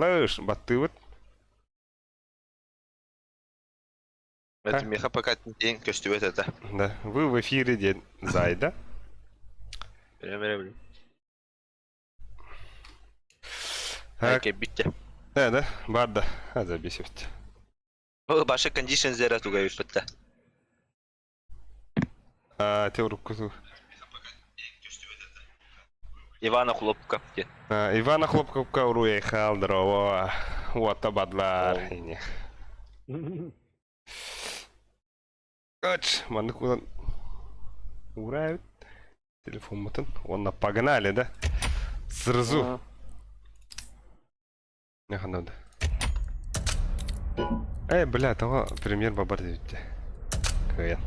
Лыж, баттыбыт. Это меха пока день көстүбөт это. Да, вы в эфире дед Зайда. Берем. Так, Айке битте. да, барда. Записывайте. Бұл башы кондишн зера тугай үспетті. Те руку. Ивана Хлопка. Ивана Хлопковка уруя халдрова. Вот абадлар. Kaç, bana kullan. Ура, телефон мутын. Он погнали, да? Сразу. Нахана да. Бля, того премьер бабар дивите. Каян.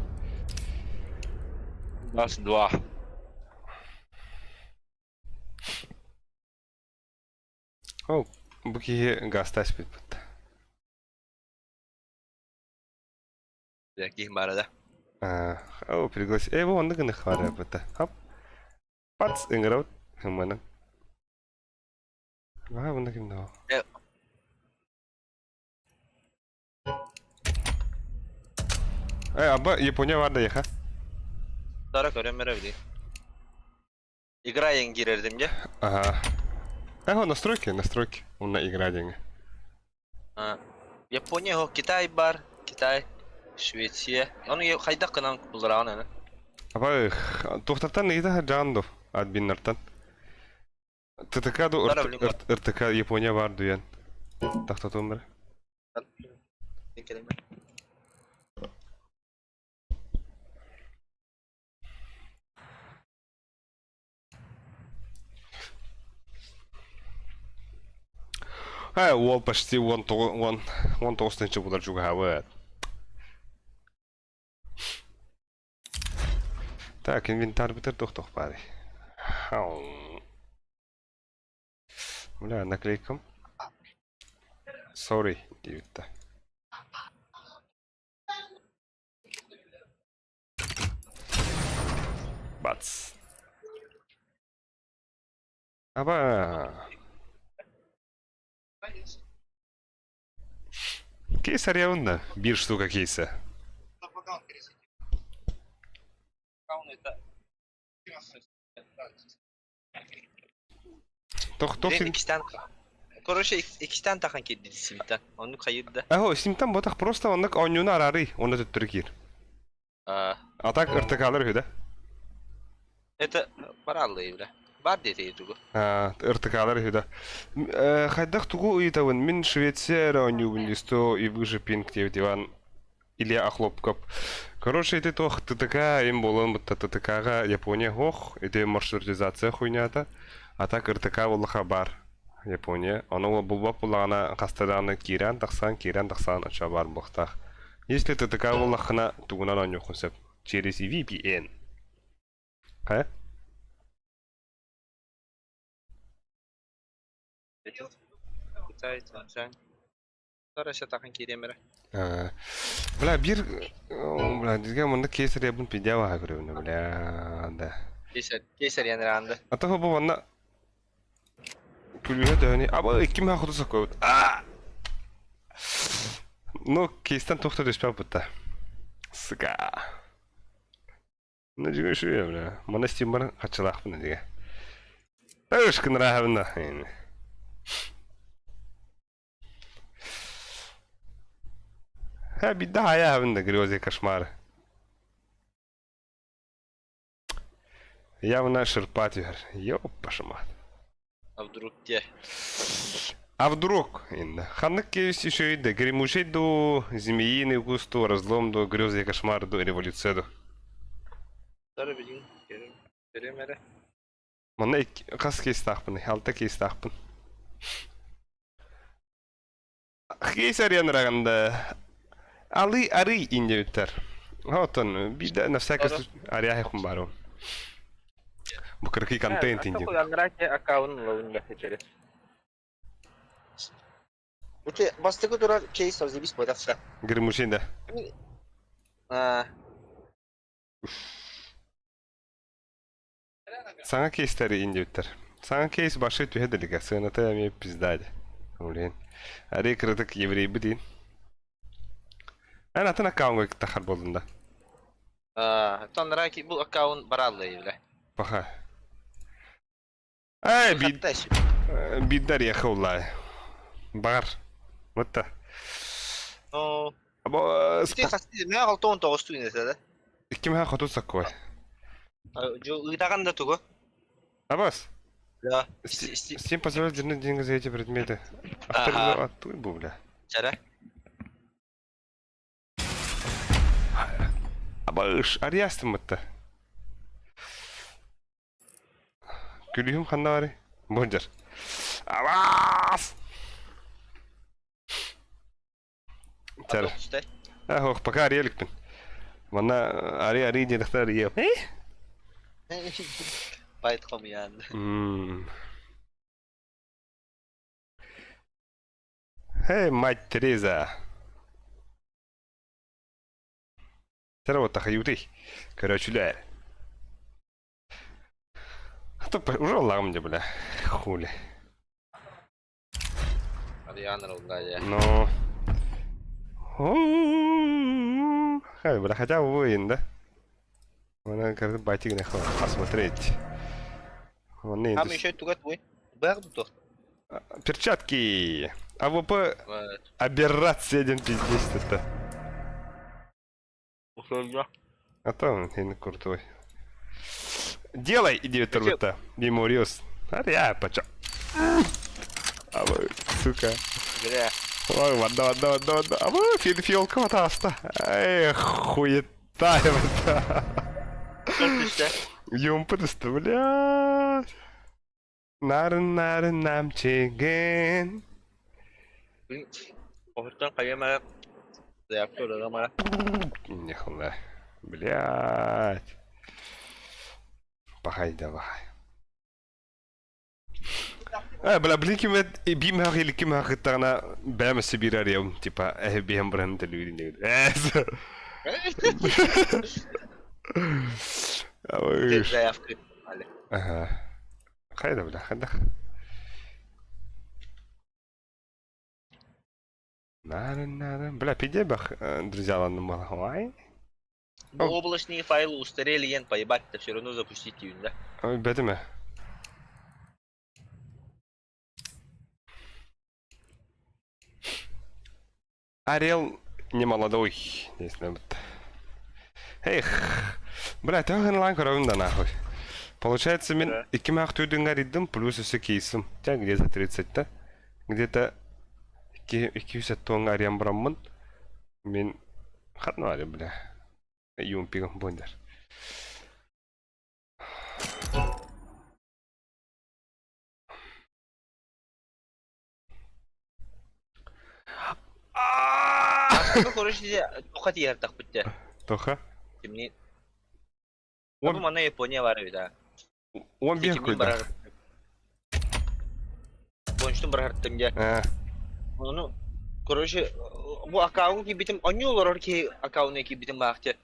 Нас два. О, буки гаста спит. Яких барада. О, пригласи. Вон на хвара пата. Хоп. Пац, играл. Хмана. Вон на кем. Аба, Япония var da ya. Sonra göremiyorum diye. Играем girerdim ya. Ага. Настройки. Он на игра деньги. Япония ho Китай бар, Китай, Швеция. Onu kayda kanan bulurağın ana. Аба, тухтартан нейда жандов админнартан. ТТК-ду РТК Япония бар дуян. Тахтатун бер. Ол почти он толстенче будар жугавет. Так, инвентарь битер тох пари. Бля, наклейкам. Sorry, дивитта. Бац. Аба. Кейсер явно. Bir штука кейса. Тох. Короче, ikisinden takan kedi simten. Onu kayırdı. Симптом ботах просто оннак онюну арары, оны төттүркир. Атак ыртыкалыр хүдә. Это параллы бля. Бар dedi тугу. Ыртыкалыр хүдә. Хайдах тугу уйтавын, мин Швеция онюбындисто и выжи пинг деван Илья Охлопков. Короче, это тох ТТК им болон бутта ТТКга Япония хох, это маршрутизация хуйнята. Атак РТК боллаха бар. Япония. Оно булбап булагана кастаданы киран тахсан ача бар бухтах. Если ТТК боллахана тугунан оню концеп через VPN. Кая? Китай, Танзань. Короче, takan kedi mere. Бля, бля, дизге монда кейсер ябын пидява хагырыны, бля, да. Кейсер янранды. Атаха бу ванна Күлүнө дöni. Аба, 2 мега кудуса коют. Ну, кейстен тохта деспеп бутта. Сыга. Ну, жиге шу я, бля. Мана стимбар качалак бу диге. Ташкын рахабна. Беда я вында грёзи кошмар. Явно шерпатер. Ёпашмат. А вдруг? Ханнык есть еще и да. Гремушей до змеиный густо, разлом до грёзи кошмар до революции. Мана кас кейстахпын, алты кейстахпын. Кейсар янраганда. Ары инде үттер. Хотон, биде на всякий случай аряхи хумбару. Бу кыркы контент инде. Бути бастыгы турар кейс авзибис бодакса. Гремушин да. Саңа кейстери инде үттер. Саңа кейс башы түйе делеге, сыйната эми пиздады. Ulen. Ari kritik еврей bidin. Ana tana kaunga tahar bolunda. Sonra ki bu account barallı evle. Paha. Ay Hatta bidar ya wallahi. Бар. Вот та. o Aba işte hastaydı. Ne altı 19 tuyun ise kim ha khatu sakwa. Jo itakan da tugu. Абас. Ya. Всем позволят вернуть деньги за эти предметы. Ага. Авторизовать был, бля. Çare. Абаш, ариястым это. Күлüyüm ханда бары. Бонжар. Абас. Çare. İşte. Ох, пока арияликпин. Мана ари дедихтер ие. Bayt kom yani. Эй, мать Тереза. Тера вот тахаюты. Короче, а то уже лагом мне, бля. Хули. Hadi yanır oldu ya. Но... Хай, бля, хотя бы воин, да? Она как батик нахуй посмотреть. Он Hem şey tugat bu. Bak tut. Перчатки. АВП Evet. аберрация один пиздец это. Usulca. А то он не крутой. Делай, идиот рта. Мемориус. А я поча. А вы, сука. Gire. Ой, вода. А вы, филка вот аста. Эх, хуета это. Tut işte. Юмпадыста, блядь. Нарын намчеген. Ortadan kayamaya reaktör ama Нихуя. Блядь. Пахай давай. Бля, блин, бимах или кимах это она бэм собирали я типа бэм брэм телевидение. reaktör. Hadi. Ага. Хайда, бля, хайда. Бля, пидебах, друзья, ладно, мало. Bu облачные файлы устарели, ен поебать-то все равно запустить июнь, да? Ой, бедами. Орел не молодой, если вот. Эх, бля, ты онлайн коровында нахуй. Получается, мен 2 аридым плюс еще кейсом. Тебя где-то 30, да? Где-то 200 тонн ариям браммын. Мен хатну ари, бля. Юмпигом бондар. Ну, короче, тухать yer так bitti. Тоха? Şimdi bu bana Japonya var bir daha. Он бег куда? Konuştum bıraktım ya. Onu короче bu account ki bitim anyu olur ki account ki bitim baktı.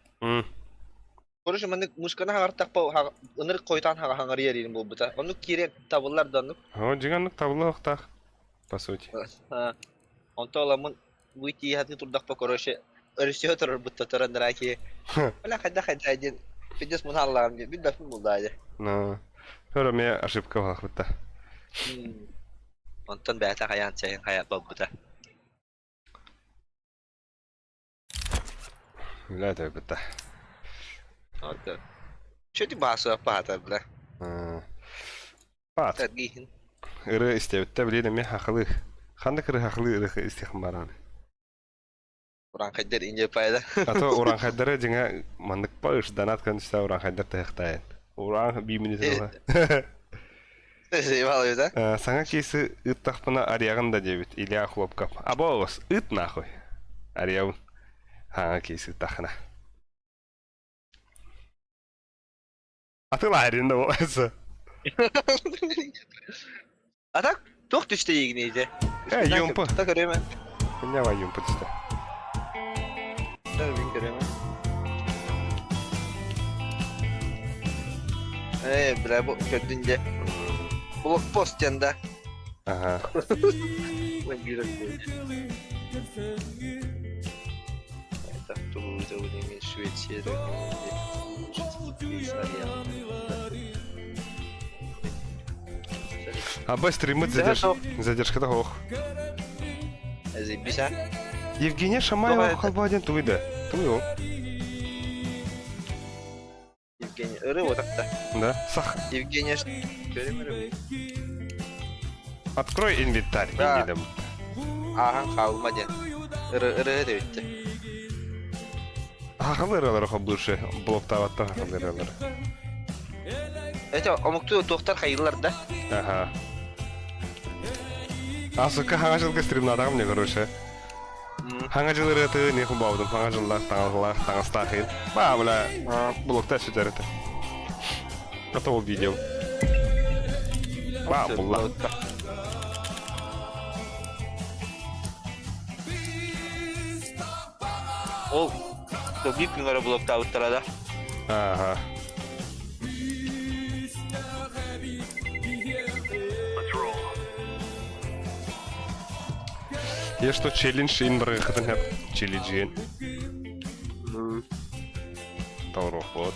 Короче мен мусканы хагартак па ыныр койтан хагар yerин bu buta. Onu kire tabullar danıp. О, жиганлык табылыктак, по сути. Онто ламын bu iti hati turdak pa короче örüsüyor turur butta turandara ki. Bana kadar kadar Пиздец mun Allah'ım diye bir defa buldaydı. Ну, sonra мне ошибка была хвата. Ondan beyata kayan çayın hayat babuta. Бля, это бета. Orada. Şöyle bahsu apa hatta bile. Пат. Tergihin. Ыры истебитте билем мен хакылы. Кандай кыры хакылы ыры истихмараны. Kurang kader ince payda. Ато уран хайдары жиңа мандык па ыш донат кандыста уран хайдар тахтайын. Уран 1 минут ала. Eyvallah öyle. Саңа кейси ыт тахпына ариягында дебит. Илья Хлопков. Абоос ыт нахуй. Ариягын. Саңа кейси тахына. Атыла аринда болса. Atak çok düştü iğneydi. Юмпа. Tak görüyorum. Не ва юмпа тиста. Tak görüyorum. Bre bu kötünce. Blog post yanında. Ага. Вампирок будет. Это Тулуза, Уними, Швейцария, Абай стримит задержка того. Заебись, а? Евгения Шамаева Давай, халба один туйда. Туйо. Евгений, рыво так-то. Да, сах. Евгения, рыво. Открой инвентарь. Да. Индидом. Ага, халмаден. Рыво девятте. Хахалыралар хабдурши. Блоктаватта хахалыралар. Это, омукту доктор хайылар, да? Ага. Асука хангажылга стримнадагам не короче. Хангажылыр это не хубаудым. Хангажыллар таңыстахин. Ба, бля, блокта сүтереті. Это ол видео. Ба, бұлла. Ол, бip күнгөрө блокта ауттарада. Ага. Я что челлендж инбры хатан челленджен. Таурох вот.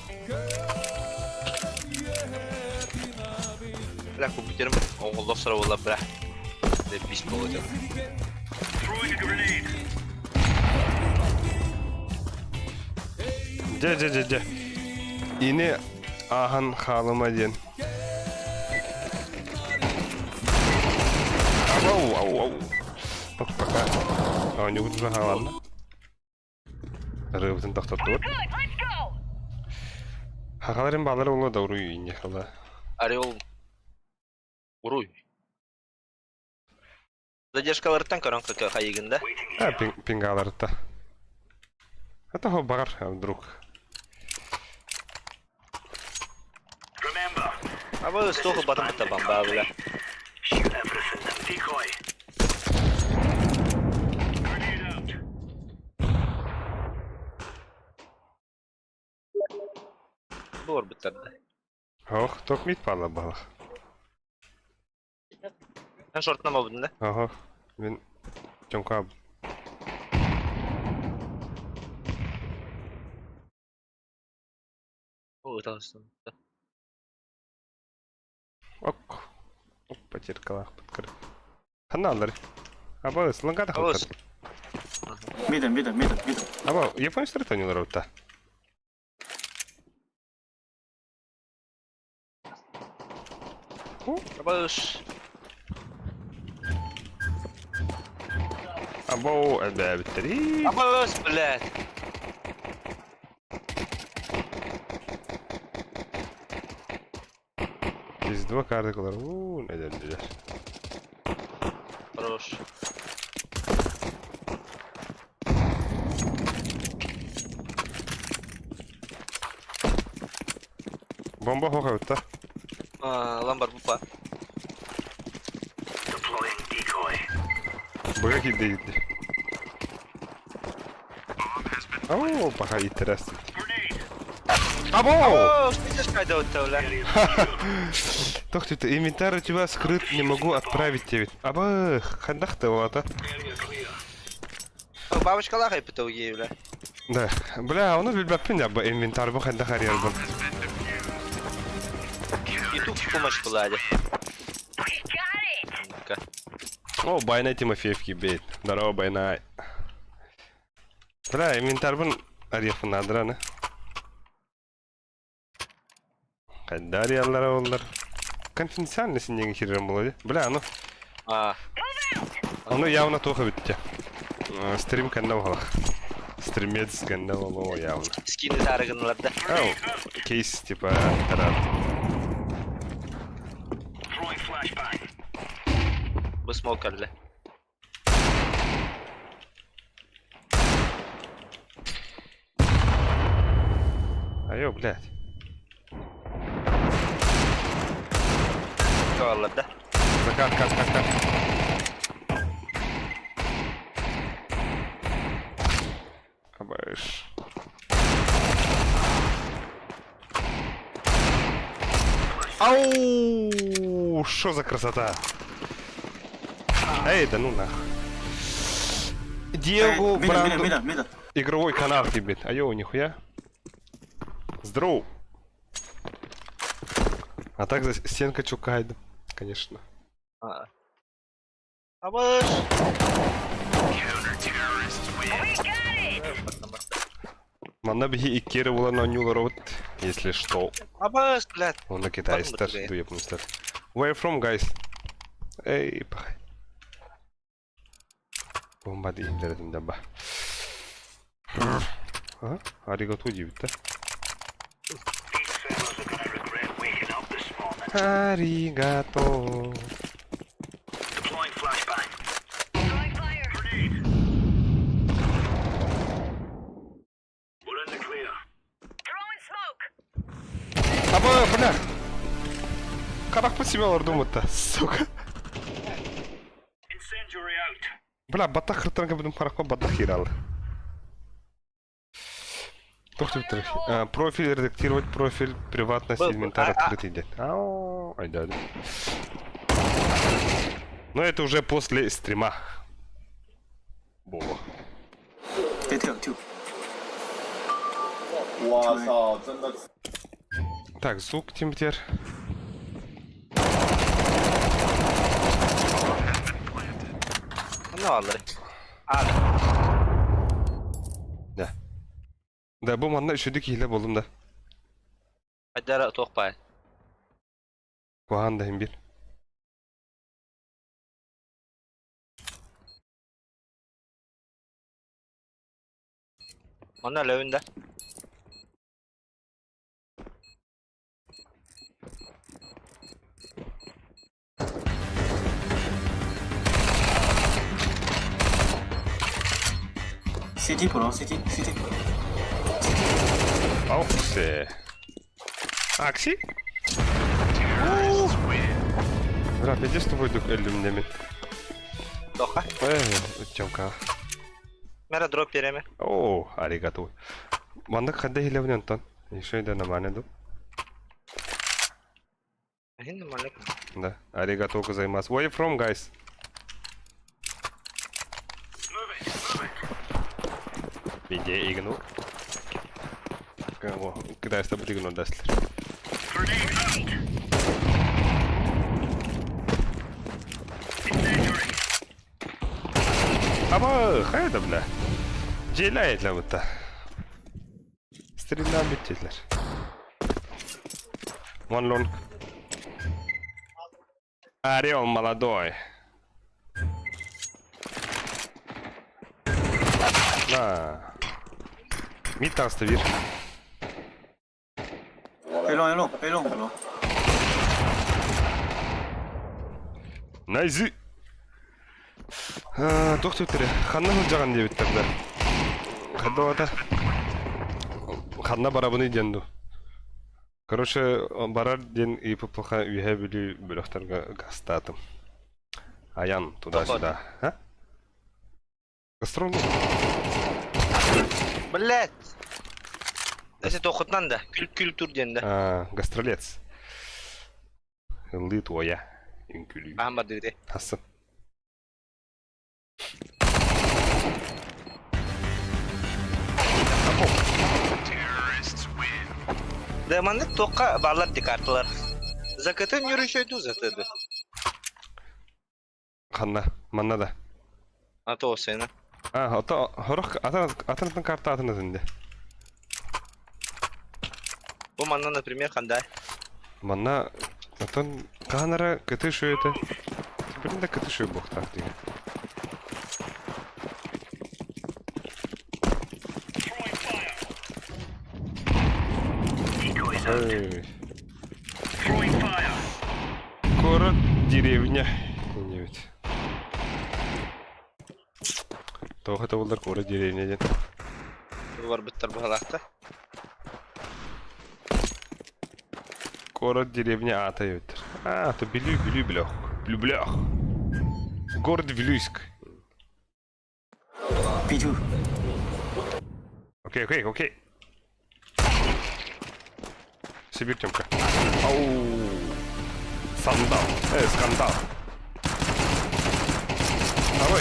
Бля, компьютерім оңғылдық сұра болла, бля. Деп бис болады. Де. Ини ахан халыма ден. Ау. Пока. А не буду халадно. Рыбтын тоқтатты. Хахаларым балары олы да ұруй үйіне қала. Орел. Уруй. Задержкалардан көрін қайығында. Пингалары-то. Это хо багар, вдруг. А вы столько батом это бомба, бля. Doğru bitirdi. Ох, ток мид пала бала. Sen şortuna mı bunda? Ага, мен чонка. O tamam. Ок. Потеркала подкры. Ханалар. Аба, слангата халтар. Мидом. Аба, японец стратонил рота. Абаш. Або, да, битри. Абаш, блядь. Здесь два карты, которые... не. Хорош. Бомба хохавта. Ламбар бупа. Бага кидейди. Ау, пока интересно. Або! О, что здесь кайда вот бля? Тох ты, инвентарь у тебя скрыт, не могу отправить тебе. Аба, хандах ты вот, а? Бабочка лахай питал ей, бля. Да, бля, он любит пинья, ба инвентарь, ба хандах арьер был. И тут помощь пладе. О, Байнай Тимофеевки бейт. Здорово, Байнай. Бля, инвентарь был арьер надра, не? Кайдар яллар олар. Конфиденциальный синеги хирем было, бля, ну. Оно явно тоже видите. Стрим канал. Стримец канал, явно. Скины тарганлар да. Ау, кейс типа тарат. Бы смокерли. Айо, блядь. Каваллар да. Закат. Абаиш. Ау! Что за красота? Эй, да ну нах. Диего Middle, Брандо. middle, middle. Игровой канал тебе. Айо, нихуя. Здорово. А так за стенка чукает, конечно. Абаш! Манна бихи иккері улан онюлар вот, если что. Абаш, блядь! Он на китайстар, Бутыры. дуепнустар. Where from, guys? Эй, пахай. Бомба деймдердим даба. А? Аригато дивитта. Аригато. Аба, бля! Как посмел думать-то, сука? Бля, батах хртанга будем харахо батах хирал. Профиль, редактировать профиль, приватность, инвентарь открытый день. Ау, ай да. Но это уже после стрима. Бо. Two. 我操，真的 Так, звук темтер. Ne alır? Al. Да. Да, bu manna üşüdük hile buldum da. Hadi ara tokpay. Kuhan da hem bir. Onlar lövünde. CT bro, CT. Aksi. Aksi? Брат, иди с тобой дух элюмнеми. Toka. Чамка. Mera drop yere mi? О, аригато. Манда хадда хиле вне антон. Еще ида на мане ду. Hindi malak. Да, аригато гозаймас. Where you from, guys? Виде игну. О, кидай с тобой игну даст. Аба, хайда, бля. Целяет ли вот-то? Стреляем биттлер. One long. Орел молодой. На. Мид оставишь. Hello, bro. Найзи. Тоқтөтөрө. Ханна хылжаган дебиттер да. Кадоата. Ханна барабыны денду. Короче, барар ден и попаха үйе били бөлөктөргө гастатым. Аян туда-сюда. А? Гастрол. Блять. Neyse tokutlan da. Kültür diyen de. Гастролец. Лы твоя. Инкүлü. Ahmet dedi. Hasan. Demanlık toka bağlar dikartlar. Zakatın yürüyüşüydü zaten. Ханна, манна да. Ata o seni. Ата хорох атанын карта атына зинде. Bu manna, например, хандай. Манна атан канара кытышы это. Блин, да кытышы бог так диген. Город, деревня. Не ведь. Тоха это булдар город, деревня ден. Var bitter bu halakta. Город, деревня, ата ютер. Это Блюблях. Город Вилюйск. P2. Окей. Сибирь, Тёмка. Ау. Скандал.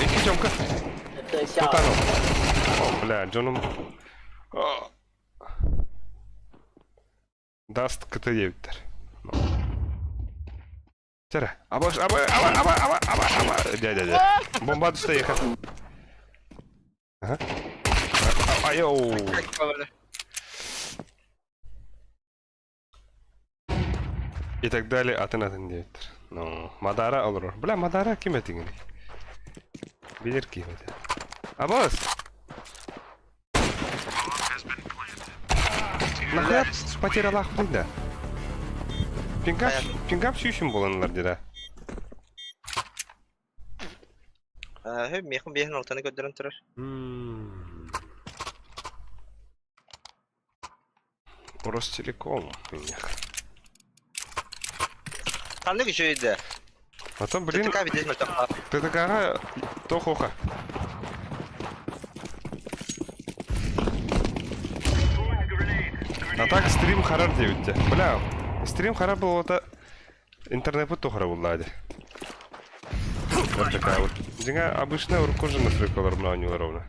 iki Тёмка. Это ща. Тут оно. О, бля, Джоном. О. Даст КТ-9'тер. Тәрі. Аба. Дядя. Бомба düştü yakın. Ага. Айоу. И так далее, атын дейдер. Ну, Мадара алыр. Бля, Мадара ким этиңин? Билер ким эти. Абас. Нахуя потерялах бында? Пингап шүшүн боланлар дида. Мехим бехин алтаны көддөрөн турар. Ростелеком. Кандай күчөйдү? Потом, блин, ТТК видесме тапа. ты такая тохоха. А так стрим харар девятте. Бля, стрим харар был это интернет вот тохара уллади. Вот такая вот. Деньга обычная уркожа настройка ровно ровно.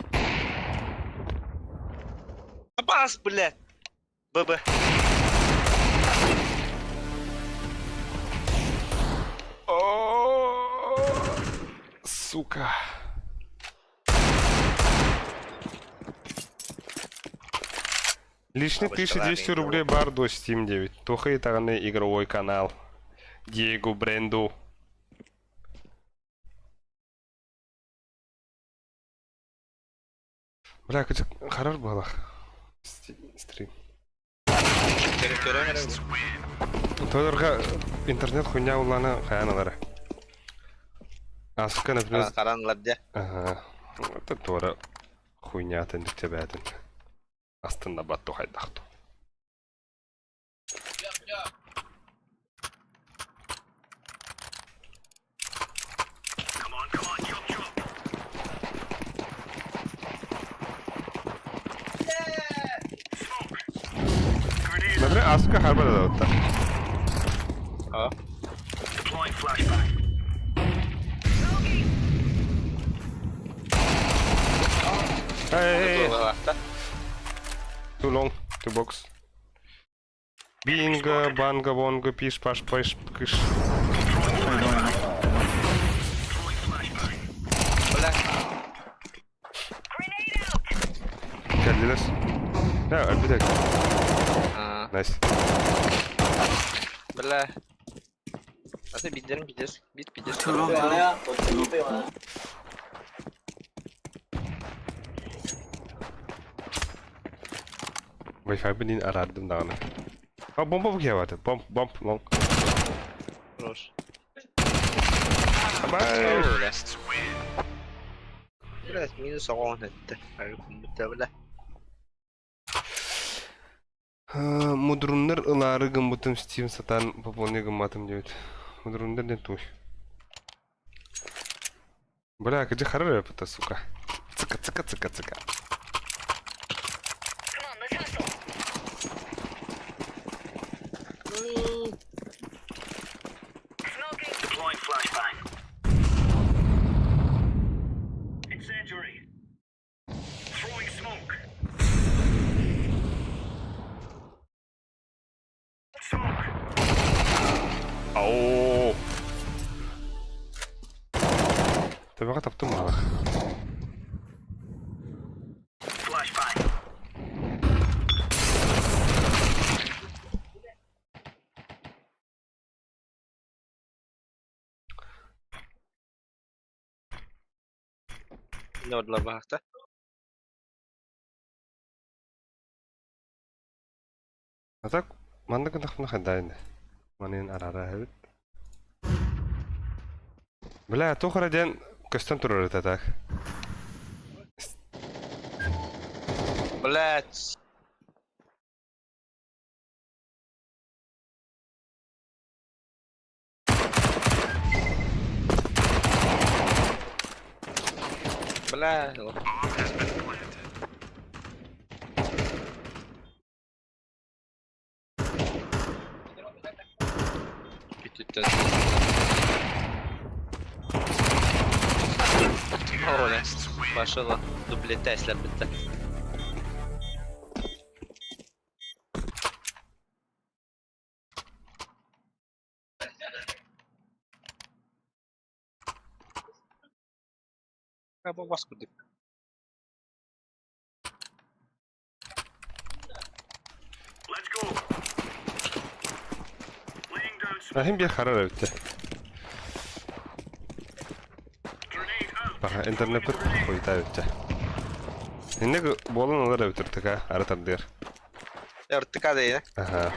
Абас, блядь. ББ. Сука. Лишний 1200 рублей бар до Steam 9. Тоха и таганный игровой канал. Диего Бренду. Бля, как хорош было. Стрим. Тодорга интернет хуйня улана хаяналары. Аска, например... Каранладде. Ага. Это тоже хуйня тендик тебя. Астын набатту хайдахту. Смотри, Аска харбада да вот так. А? Hey, too long, too box. Бинго, банго, вонго, пиш, паш, паш, кыш. Geldiler. Ya bir dakika. Nice. Бля. А ты бидерим бидер. Бит бидер. Too long, too long. 뭐야? 너 지금 빼와. Wi-Fi bedienen aradım dağını. Ha bomba bu kaya vardı. Bomb long. Хорош. Bye. Блядь, минус огонь это. Бітті, бля. Мудруннер ылары гымбытым Steam сатан пополне гымбатым дебет. Мудруннер ден туй. Бля, где харрер это, сука? Цыка. Deploying flashbang. Incendiary. Throwing smoke. Smoke. Ау. Табаға таптым ағақ. Flashbang. Не одла бахта. А так, манда кындақпына қайдайынды. Манын арара әбіт. Бля, тоқыра ден көстен тұрыр это так. Блядь. Бля. Битті. Ороне. Başladı. Duble testler bitti. Або баскудик. Let's go. Laying down smoke. Rahim bir karar öttü. Grenade out. Bak internet koyta öttü. Ne bolun olur öttürdük ha. Aratar der. Artık hadi ya. Aha.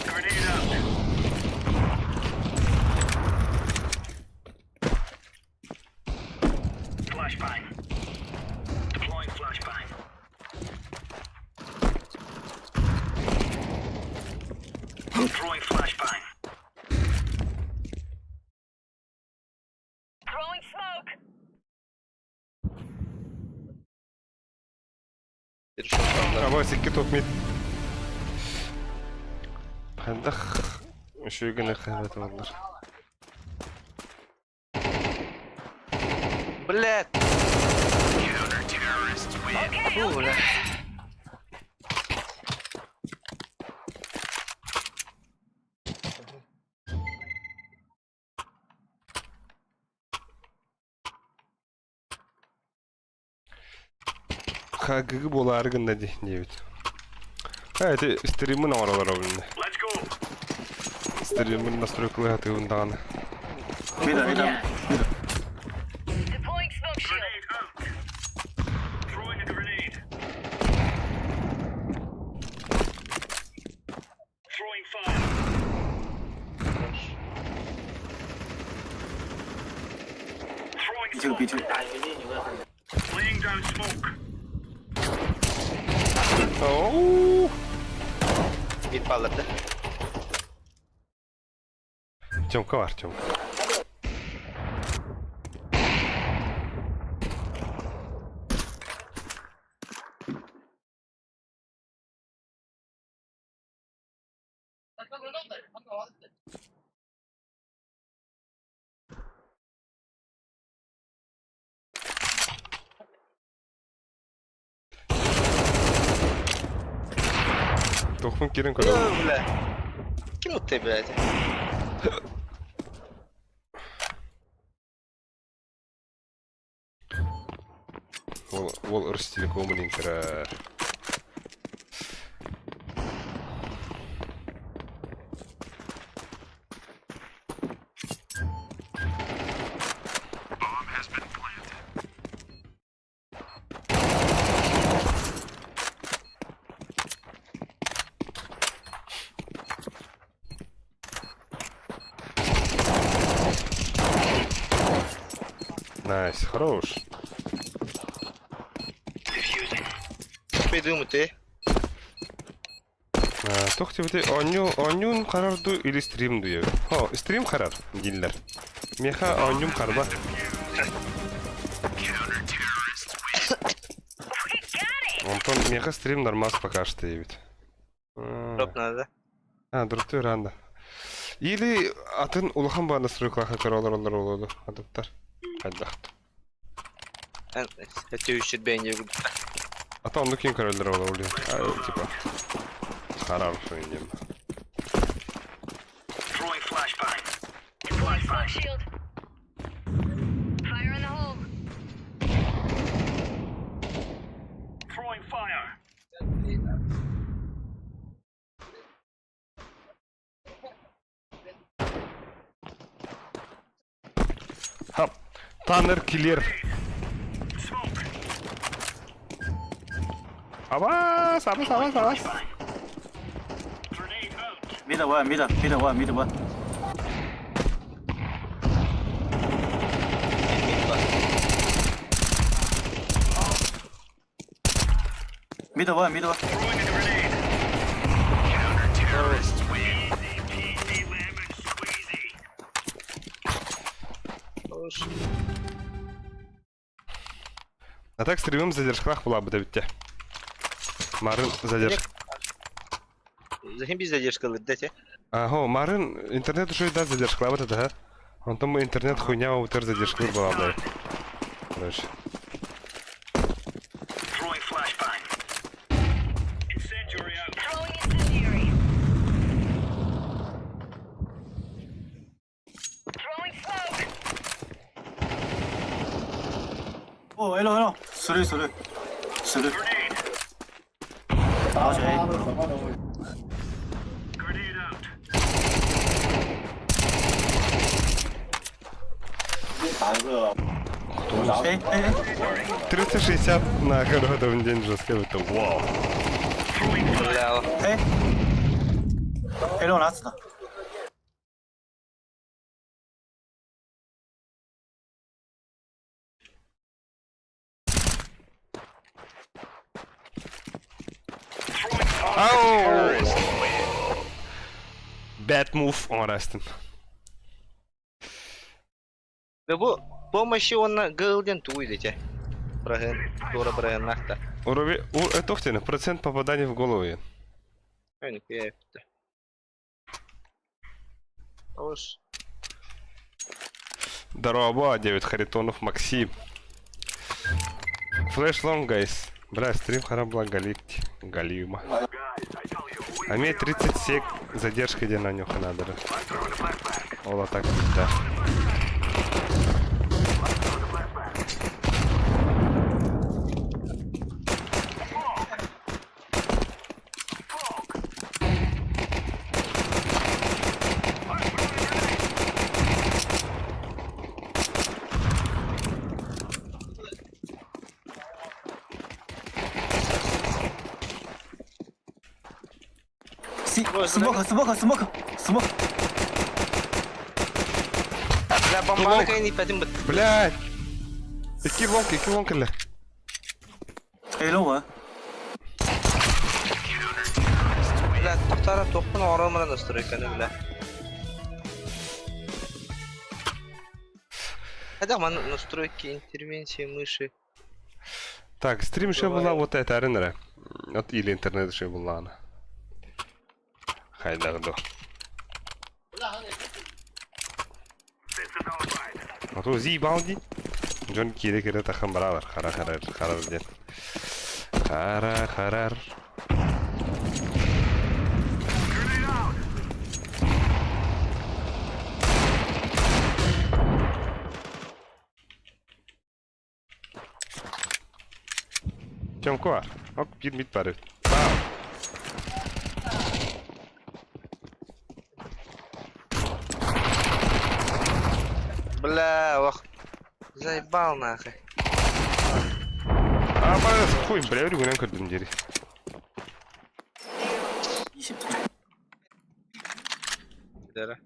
Grenade out. Flashbang. Deploying flashbang. Throwing flashbang. Throwing smoke. Bir şey oldu. Ama sikki topmayıp. Pandak. Şu güne kıymet onlar. Блядь. Okay, Фу, бля. Хагы бола аргында дейбит. Это стримин аралар обылды. Let's go. Стримин настройкалар атыгындаганы. Мида, мида. deploying smoke shield. Grenade out. Throwing a grenade. Throwing fire. Throwing B2, smoke. B2. Laying down smoke. Oo! Bir patladı. Çomka var çomka. Тохмун кирен көрөм. Yo, bля. Kim uttay, блядь? Ол Ростелекомын интерер. Найс, хорош. Peydim uttay. Тохти бите онюн карарду или стрим дуя. Хо, стрим карар диллер. Меха онюн карба. Антон меха стрим нормас пока что явит. Drop надо. Дұртты өрәнді. Или атын улахан ба настройкалаха көралар олар адыптар. Хайдақты. Это еще бенди. Ата онды кейін көралар олар типа. Харар шойнем. Throwing flashbang. Deploying smoke shield. Fire in the hole. Throwing fire. Hap. Tanner killer. Smoke. Avaz. Grenade out. Mid one, mid one. Mid one. Throwing a grenade. Counter-terrorists win. Easy, lemon squeezy. Hoş. А так стримим в задержках была бы да ведь. Марын задержка. Зачем без задержки летите? Ага, Марин, интернет уже да задержка, вот это, ага. Он там интернет хуйня, вот это задержка была, блядь. Короче. Throwing flashbang. Incendiary out. Throwing incendiary. Throwing smoke. 오, 일로. 스리. Grenade. 나와줘. Grenade out. 에이. 360 на городовом день жестко, это вау. Бля, 에이. 일로 나왔다. Ау! Bad move on Rustin. bu помощи он на голден туидите. Браген, дура браген нахта. Уровень... Это ух ты, процент попаданий в голову. Ой, нихуя это. Уж. Здорово, 9 Харитонов, Максим. Флэш лонг, гайс. Бля, стрим харабла галить. Галима. А мне 30 сек задержка, где на нюха надо. Ола так, да. 스모크. Бля, бомбанка не пойдем бы. Блядь! Какие лонки, ля? 일로 와. Бля, тоқтара тоқпын оралмана настройканы, бля. Хотя ман настройки, интервенции, мыши. Так, стрим еще была вот эта арена. Вот или интернет еще была она. Хайдарду. А то зибалди. Джон кире тахам бравар. Харар дед. Харар. Чем квар? Ок, мид парит. Бля, ох. Заебал нахуй. А, блядь, хуй, бля, регулярно кардин дери. 20. Дера.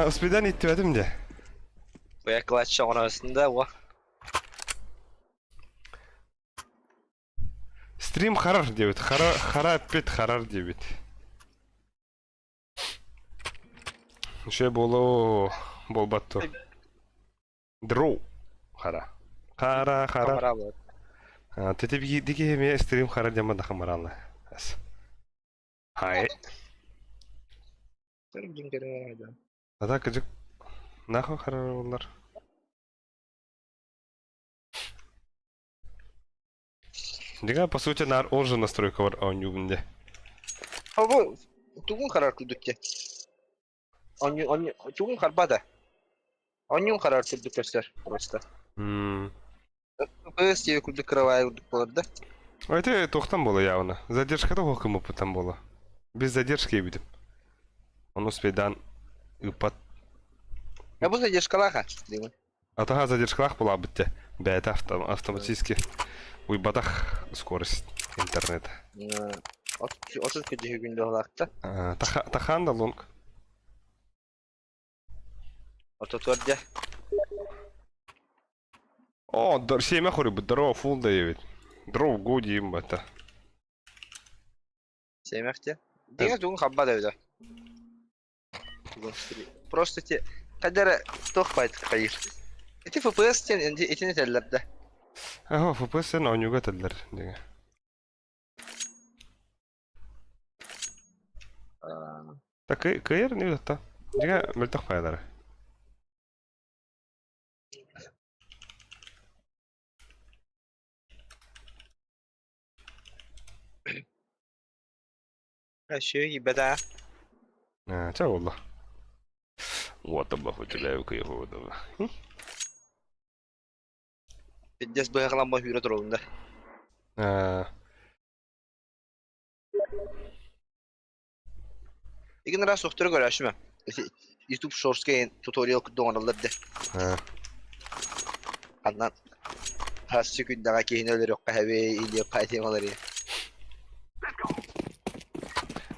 Успедан итtiverdim de. Bu yaklaşça arasında o. Стрим харар девит. Хара опять харар девит. Еще было болбатто. Дроу. Хара. Хара. Kamera var. Ты диги мне стрим хара демада хамаралла. Хай. Sen dinlerin herhalde. А кыжык. Нахуй харар болар. Дига по сути нар он же настройка var oyununda. Ha bu tuğun karar kıldık ki. Tuğun karbada. Oyun karar kıldık göster. Просто. ПС тебе куда кровая кылды. Это тоқтан было явно. Задержкада оқым опытан было. Без задержки видим. Он успейдан упат. Я бұл задержкалаха, деймін. Атаға задержкалах была бітті. Бәйті автоматически уйбатах скорость интернета. Отыз көдегі күнді олақты. Тахан да лонг. Отыз өрде. О, семя хоры бы здорово, фул даёт. Здорово, годим это. Семерте. Деңіз бүгін қабба да өді. Просто те... Қадары тоқпайды қайыр. Эти FPS тен етіне тәлілерді. Ага, FPS sen oynuyor dediler. Diye. Так, кайыр не өтті. Диге мөлтақ пайдары. Әші ебеді. Ча oldu. Вот обах у тебя у кайыр oldu. Биддес бұйағыланма үйрі тұруында. Егін рас ұқтыры көрі әші ме? YouTube Shorts'ka tutorial күдді оңырылырды. Аннан has секундага кейін өлер өкқа әве или пайтемалары.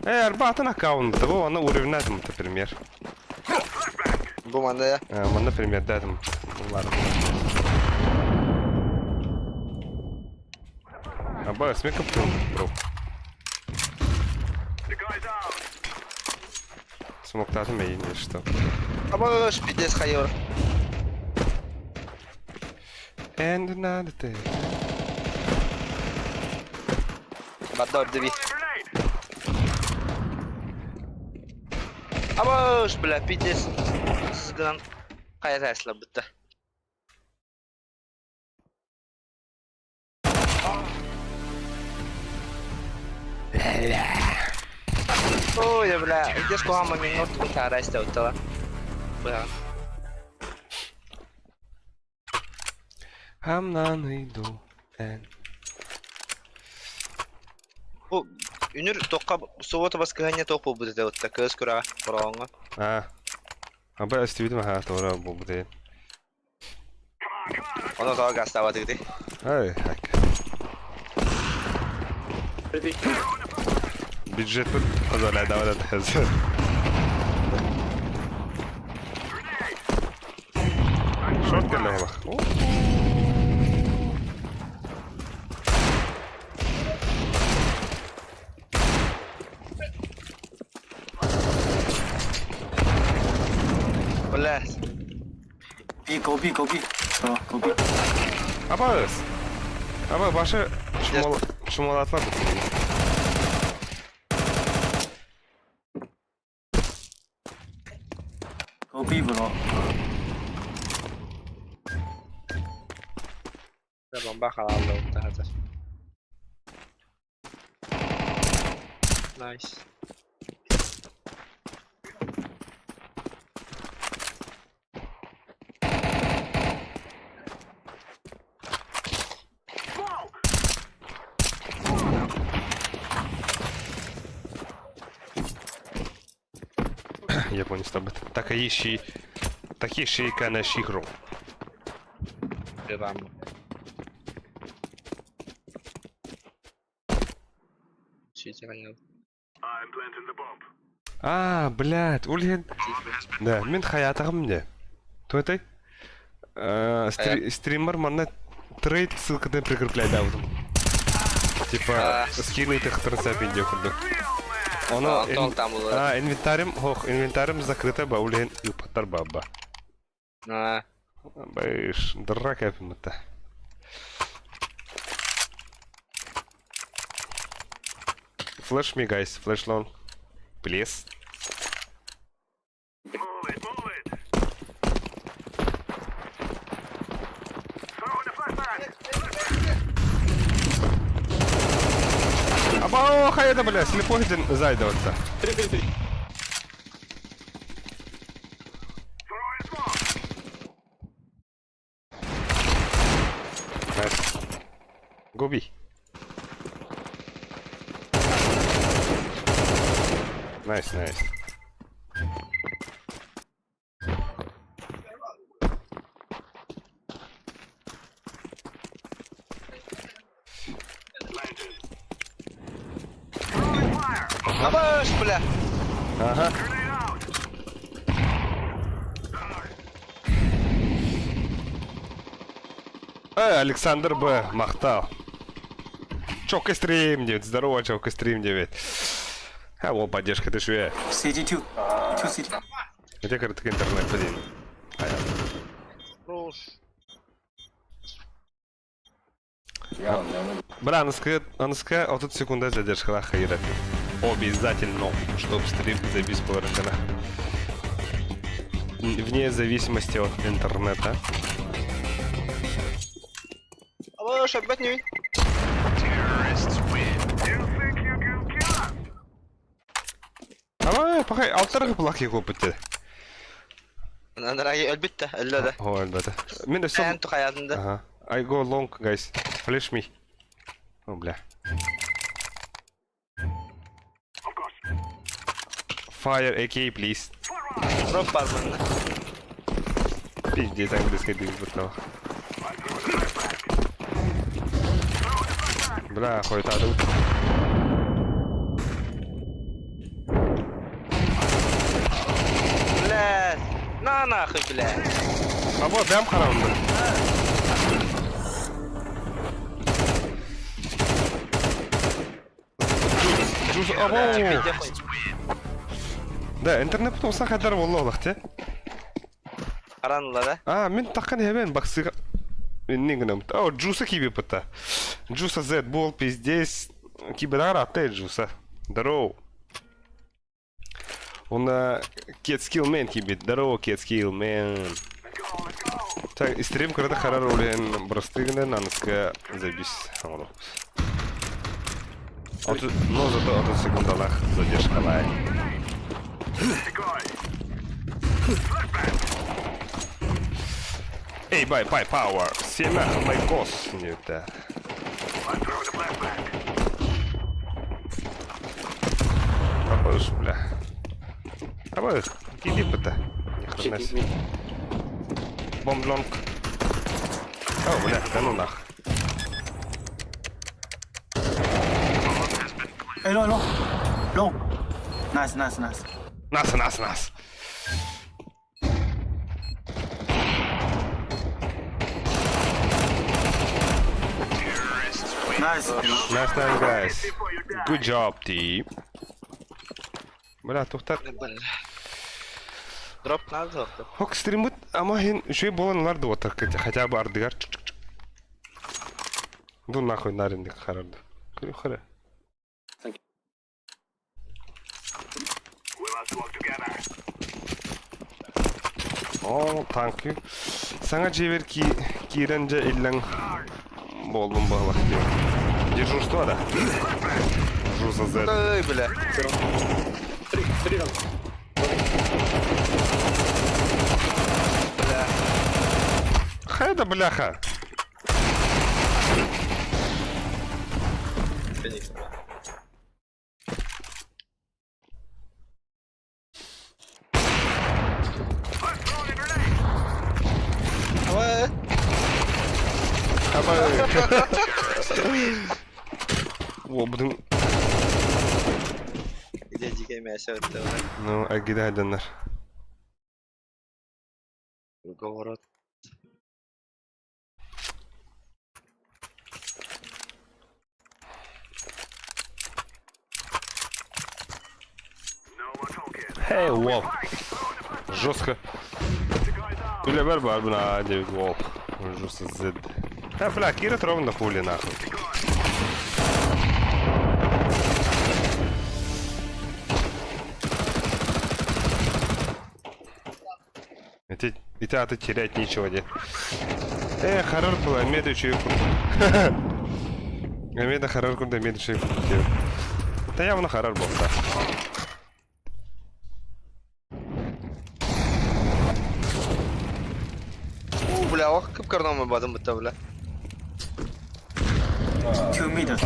Арбатın аккаунты, bu onu уровнятым, например. Bu manda ya. Ben, например, dedim. Bunlar. Aba, ismi kaptım, bro. The guy's out. Смоктатым я не что. Ama şpiddes kayıyor. And another day. Badda orada bir. Grenade. Ama şpiddes piddes. Sizden kaya tersler bitti. Ой, да бля, где скоро мы минут гитара истеутала. Бля. Hamdan idu. Bu Ünür toqqa sovota baskıhanya toqu bu da otta köz kura boronga. Aba istedim ha doğru bu değil. Ona da gastava dedi. Ay hak. Бюджет позволяет давать это. Шорт гелема. Bля. Go B. Go B. Ama başı şumalatlar bitirdi. Go B bro. Ya bomba halaldı otta hazır. Nice. Япония с тобой. Такие канаши игру. Devam. Читаю. I'm planting the bomb. Блядь, ульген. Да, мен хаятагым мне. Кто это? Стример мана трейд ссылкадан прикрепляет аудио. Типа скинуть их трансапендию курду. Оно инвентарем закрыто баулен и патар баба. Бэш, драка это. Flash me guys, flash long. Please. Move it. Throwing the flashbang. Абао, хай это, бля, слепой зайда вот-то. Throwing smoke. Nice. Губи. Nice. Throwing fire. Ama bля. Ага. Grenade out. Александр Б. Махтал. Чок стрим, девять. Здорово, чок стрим, девять. А вот поддержка, ты шве. CG2. 2 CG. Где короткий интернет, блин? Хорош. Бля, анска 30 секунд задержка хайра. Обязательно, чтобы стрим забить половина. Вне зависимости от интернета. Ало, шаббат не вин. You think you can kill us? Ama bakay altlara plak yapıp انا راجع البتة الا ده هو البتا من السم انتو خيالنا ده اها I go long guys flash me oh blah Of course. fire AK please دروب بالمنا пиздец английский дым бутал бля хуй та тут بلاد نا اخي بلاد ابو دام خرام جوز ابو да интернет болса кадар боллоо те قران الله ده мен таккан хебен баксыга нигнам о джуса киби пата джуса Z бол пиздец киберар атэ джуса здорово он кет скилл мен киби здорово кет скилл мен так стрим когда харар улен брастыгнен наныска забис амро но зато от секундалах задержка лай Эй, бай, power. Семя, майкос. Нет, да. Попаешь, бля. Давай, иди пыта. Ни хрена себе. Бомблонг. О, бля, да ну нах. Hey, long, long. Long. Nice. Нас. Nice. Nice time, guys. Good job, team. Бля, тухтар. دروب نازل Хок стримит, ама хин шей боланлар да отыр, хотя бы ардыгар. Ду нахуй наринdik харарды. Көрү хара. We must work together. О, thank you. Саңа жебер киренже иллен болдум баглак деп. Дежурство да. Жуза Z. ой бля Хайда бляха. О, будем. иди гейм сёрт Ну, агида айданар. уговорот No more talking. Hey, Wall. Жестко. Туля бар бна, Дэвид Wall. Жестко Z. Бля, Кира ровно хули нахуй. И тебя тут терять нечего, где. Харар была, меду чуйку. Меда харар куда меду чуйку. Да явно харар был, да. бля ох кып карнама бадым бутта бля 2 meters.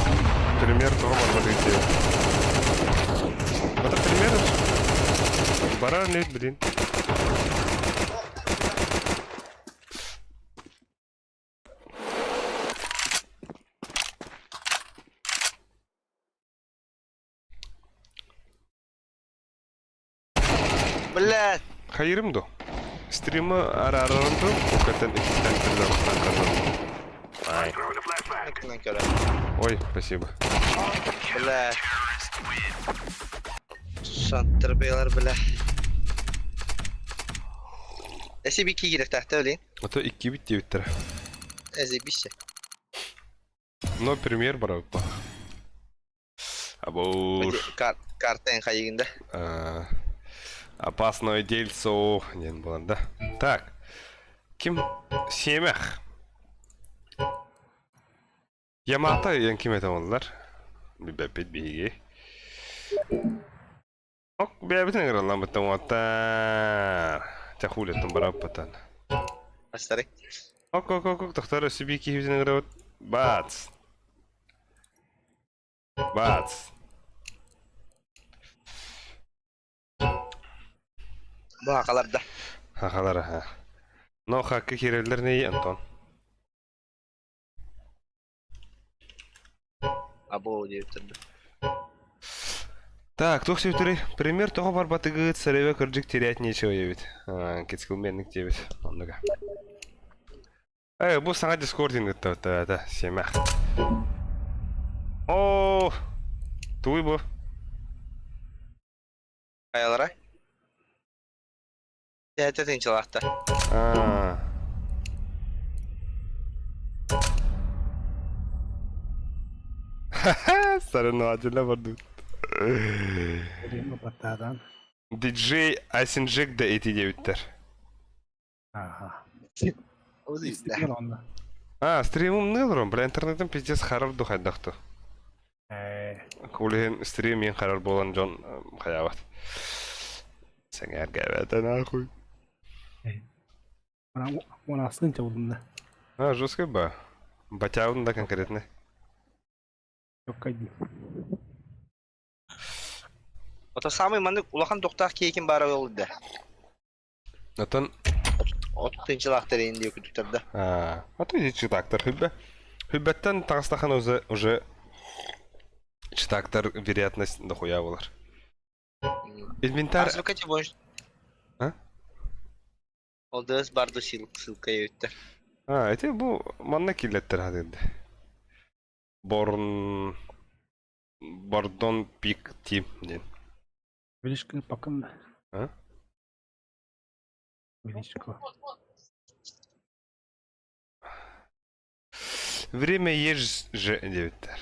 Пример того можно идти. Это пример. Баран нет, блин. Блядь. Хайрым до. Стрима арарынды. Укатан экстентерден Артынан көрі. Ой, спасибо. Бля. Шанттыр бейлар, бля. Әсі бір кей керек тәқті өлейін? А то 2 бит дебиттер. Әзі біші. Но премьер бар вот. Абуш. Картайын қайығында. Опасное дельцо. Не было, да? Так. Ким? Семях. Ямата ян ким это олар? Бипет биги. Ок, бебитен гралам бетон ата. Тахулетон барапатан. Астарик. Ок, тахтара себе кибитен грават. Бац. Бац. Bu haqalarda. Хахалар, ха. Но хакка киреллер не Антон. Або деп тұрды. Так, тох септери. Пример того бар батыгыт сареве кырджик терять нечего явит. Кетскилменник дебит. Ондага. Бу саңа дискординг та семях. О, туй бу. Қайалара? Тәті тыңчылақта. Ха-ха, соревновательно бардут. Диджей Асинджек да эти девиттер. Ага. Өзі істі. Стримым нылром, бля, интернетом пиздец харар духайдахту. Кулеген стрим мен харар болан Джон хаябат. Сәңәр гәбәтә нахуй. Ona sınca buldum da. Жестко ба. Батяун да конкретно. Yok kaydı. Ота самый маны улахан тоқтақ кейкін бары олды. Атан. От тыңчылақтар енді өкітіктерді. Ато иди читактар хүббә. Хүббәттән тагыстахан уже читактар вероятность дохуя булар. Инвентарь. Азвыкате бойынш. Олдыз барды ссылка өтті. Эти бу манна киллеттер хадында. Бордон пик тим ден. Величко покам да. А? Величко. Время есть же девиттер.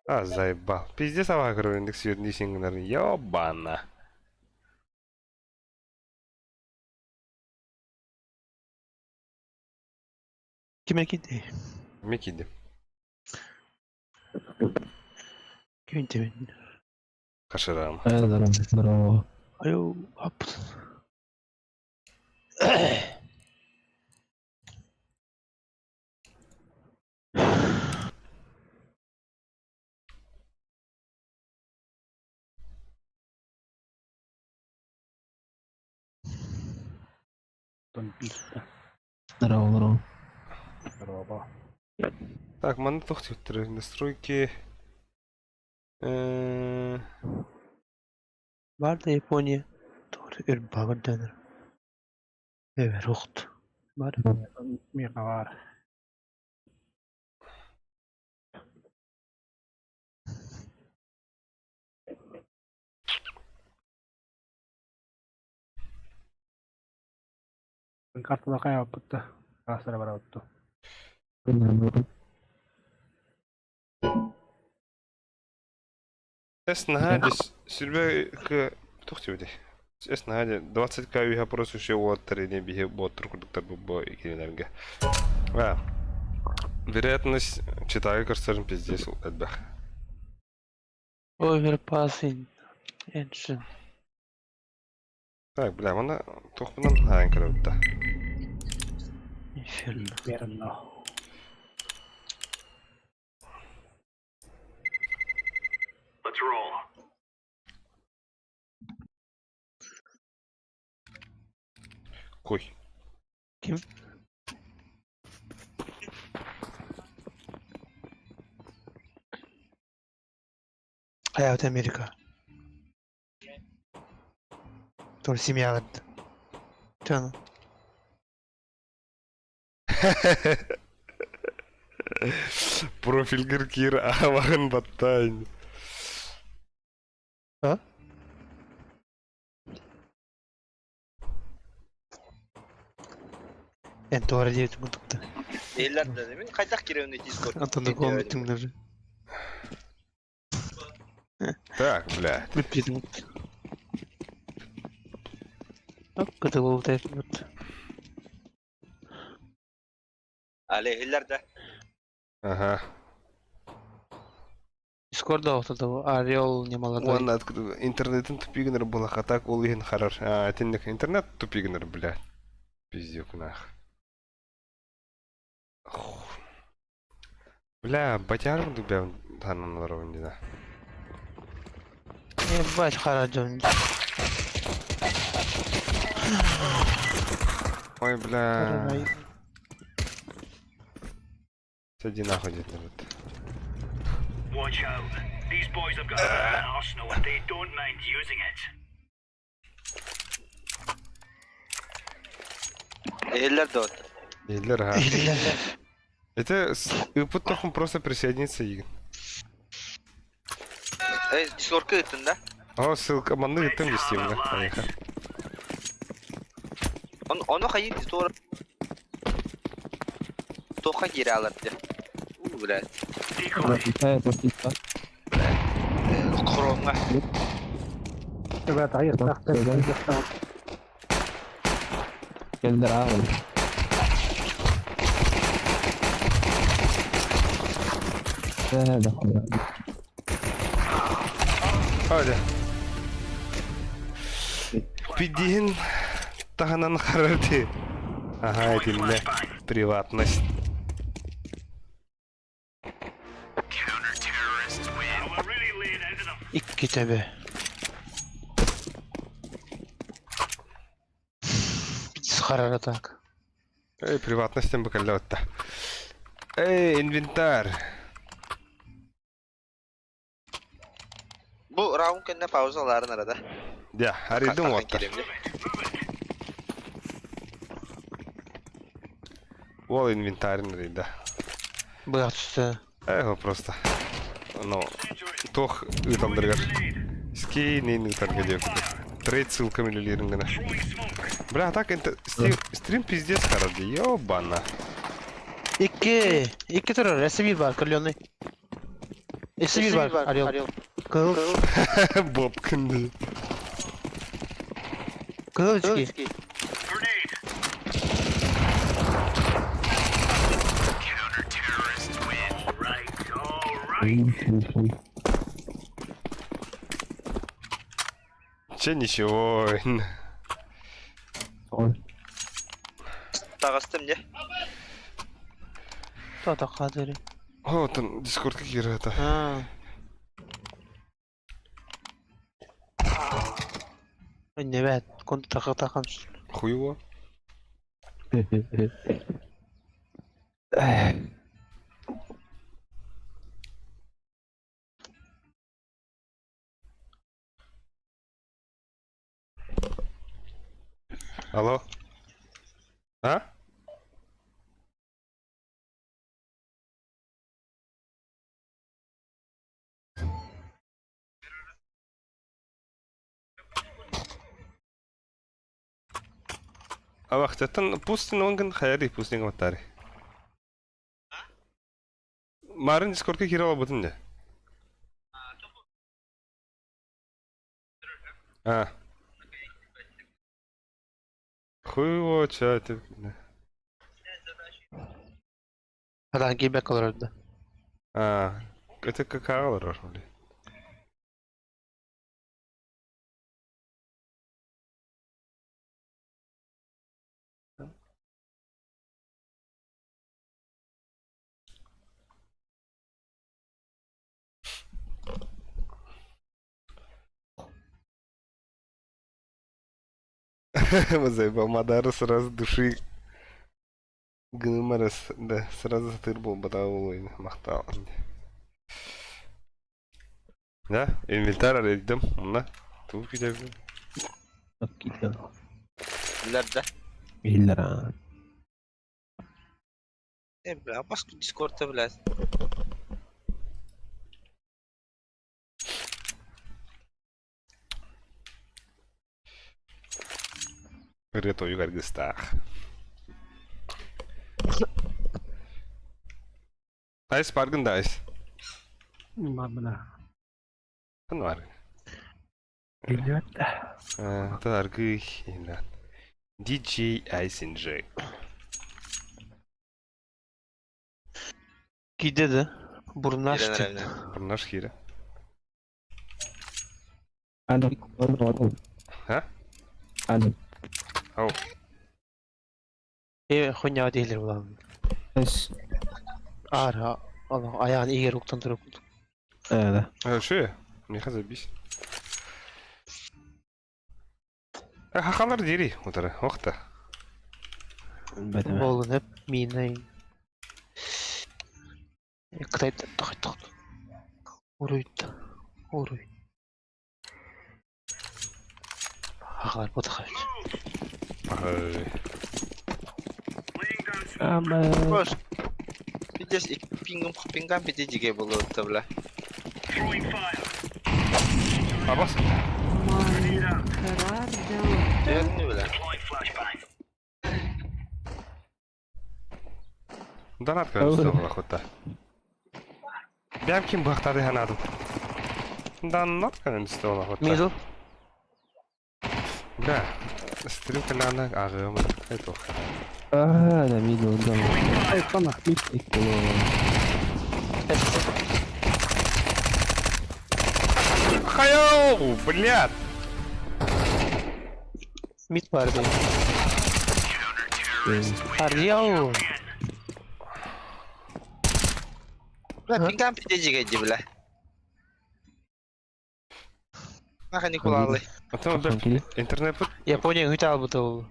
Заебал. Пиздец авагров индекс юрни сингнер. Ёбана. Kime gitti? Микиди. Köyünde Кашырам. Здорово. Аю, ап. Тон писта. Здорово. Здорово. Так, мана тохтиттер. Настройки. Var da Japonya. Doğru bir bağır denir. Evet, ruht. Var. Mega var. Kartta da kaya yapıttı. Kaslara bara ottu. Эсна хади сүрбе к тохтиуди. Эсна хади 20 каюха просто ще уоттер не бихе боттер курдуктар бубо икинерге. Вероятность читаю карсарым пиздец этбах. Overpassing. Ancient. Так, бля, мана тохпынан хаан кырыбытта. Inferno. Verno. Let's roll. Кой. Kim? Hayat Amerika. Doğru simya verdi. Canım. Профилгер кир авагын баттайн. А? Энто ара дейт мынтыкта. Eylerde de min kaydak girevne Discord. Антонда комнатыңдар. Так, бля. Өтпедім. Көтө болуп тайпын. Ale eylerde. Ага. Дискорда ортада Орел немаларда. Вон откуда интернетин тупигнер была, а так ол иген харар. А, тенник интернет тупигнер, бля. Пиздюк нах. Бля, батяр дубя танан наровне, да. Ебать, хараджон. Ой, бля. Сиди нахуй, дед народ. Watch out. These boys have got an arsenal and they don't mind using it. Eylerde ot. Ейлер, а. Это опыт тохум просто присоединиться и. Discord'a gittin de. О, ссылка манны гыттым дестим, да. Поехали. Onu hayır sonra Toka geri alırdı. Ulan. Korona. تبعت عيط تحت Hadi. Пидин таханан харарди. Ага, это не приватность. We're really laying into them. İki tabi. Biz karar atak. Эй, приватностям бы колёта. Эй, инвентарь. Bu round kendine pauzaların arada. Я, аридым вот. Вол инвентарь, да. Быяк түсті. Его просто. Ну, тох ыталдыргар. Ски нейн ыталгар. Трейд ссылками лилирингана. Бля, так это стрим пиздец харади, ёбана. İki terör. S1 var kırılıyor. S1 var arıyor. Kıl. Боб кынды. Kılıçki. Grenade. Counter-terrorists win. All right. Че ничего. Tağıstım ne? Tata kaderi. Вот он, дискорд как это. Ha. Ne bet. Kontu takamsın. Хуево. Алло? А? Вахтатан пустин онган хайри пустин гатари. Марын дискордка кире алабытын да. А. Хуево, ча ты. Hadan giymek olur orada. А. Это какао рожали. Заебал Мадару сразу души. Гнумарас, да, сразу затырбал батаулы, махтал. Да, инвентарь арайдым, мына. Тук gidelim. İleride. İllere. бля, паску Дискордта, блядь. Reto Jugargistar. Ice farkında Ice. Mabna. Kan var. Geliyor. Targı ilan. DJ Ice Injay. Gidedi. Burnunu Giren açtı. evine. Bunlar şiire. Adam. Ha? Adam. Oh. Konya değildir ulan. Es. Ara. Allah ayağını iyi yere uktandırıp. Evet. Şu. Ne kadar bir. Hakalar diri otara. Okta. Bedeme. Oğlum hep mineyin. Kıtaydı. Tıkıt. Uruydu. Uruy. Haklar bu tıkıt. Ay. Ama. Bos. Pides pinggan pide juga belum tuh belah. Throwing fire. Abbas. Dia ni belah. Deploying flashbang. Danat görüntüsü olarak hatta. Ben kim baktardı hanadım. Danat görüntüsü olarak hatta. Middle. Da. Stream kanalına ağırım. Evet o. Да, видел, да. Ай, пана, Хайоу, блядь. Mid var benim. Harcıyor. Belah pinggan pide juga aja belah. Makan di kulali. Tamam ben internet bu. Japonya'nın hüt al bu tavuğu.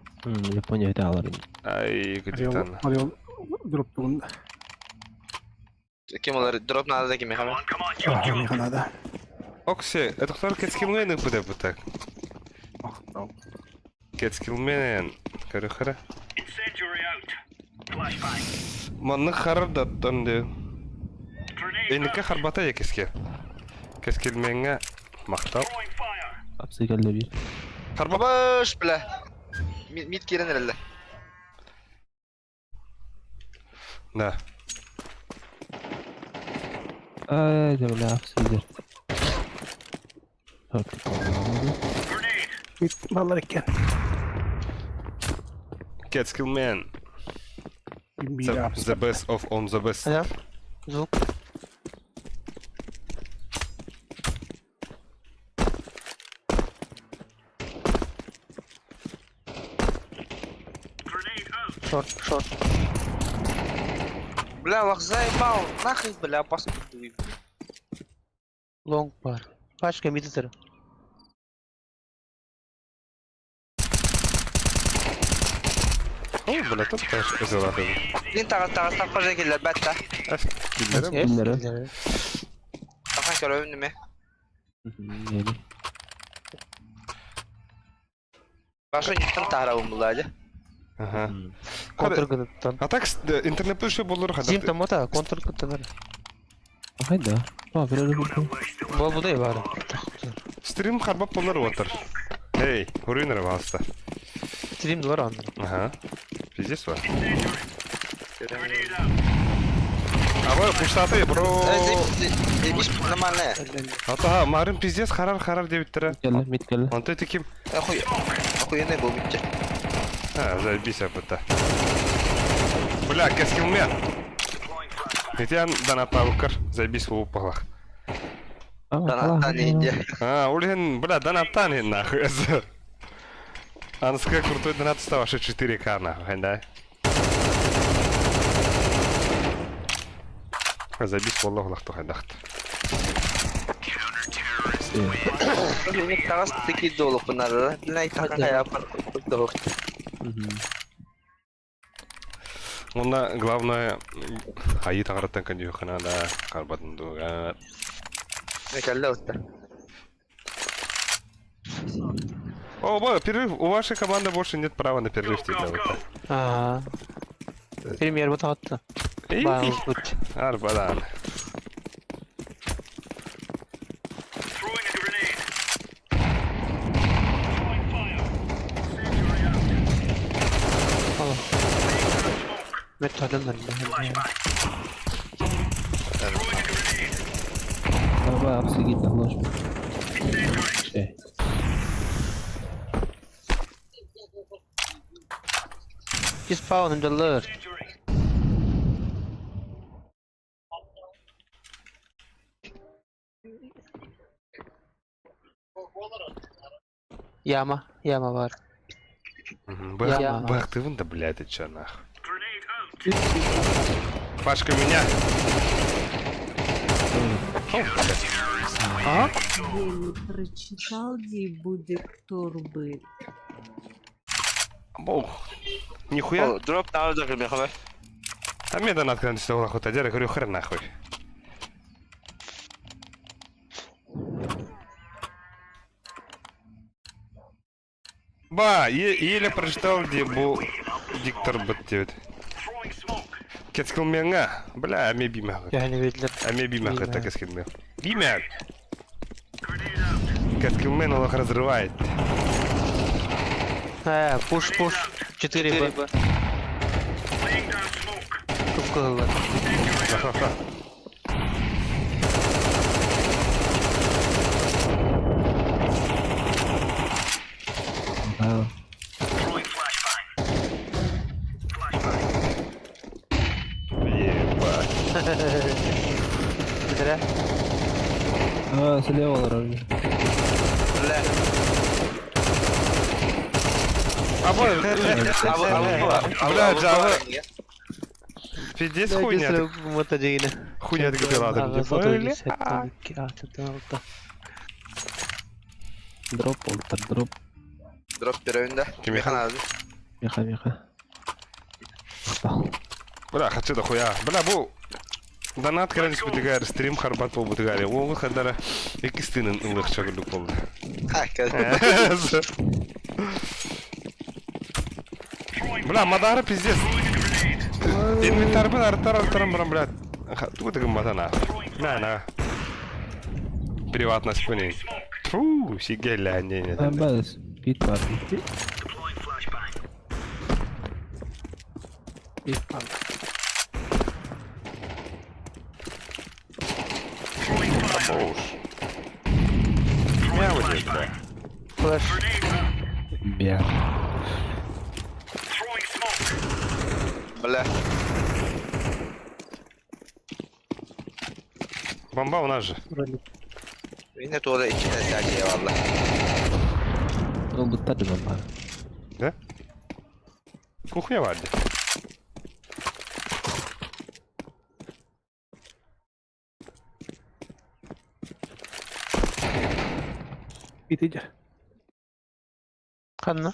Японияда алар. Ay gıcıktan. Алıyor. Drop tuğunda. Kim olar drop nada da kim ya? Come on, jump, jump. Kanada. Окси, это кто кетскилмен буде так. Кетскилмен. Карахара. Incendiary out. Flashbang. Манны харар даттан де. Grenade Энике out. харбата я кеске. Кескилменге мактап. Throwing fire. Апсы geldi bir. Харба. Baş belah. Mid kiren herhalde. Да. Ay, de öyle apsı gider. Grenade. Bit vallahi iken. Кетскилмен. Bir The, apsı. the best of on the best. Hadi. Звук. Grenade out. Short. Belah wak zaibau. Nahih belah pas kudu. Long var. Başka mid atarım. Oh, bana top taş özel atıyor. Din takas koca giller betta. Killere mi? Kimlere? Akan kör övünü mü? Yeni. Başka yuttum tahravım bulaydı. Aha. Kontra gıdıttan. А так интернет bir şey bulur Zim hadi. tam ota kontra gıdıttan. Hayda. Aa, böyle bir Bu da iyi var. Stream harbap bulur otur. Hey, huruyunlar basta. Stream var anladım. Aha. Pizdes var. Grenade out. Ama puştatı bro. Biz nama ne? Hatta marın pizdes karar diye bittire. Geldi, mit geldi. Ante kim? Aku yine bu bitti. Ha, zaybis yapıta. Бля, кескилмен. Нетян даната укр, zaybis bu palak. Danattan iyice. А, улен, бля, данатан не нахуй. А насколько крутой донат стал, аж 4К нахуй, да? Zaybis vallahi laqto hadaqt. Ini takas tiki dulu benar. Naik takkan kayak apa? Tuh. Онда главное хайы тағараттан кондиохана да карбатын дуга. Ne kaldı usta. О, бой, перерыв. У вашей команды больше нет права на перерыв типа вот так. Aa. Benim yerime attı. Bağlı tut. Arbadan. Throwing a grenade. Throwing fire. Incendiary out. Allah. Smoke. Metalden de. Flashbang. Throwing a grenade. Araba hapse gitti Allah aşkına. Incendiary. Şey. He's found in the lure. Incendiary. Yama var. Бахтывын да, блядь, это чё нахуй? Grenade out. Пашка, меня! А? Прочитал, где будет торбы. Бог. Нихуя? Drop down da gemi xabar. А мне донат когда что нахуй, я говорю, хрен нахуй. Ба, еле прочитал, где был диктор баттевит. Throwing smoke. Кетскил менга, бля, аме бимах. Yani verdiler. Аме бимах, это кетскил мен. Бимах! Grenade out. Кетскил мен, он их разрывает. Push. 4 б. Laying down smoke. Çok kıllı. Ха-ха-ха. Да. Throwing flashbang. Flashbang. Ебать. Bitiре. Слева вроде. Бля, Джава. Пиздец хуйня. Мотодигine. Хуйня ты купил adam. Дроп, ультр, дроп. Drop bir önde. Кимихан. Abi. Меха. Бля, хочу да хуя. Бля, бу. Донат керенс бутигар, стрим харбат бу бутигари. Ол хадара экистинин ылык чагылык болду. Бля, мадары пиздец. Инвентарь был артарам, блядь. Тут ты гамбатана. На. Приватность пуни. Фу, сигеля, не. Баз, пит парти. Deploying flashbang. Throwing fire. Throwing flashbang. Flash. Grenade out. Бя. Throwing smoke. Bля. Бомба у нас же. Yine tuğla içine sadece valla. Он бы так же бар. Да? Кухня vardı. Bitince. Kanna.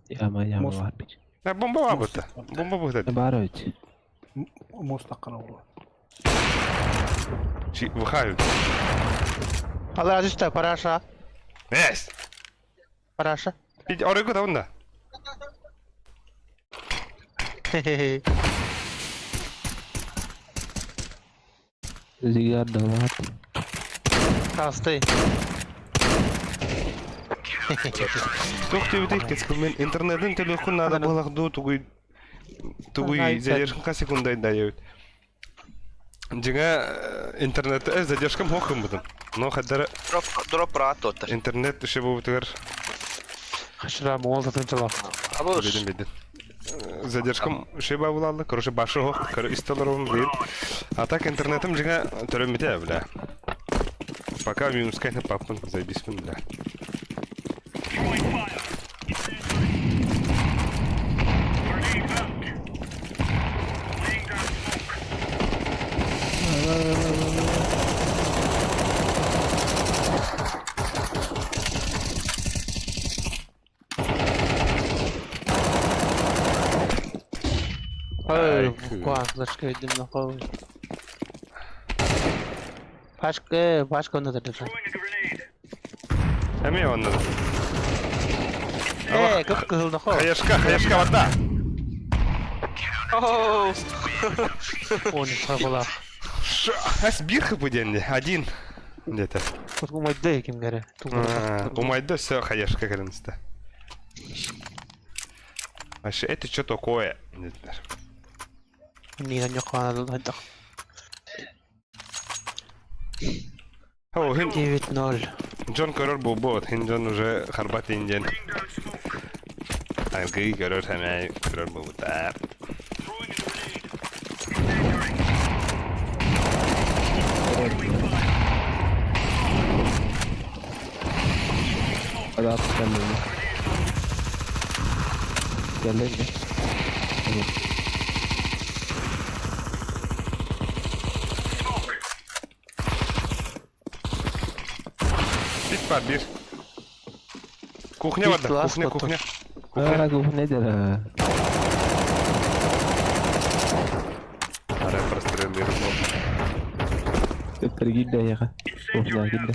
Яма var bir. Ya bomba var burada. Bomba burada. Барович. Мост таккана. Выхают. Allah razı olsun. Para aşağı. Yes. Para aşağı. Иди, орой куда он да? Зигар дават. Kastı. Тох ты видишь, как мен интернетен телефон надо было до тугуй задержка секунда дает. Дига интернет задержкам хохым бутун. Но хадара Drop rahat otur. интернет işe bu bitirir. Haşıra Moğol zaten çalar. Abur. Bildim. Задержкам şey bağlandı. Короче başı hok. İstalarım değil. А так интернетом дига töremite bля. Пока минус кайна папун заебись бля. Throwing fire. Grenade out. Laying down smoke. Ой, куан, зашка иди на хол. Пашка onda da düşer. Throwing a grenade. Ами он надо. Kıp kızıl na hol. Хаяшка вата. Oh. Он фабулах. Ша, сбирка буденде, один. Где-то. Вот умайдай ким гәре. Умайда все, конечно, как раз-то. Вообще, это что такое? Ни не хвана да. О, 9-0. Джон Корор был бот, Джон уже харбат индиан. Англий Корор самый Корор был так. Ada atışlar böyle. Geldi. Пить подбир. Кухня вода, класс, кухня, вот кухня. Aa bu nedir ha? Арай прострелировал. Pergi dah ya kan? Oh ya kita.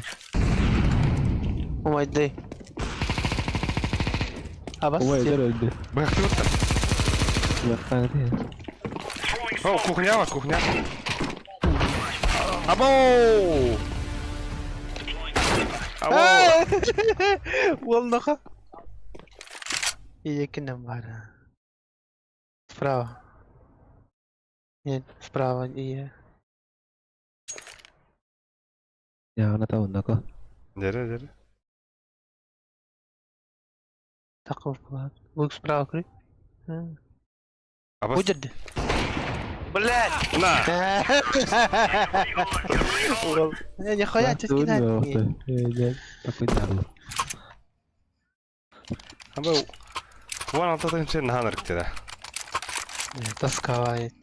Умайдай. Абас. Oh ya öldü. Бахнется. Yaktan ya. О, кухня, вот кухня. Або! Або! Волноха. И кинем бара. Справа. Нет, справа и Ya ana tahu nak kok. Дере. таков была. Лук справа кри. Абас. Будет. Блядь! На! Я не хочу скинать. Ya takut jalan. Або. Вон алтı sen наханар китеді. Тосковает.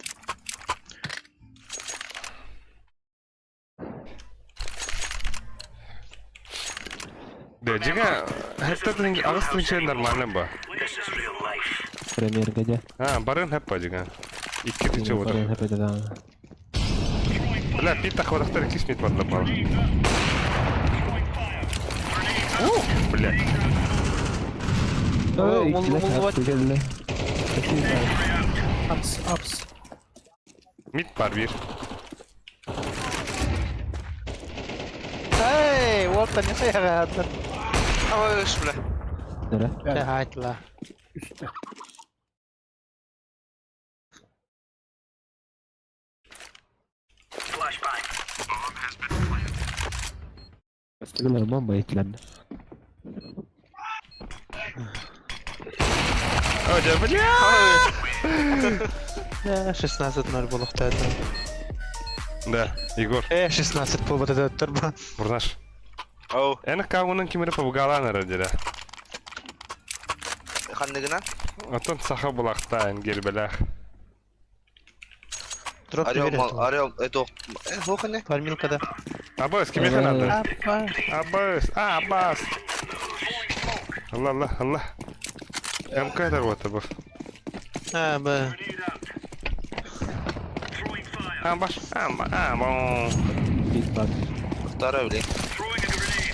Да, дига, это арастың нормально ба. This is real life. Premier aja. Барын хеп па дига. Икки тиче Orang отыр. HP dah. Бля, пит тахвадақтар кисмет барлап бал. Бля. Oh, mul geldi. Апс. Мид бар бир. Эй, вот они стоят. Ama üst bile. Nere? Şahitler. Üstte. Flashbang. Pastilah bomba iklan. Öyle bля. 16-0 булықты. Да, Егор, 16 повода турба. бурнаш. Ау. Эна кавунun kimini пабгалан раджера. Kandıgına. Атын саха булакта гербелах. Дроп Арел, это... Хохане? Фармилкада. Абас, кime надо? Апа. Абас. Allah. МК вот абас. Аба. Throwing fire. Абас. Абон. Big bug. Второй, блин. Throwing a grenade.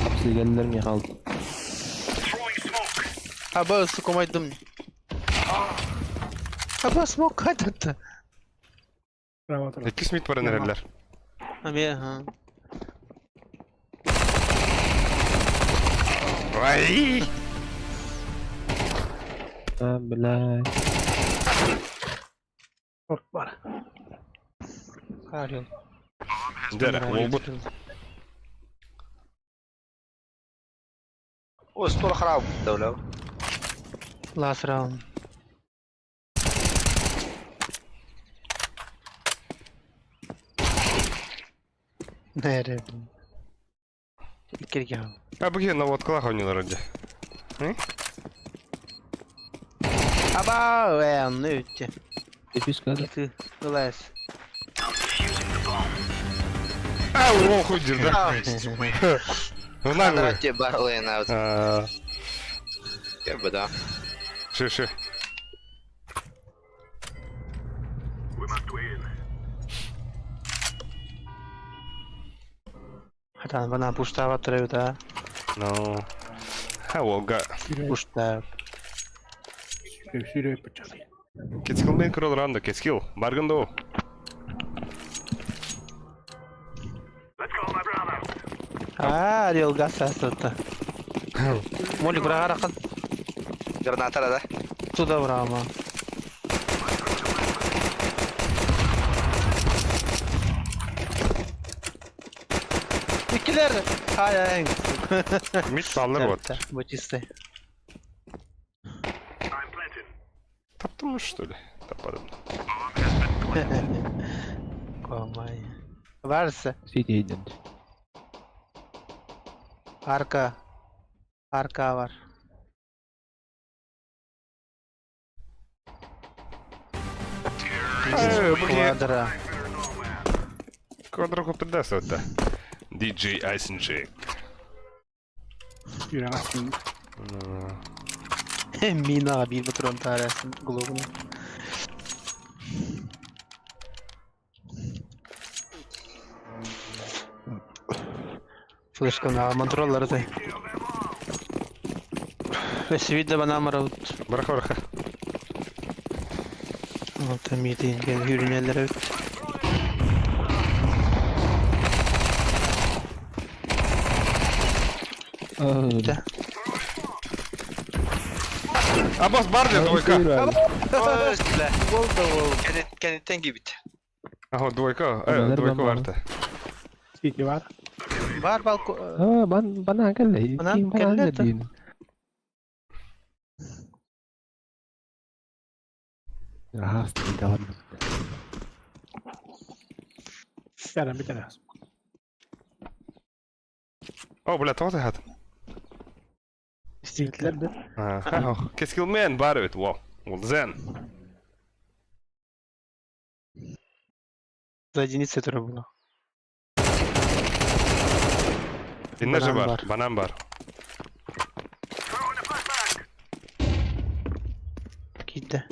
Hapsi geldiler mi kaldı? Throwing smoke. Аба, сука, майдым. Аба, смог кайдан-то. Справа тұрады. Кисмет бар нерелер. Ами, ага. Ай! Блядь. Торт бар. Арел. Дерек, лобут. O stol harap devlet. Last round. Nere? Fikir ya. Бги на вот клахони ради. Aba, nu ute. Nefis kadar. Lite relax. О, ходишь, да? В наглую. Тебе барлы на вот. Я бы да. Ши. We must win. Hatan bana puşta batırıyor da. No. Ha Volga. Puşta. Sürüyor bıçak. Ketskil men kurol randa ketskil. Bargında o. Let's go, my brother. Ariel gaz sasıttı. Molik bırak arakan. Granata da. Tuda bırak ama. İkiler. Hayır. Mit ballar var. Bu çiste. I'm planted. Taptın mı что ли? Tapadım. Komay. Varsa. City hidden. Arka. Arka var. Квадра. Квадрокоптер даст это. DJ Ice Yüremezsin. Mina bir patron taresin globunu. Флешка на контроллер ты. Если видно бана раут. Браха. Alta midin gel yürüneler öt. Oh, Abbas бар деді двойка. Öyle. Kendinden gibi. Aha двойка. Ömer Двойка ben vardı. City var. Var balko. bana geldi. Bana Kim bana geldi. geldi? Ah, tidak. Yarın bir tane. Oh, бля, wat had. City'lerdir. Ha, ketskil men бар öt. Wow. Ол zen. За единицей это было. Dinle Banan var. var. Banan var. Throwing the flashbang. Gitti.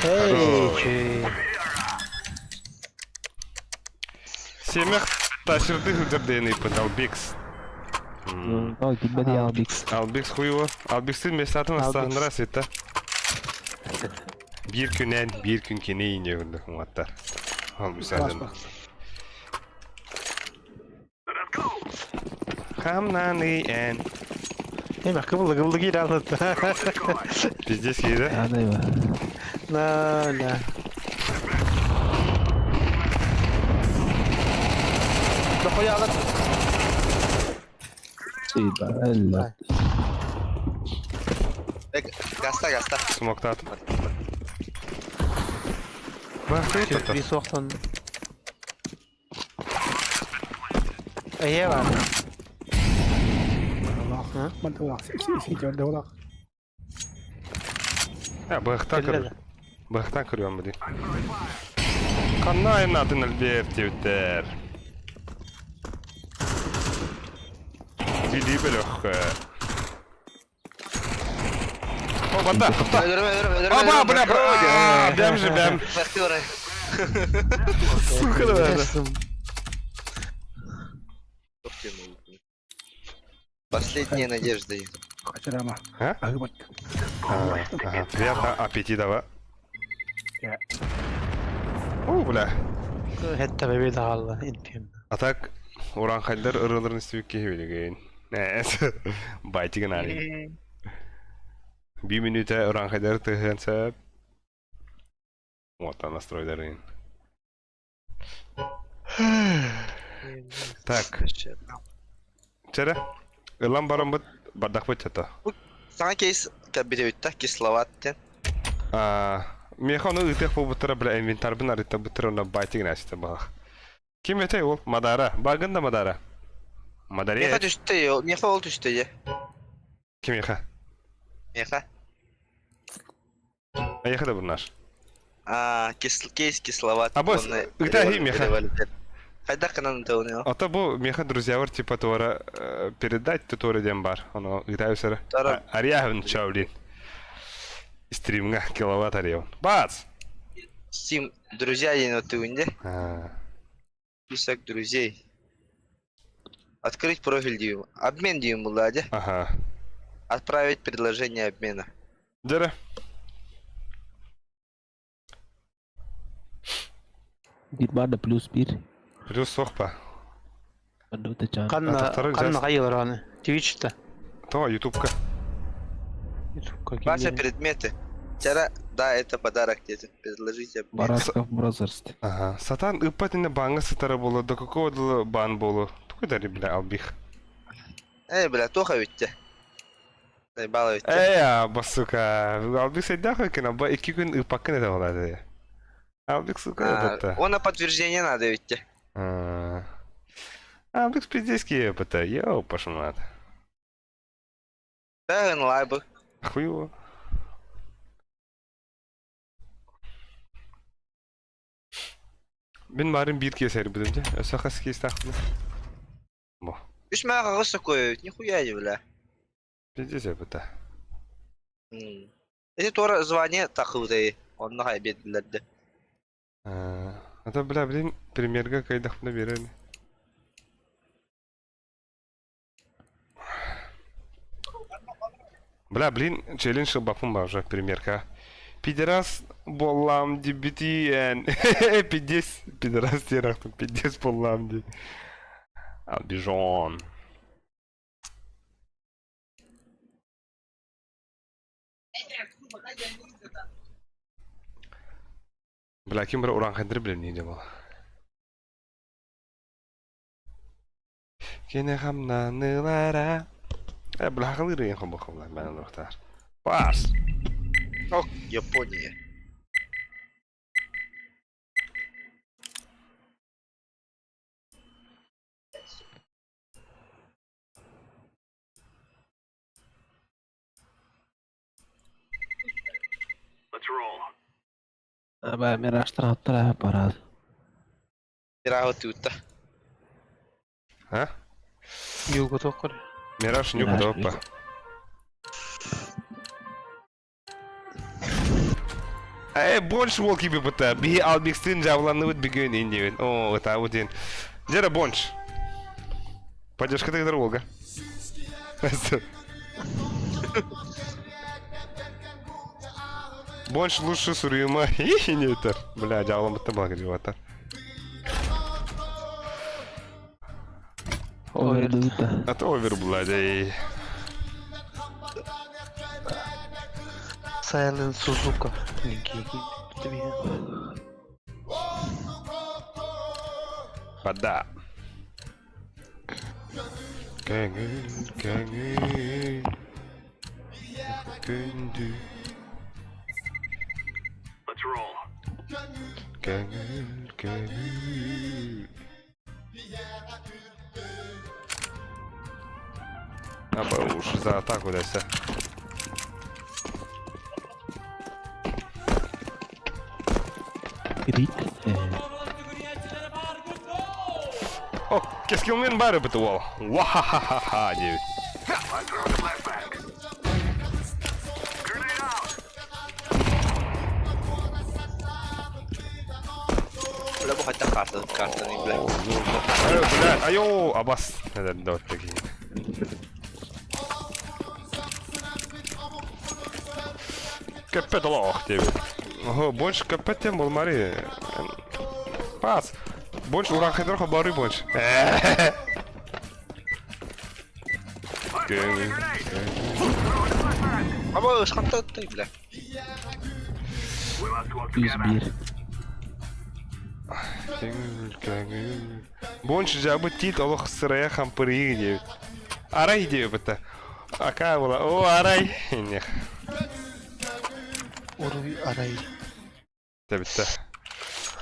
Hey, şey. Semih taşırdı hücrdeni ipin Albix. Oh, tiba di Albix. Albix хуйво. Albix'in mesatı Albix. mı sette? Bir gün kene iniyor hatta. Al müsaaden. Bas. Let us go. Come nani en. Hey, bak kıvıldı geri anlattı. Pizdes giydi. Ada ya. La. Lokoyu alın. Tiba, Allah. Gasta. Smokta at. Bak tut. Bir soktan. var. Allah. Man ulan. City önde ulan. Ya bıhtan Kırılır. kırıyor. Bıhtan kırıyor mu diyeyim. Kanna ayın adın Alberti öter. Bili belok. Oh banda. Öldürme. Aba bırak. Demji dem. Baktı oraya. Sıkılı verdi. Последняя надежда. Kaçırama. Ha? Ahı bak. Ага. Приятного аппетита. Ya. Oh bля. Hatta bebeği de Allah intim. Atak Orhan Khalidar ırılırın istiyip ki hüylegeyin. Neyse. Baytigen ali. Bir minüte Orhan Khalidar tıhınsa. Вот настройдарын. Так. Çere. Ilan barambıt bardak bıçata. Sana case kabiriyutta kislavatten. Меха onu ытых по бутыра бля инвентар бинар ытта бутыра на байтиген açtı bak. Kim öte ol? Madara. Bagın da Madara. Madara. Meha düştü ya. Meha oldu düştü ya. Kim yaka? Meha. Yaka da bunlar. Кейс кисловат. А босс, где Меха? Хайда канан тауны. Ата bu Меха друзья var типа тора передать туториалден бар. Onu играю сара. Тора. Ариявын чаулин. Стримга киловатт ариявын. Бац! Steam друзья ено туинде. Список друзей. Открыть профиль Дьюм. Обмен Дьюм, Владя. Ага. Отправить предложение обмена. Дере. Git bada plus 1. Плюс сохпа. Aduh tecan. Канна кайылараны. Твичта. То, ютубка. Ваши предметы. Вчера, да, это подарок где-то. Предложите обмен. Baraskov Brothers. Ага. Сатан ыпатина банга сатара было. До какого дела бан было? Tukой дари, бля, албих. Бля, тоха ведь те. Заебало ведь те. Аба, сука. Албих сайдахой кина, ба iki gün ıpakın ede oladı. Албик, сука, это. Он на подтверждение надо ведь те. Албик спидейский это. Йоу, пошмат. Да, лайбы. Хуево. Мен барым бир кесер будем, да? Сахас кестах. Бо. Видишь, моя хорошая такое, нихуя не, бля. Пиздец это. Если тоже звание так выдай, он на хайбе длады. Это, бля, блин, примерга кайдах набирали. Бля, блин, челлендж бафум уже примерка. Пидорас боллам дебитиен. Пидес, пидорас терах, пидес боллам ди. Албижон. Бля, ким бір уран қандыры білем не деп ол. Кені қамнанылара. Бля, қылыр ең қым бұқымлар, мәнін ұрықтар. Бас! Ох, Япония. Let's roll. Aba, Mirage atrás parado. Тирау тута. А? Юго токар. Мираж нюк, да, опа. Больше волки бы пота. Би албикстин жавланы вот бегuen индивен. О, это один. Дера бонч. Поддержка ты волга. Бонч лучше сурюма. И не это. Бля, дьяволом это благо живота. Overdota. А то овер, бладей. Silent Suzuka. Вода. Кэнгэн. Let's roll. Кэнгэн. Аба уж за атаку дайся. Grit. О, кескилмен бары бітуал. Вахахаха, девять. I throw the flashback. Grenade out. Бля, бо хотя карта не, бля. Бля, айо, абас. Это да, такие. Капет лох, девять. Ого, больше капет тем был, Мари. Пас. Больше уран хайдроха бары больше. Або шханта ты, бля. We must work Plus together. 1. Больше жабы тит олох сырая хампыры девять. Арай девять это. Ака была. О, арай. Нех. Уруй арай. Tabii.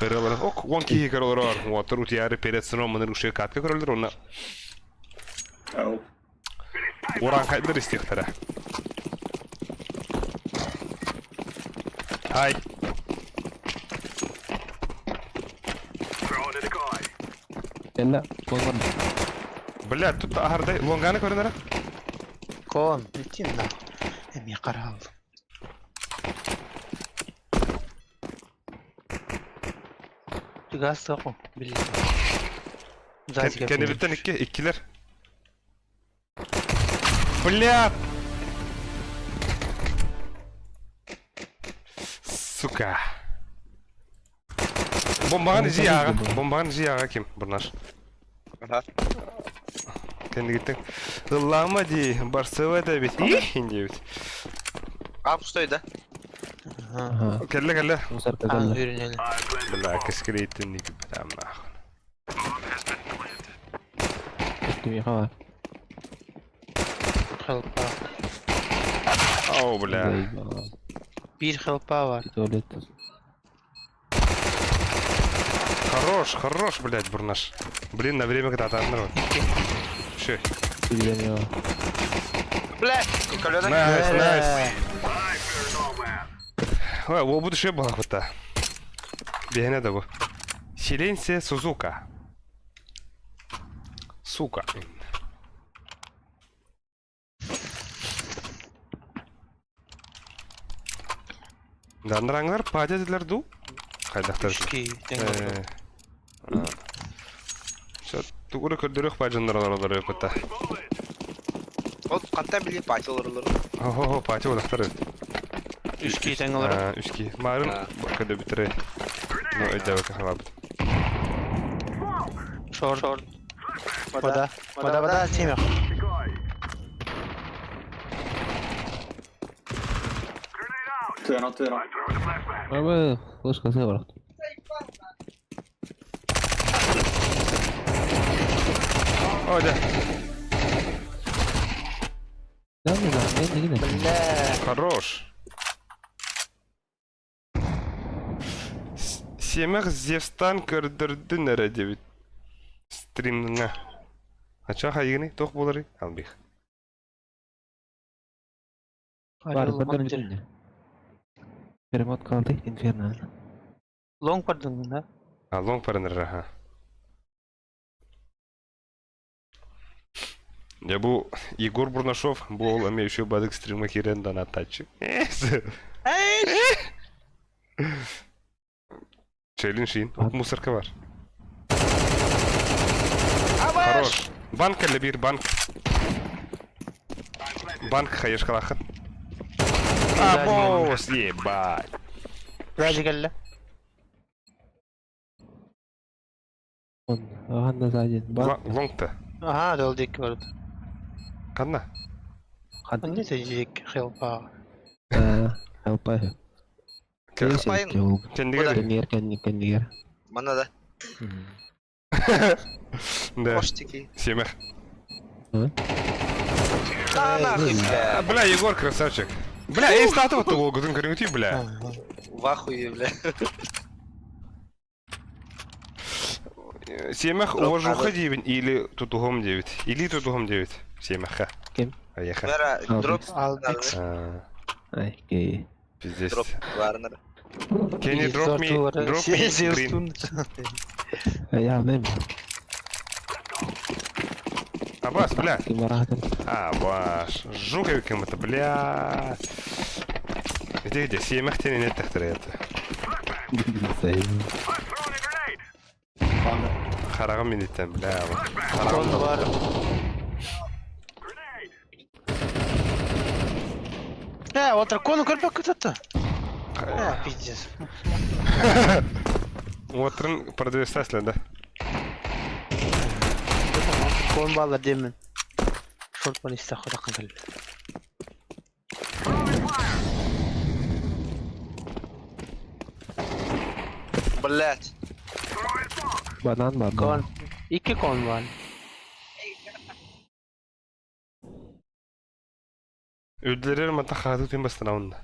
Beraber ok 1 kişi karollar water ut yare perets no man rushe katka karollar ona. Oran kaydır istihtara. Hay. Throw in a decoy. Ella, pozvan. Bля, тут агардай лонганы көрінері? Кон, битин на. Эми кара алдым. Газ тако, билет. Kendi bitten ikkiler. Блядь! Сука. Bombanın ziyağı kim? Bunlar. Aha. Kendi gittin. Allah'ıma di. Barsıva da bit. İndi bit. Apstoyda. Aha. Kelle. Musar Ha, kagalla. yürünelim. Bela keskire ittin ni gibi. Tamam. Kim yaha? Helpa. Oh bela. Bir helpa var. Tuvalet. Хорош, блядь, бурнаш. Блин, на время когда-то одного. Че? Bilmiyorum. Блядь, колёда. Найс. Ой, o bu düşe bak hatta. Bihane de bu. Silense Suzuka. Сука. Дандраңлар падя dediler du. Кайдактар. Üçki. Все, тугуры көрдөрөк паджандар олар өпөтө. Ол кантта биле пачылырлар. Ого, падя олактар. Üçki ten olarak. Üçki. Марын көдө битире. Ну, эдебе кахалап. Short. Вода, темя. Two. Abi, hoş kasaya bırak. Hadi. Ne yine? Хорош. Семех Зевстан көрдөрдү нере дебит. Стримне. Ача хайгыны ток болары албих. Var, ben de Перемот kaldı, Infernal. Long pardon da. А лонг паренер ага. Я бу Егор Бурнашов, был имеющий бадык стрима Хиренда на таче. Челленджин, мусорка var. Хорош. Банк или бир банк? Банк хаеш калахат. А, босс, ебать. Birazcık elle. Anda sadece. Лонг-то. Aha öldük orada. Kanna. Ne diyecek helpa? Help ayı. Yapmayın. Kendi geldi. Kendi. Bana da. Да. Hoş tiki. Семех. Да нахуй, бля. Бля, Егор красавчик. Бля, я стату вот того, гудун корнути, бля. В ахуе, бля. Семех уважуха 9 или тутугом 9. Или тутугом 9. Семеха. Kim? Аяха. Мера дроп Aldık. Ay, gay. Пиздец. дроп варнер. Can you drop me green? Ya ben. Абас, бля. Kim var rahatım. Абаш. Жуковиком это, бля. Где? Семех тебе нет так это. Харагам минуттан, бля. Kon var. Otra konu körpek kötü. Pиздец. Отрын продвестаслы, да? Kon bağlar demin. Short bana istakı da kıngıl. Блять. Banan var. Kon. İki kon var. Ödülleri mata xadı tüm bastana onda.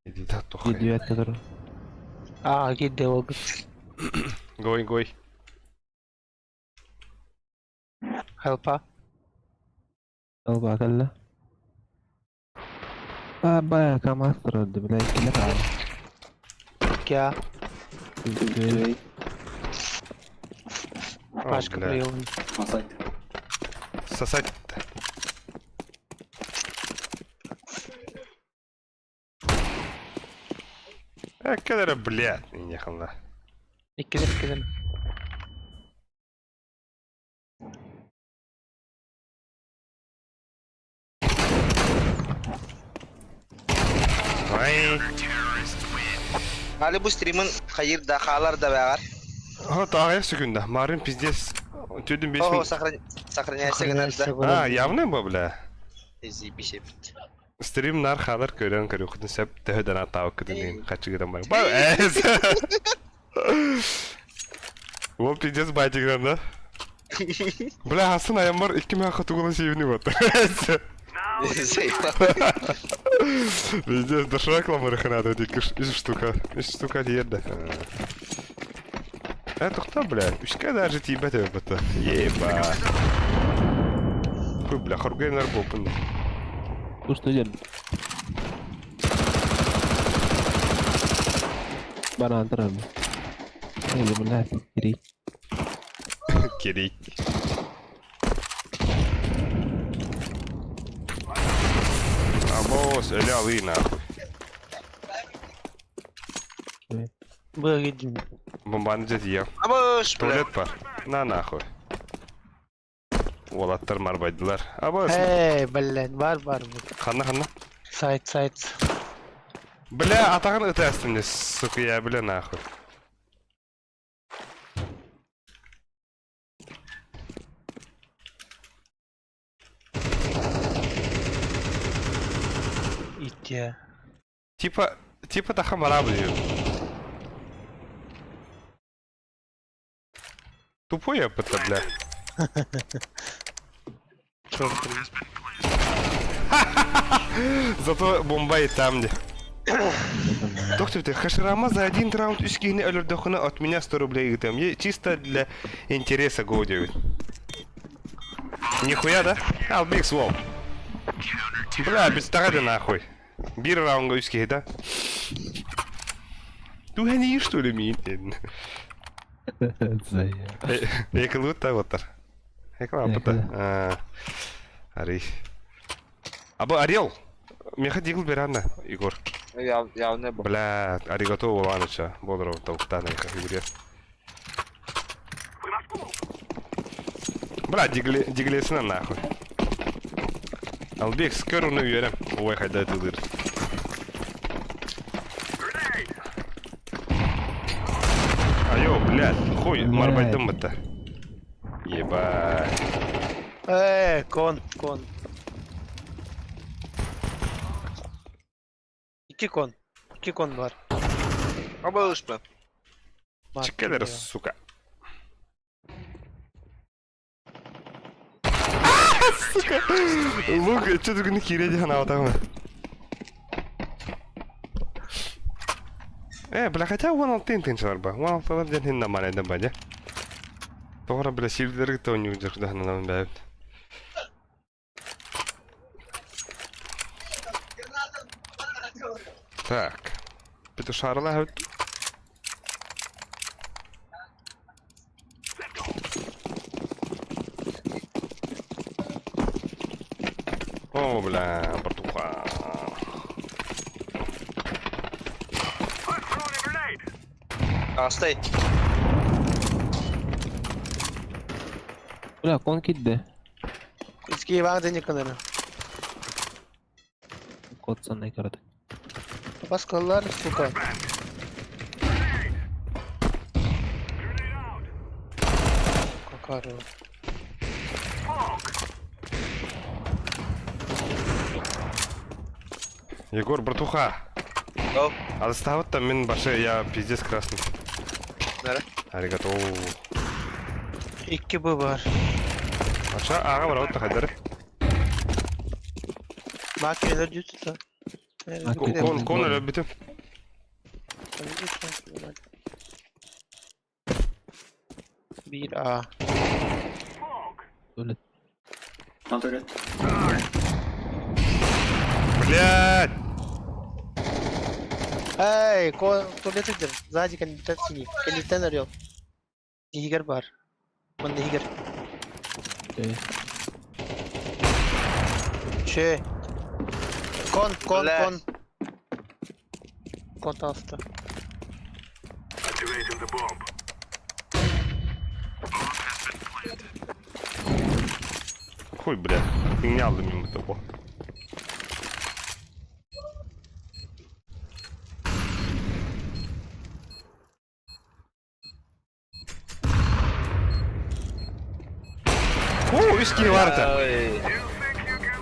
İdi de toxu. Gidiyor etkiler. Gidi o git. Goy. Helpa. Al bakalla. Baya kamastır öldü bile. İkiler abi. Kya. Gidiyor. Başka bir yol. Сосать. Kadar, блядь, не хана. İkiler. Hali bu stream'in hayırda, halarda var. Ha, tağaya sükünde. Marin pizdes. Tüdün 5 Oho, min. sakhraняйся гнарда. Ha, явны mı bile? Ezi bir şey bitti. Stream nar kadar kören körü kudun sep tehden atav kudun din kaçı giren bak. Bak ez. O pizdes baycı giren da. Bile hasın ayamlar 2 mi hakatugulun şeyini batı. Пиздец, дошла к ламарах надо, эти штука. 3 штука одежда. Это кто, блядь? Пускай даже тебя это. Еба. Хуй, бля, хоргай нарбопан. Слушай, что делать? Банан трем. Или, блядь, кири. Кирик. Абос, эля лына. Богидин. Бомбаны жет ел. Абış, Туалет бар. На нахуй. Олаттар марбайдылар. Абос. Эй, блядь, бар. Ханна. Сайт. Бля, атаган ытастын, сука, я, бля, нахуй. İt Типа таха марабли. Тупой я это, бля. Зато бомба и там, где. Доктор, ты хаширама за 1 раунд ускини алюрдохуна от меня 100 рублей там. Чисто для интереса годят. Нихуя, да? Албик свол. Бля, без тарады нахуй. Бир раунд ускини, да? Du har ni что ли митин? Эк лута вот. Эк лапта. Ари. Або Орел. Мне ходил берана, Егор. Ya ne bu? Бля, аригато Ивановича. Бодрого толктана их игре. Бля, диглесина нахуй. Албек, скоро не уверен. Ой, хайда это дыр. Айо, блядь, хуй, марбайдым это. Ебать. Кон. İki kon var. Абış, bля. Чекалер, сука. Сука. Лук, что ты не киреди хана вот так. Бля, хотя вон он тын шарба. Вон он ден хинна мане ден баде. Тогра бля силдер то не удержу да на бэт. Так. Петушарла хавт. О, бля, братуха. Hastay. Бля, кон кидде. İçkiyi bana dene kanarı. Кот санай карады. Баскалар, сука. Какаро. Егор, братуха. Go. Отставить там мин баше, я пиздец красный. Nere? Аригато. İki bu var. Aşağı ağa var orada kadar. Makineler düz da. Kon öyle bütün. Bir A. Öyle. On turret. Блядь! Эй, туалет идер. Сзади кандидат синий. Кандидат орел. Игорь бар. Он Игорь. Окей. Че? Кон. Бля. Кон таста. Activating the bomb. Хуй, блядь. Не aldım mı topu? О, виски варта. Ой.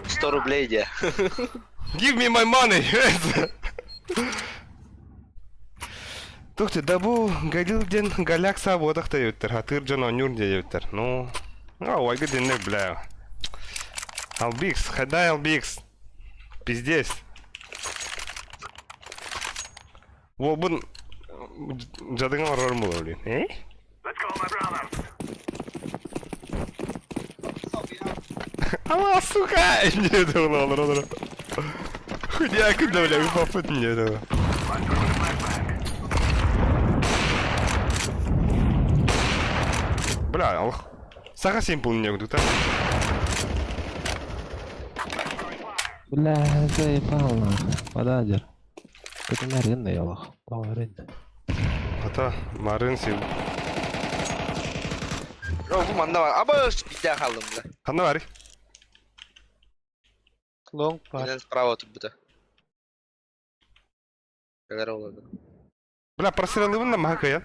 100 рублей де. Give me my money. Тухты, да бу галилден галяк сабодах та еттер. Хатыр жан онюр де еттер. Ну, ойга денне бля. Албикс, хадай Албикс. Пиздец. Во бун жадыңа барар мол блин. Let's go, my brother. Ама, сука! Нет, ладно. Хуйня, куда, бля, попыт нет. Бля, алх. Саха симпл не буду, так? Бля, заебал нахуй. Подадер. Это нарин, я лох. Лаварин. Ата, марын сил. Bu manda var. Ama bir daha kaldım da. Хана вари. Long var. Yine sправа тут буде. Neler oldu? Бля, просрали на мака я.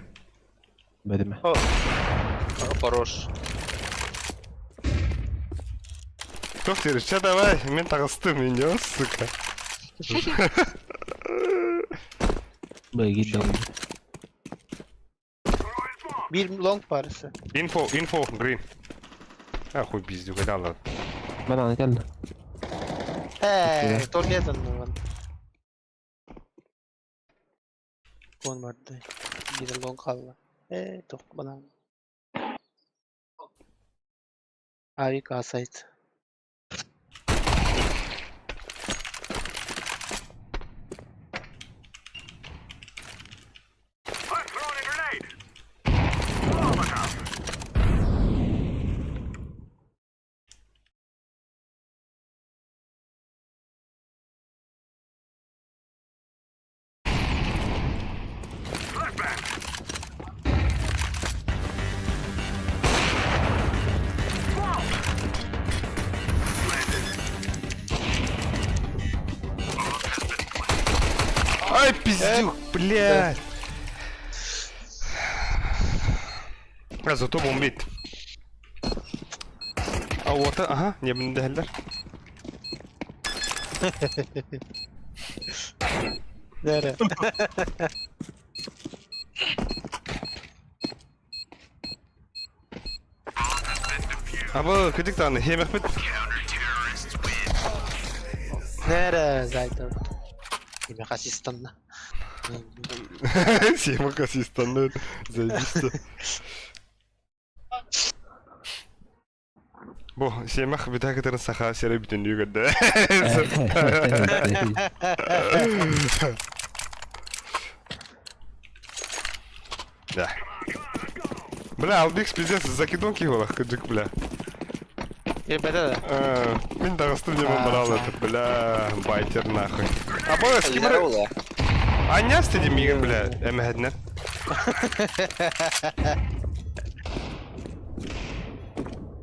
Бедеме. Хорош. Тухты, решай давай, мен тагысты меня, сука. Бля, гиддем. Bir long parası. Info, green. А, хуй пиздюк, да ладно. Банан geldi. Tuvalet anlamam. Kon vardı. Bir de long kaldı. Tok bana. Abi kalsaydı. I'm throwing a grenade. Oh, look out. Flashbang. Ай, пиздюк, блядь. А зато бомбит. А вот, ага, не бендерлер. Nere? Abi, küçük tane, yemek bit. Nere zaten? Yemek asistanına. Yemek asistanlığı, zajebiście. Bu, yemek bir dakika tarın saha şere bütün diyor kadar. Да. Бля, Албикс пиздец, закидонки его, каджик, бля. Беда da. Мен дагыстым не брал это, бля, байтер нахуй. А бой, с Neler oldu? Аня стеди миген, бля, эмэднер.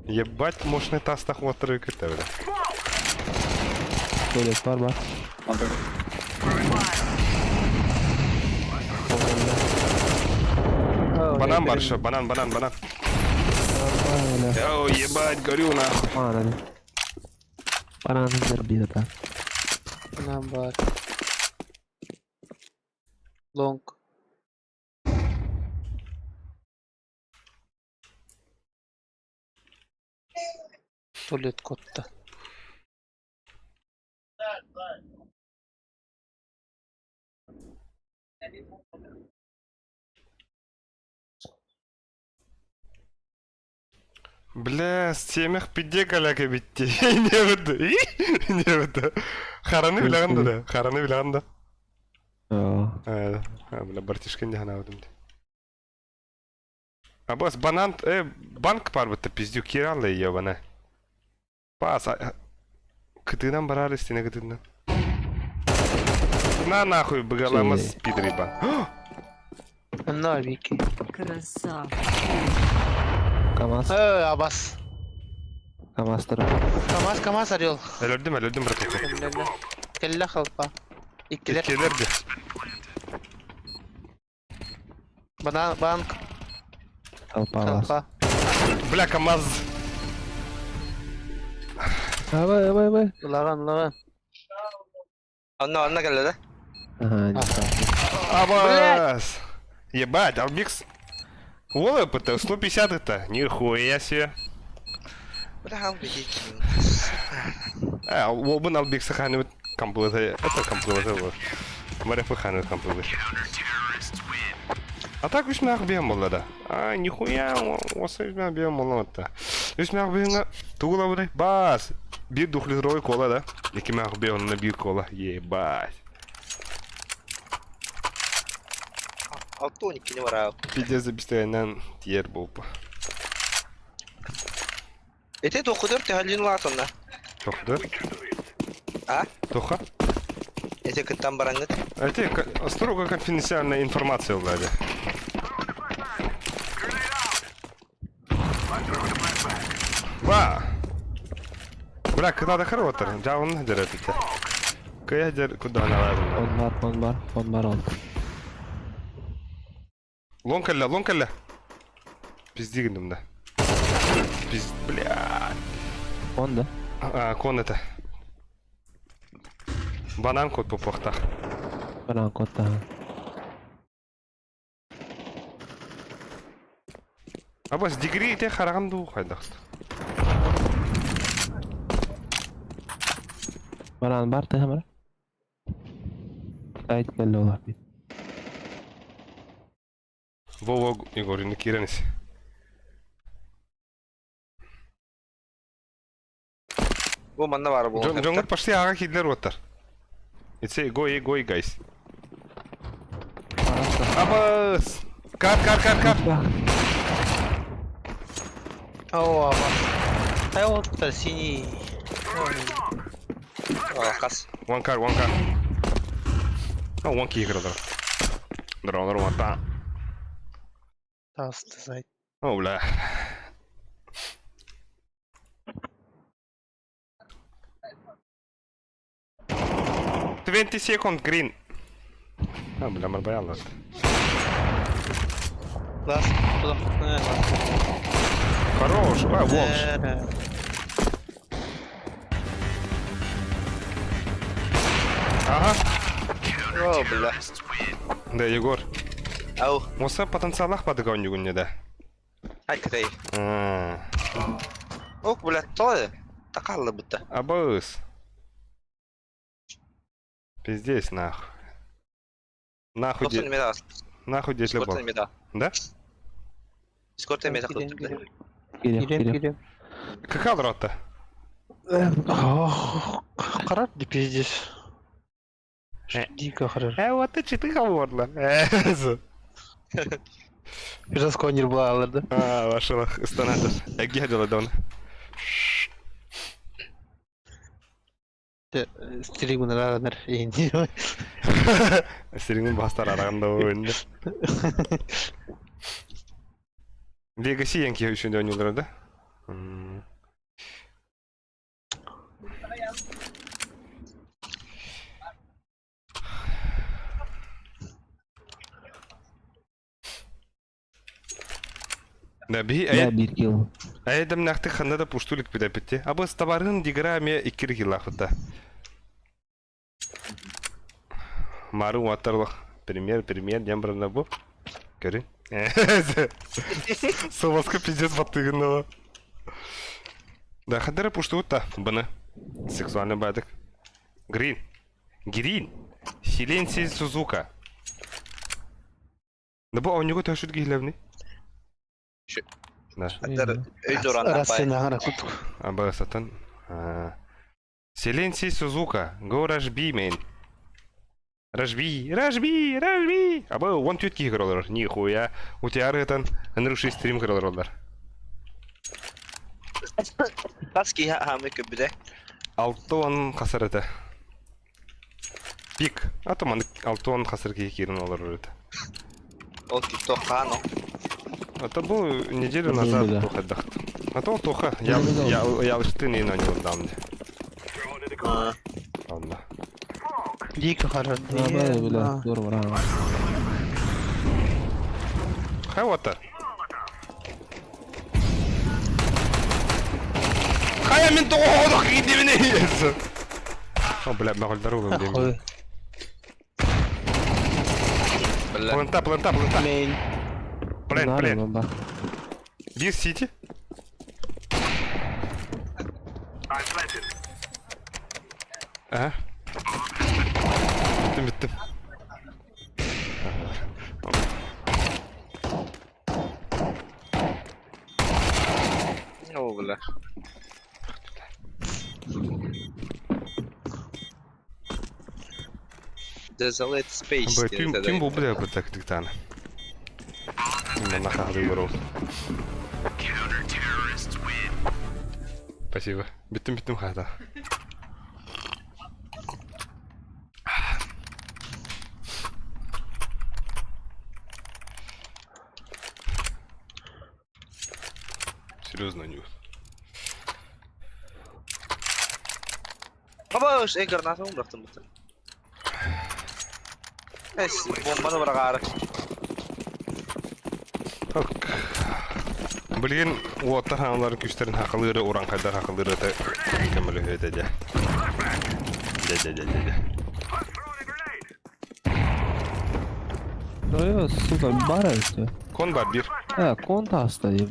Ебать, мощный таз так вот рык это, бля. Tuvalet var bak. Under. Банан бар еще, банан. Öyle. Йоу, ебать, горю нахуй. Bana ne? Bananın bir de daha. Anam var. Long. Tuvalet kotta. Бля, семех пиде каляка битти. Не выды. Не выды. Хараны билаганда да. Хараны билаганда. Бля, бартишкен де хана выдым. А бос, банан, банк бар бітті пиздюк кералла ебана. Пас, кытынан барар истине кытынан. На нахуй, быгаламыз пидриба. Na Viki. Красава. Kamaz. Abbas. Kamaz tarafı. Kamaz arıyor. Öldüm bırakın. Ellerine. Kelle halpa. İkiler. İkilerdi. Bank. Kalpa var. Halpa. Бля, КамАЗ. Aba. Ulan. Anna geldi de. Ага, не Абас! Ебать, Албикс. Опыта 150 это. Нихуя себе. Bırak al bir şey. Олбын Албикс ханы комплета. Это комплета вот. Марефы ханы комплета. А так уж мях бьем было да. А, нихуя, осы мях бьем было это. Уж мях бьем тугла будай. Бас! Bir 2-литровый кола, да? Iki мях бьем на bir кола. Ебать. Алтоник не варал. Пиздец забестерянен тиер болпа. Ete dokudur tehalini var sonra. Тоха, А? Тоха? Ete kıttan barangıt. Это строго конфиденциальная информация, Влади. Ва! Бля, когда до хоротер, да он дерет это. Кая куда она ладно? Фон бар он. Лонкалля. Пиздигнем, да. Бля. Фон, да? Кон это. Банан кот по портах. Баран котта. Абас дигри те хараганду хайдахт. Баран бар ты хамара? Айт келли олар бит. Вова Егорин Киранис. Bu manna var bu. Жонгор почти ага хидлер отар. It's go, guys. Абас! Кар. Oo ama. Ay o da sini. Kas. One car. Oh, one key, brother. Дрон, та. Tastı zayt. Oh, бля. Second green. А, бля, марбаял. Last. Хорош. А, волш. Ага. О, бля. Да, Егор. Ау. Осы потенциалах подгоню не да. Hay kıtayı. Ok bля, toy. Takallı bitti. Абыс. Пиздец, нахуй. Нахуй, Скорten med der. нахуй здесь любовь. Скорten med der. Да? Скорten med der. Gidelim. Какая рота? Karar di pizdiz. Дико хорошо. Вот ты читы говорила. Biraz konir bağlardı. Ваша станадыр. Әгге дела дон. Стилигун аранар. Енді. Сиринин бастар араганда ойынды. Legacy Yankee üçüncü oynuyorlar da. Да би Да, bir kill. Айдам нахты ханда да пуштулик биде битти. Абы стабарын диграме 2 килла худа. Мару ватарлык. Пример дембрана бу. Көрүн. Соваска пиздец баттыгынова. Да хадара пуштута бына. Сексуальный бадык. Грин. Силенси Сузука. Да бу у него ташут гилевни. Да. Hatta öyle oranlar bay. Arasını hara kutuk. Абы сатан. Силенси Сузука. Go Рашби, мен. Рашби. Абы 1 тютки игралар. Нихуя. У тебя рытан. Анруши стрим игралар. Kaski hamı köpüde. 6 хасар это. Пик. А то ман 6 хасар кирин алар это. O TikTok kano. Это был неделю Да. назад Тоха дахт. А то Тоха. Я лишь не на него дам. Ладно. Дико хорошо. Aba bile dur var ha. Хай من تقعد ايدي من ايه بلا ما قلت ضروري اخوي بلانتا بلانتا بلانتا مين بلان بلان والله. دي السيتي I planted. اه تم التم هو بالله Desolate space تيم بو بدا بالتكتيك تاعنا ما ناخذ يورو спасибо بتم بتم هذا серьезно нюх خلاص ايه قرناتهم رحت مت بس بوم انا برا بلين واتها onların güçlerin hakları oran kadar hakları da mükemmel ödeyecek. De. Yo, сука, бара işte. Kon var bir. He, konta hasta diye.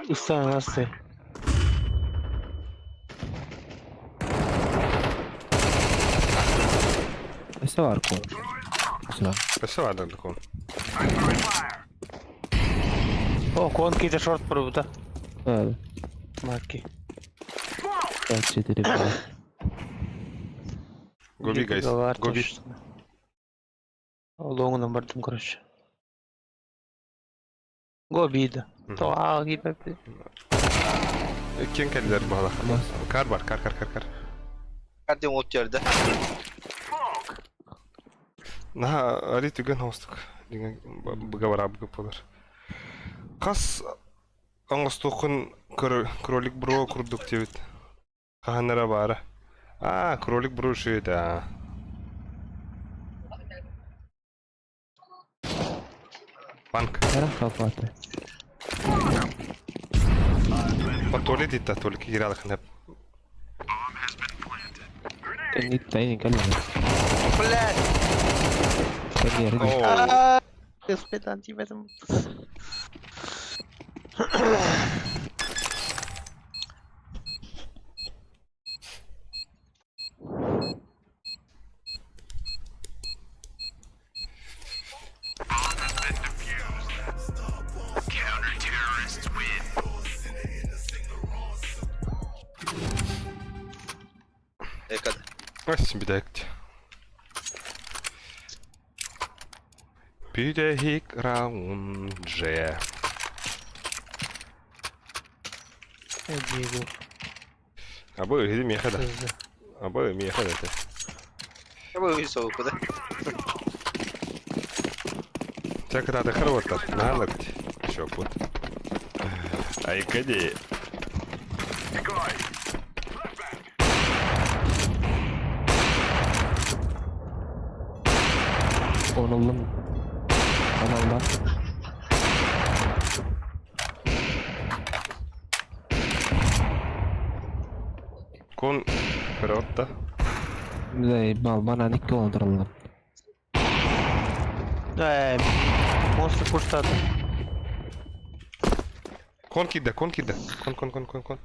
Usta nasıl? Nesi var kon? Mesela. Bese var da kon. О, конки это шорт пробута. Evet. Маки. 4 бара. Gobi guys. Gobi. Лонгу на бортом, короче. Гоби да. То gibi. Kim kendiler bu hala? Kar var kar. Hadi ot yerde. Naha ali tügen hostuk. Dingen bagavar abi kapalar. Kas angostokun krolik bro kurduk tevit. Kahanlara bara. Krolik bro şey da. Bank. Taraf kapattı. Tuvalet itta tuvalet girer alakın hep. Kan git tayın kan. Блядь. Kan yeri. Oo. Господи, антиметом. Ekad. Bas bir dakika. Пидехик раунже. Диего. Або иди ми хада. Або ми хада те. Або висо куда. Так да хрвата налакт. Шопут. Ай кади. Onulum. Kanalda. Kon хрвата. Bize bana nikki olduralım. Монстр пуштат. Kon kidde. Kon.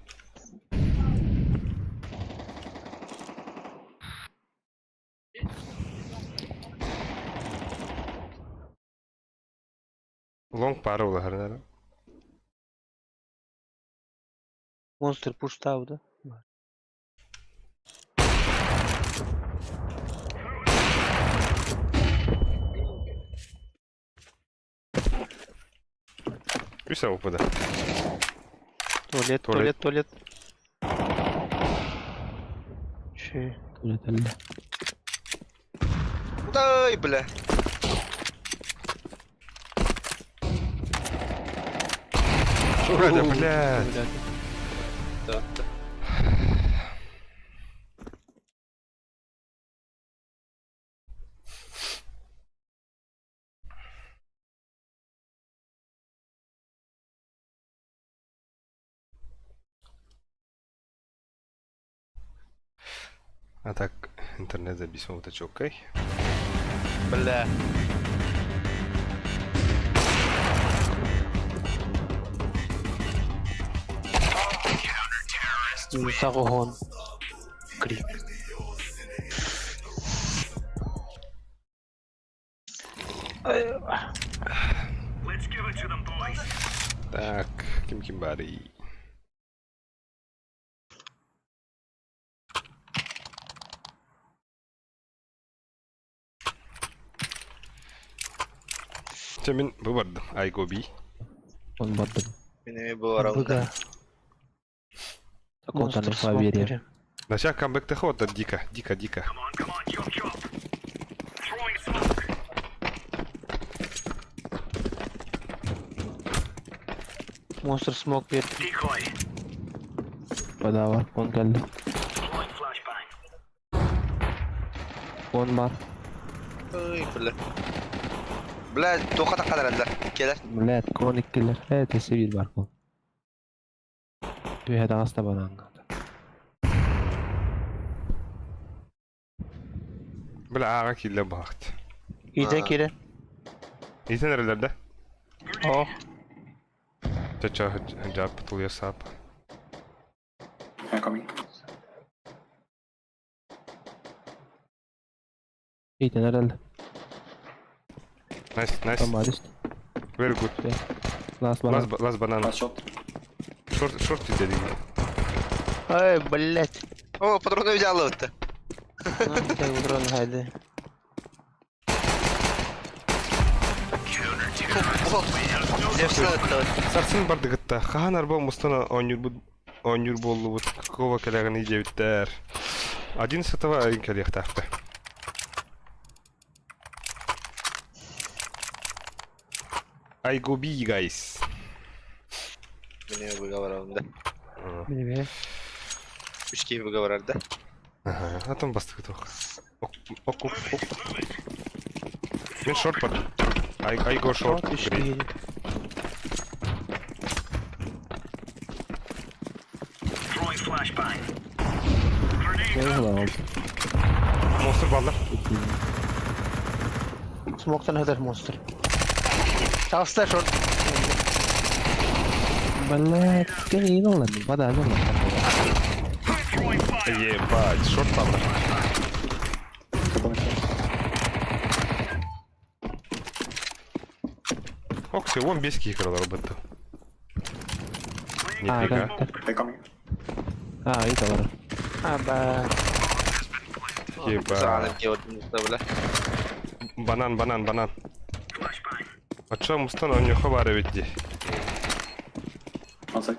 Long пара ула харнара. Монстр пуштав, да? Üse опада. Туалет. Че? Öyle. Дай, бля. Ура, блядь. Да. А так, интернет записывал, это чё, окей? Бля. Сагогон. Крик. Let's give it to them, boys. Так, Ким-Кимбари. Мен выбордым, I go B. Он баттым. Benim bu aramda. Быга. Такого-то не поверил. На сейчас камбэк-то ход, это дико, дико, дико. Come on, chop chop. Throwing smoke. Монстр смог перед. Decoy. Подава. Он geldi. Deploying flashbang. Он бар. Ay bile. Bile tokata kadar eder. Gelir. Millet kronik killer. Evet, sivil var bu. Tühe hasta bana. Böyle ağa kille baktı. İyiden kire. İyi nerelerde? Oh. Çaça hıcap tutuluyor sap. Incoming. İyi de nerede? Nice, nice. Там арест. Very good. Last bana. Last banana. Last shot. Short dedi. Ай, блять. О, патроны взял вот. Так, утрон, хайди. Сарсын барды гытта. Хахан арба мустана онюр болу вот какого коллега не девиттер. 11-го один коллег тахта. I go B guys. Benim bu aramda. Beni be. 3 gibi bu aramda. Ага, а там бастык тох. Ок. Мен шорт под. I go short. Вот, еще Green. едет. Throwing flashbang. Ne oldu? Monster ballar. Смоктан хедер монстр. Çalsa short. Millet. Gene iyi lan. Bana ne lan? Ебать, шорт балlar. Ок, всего он без кикера робота. А, Нифига. да. Incoming. Ha, iyi de var. Aba. Ебать. Zalim gördüm böyle. Банан. А чё мустан он не ховаре ведь? One sec.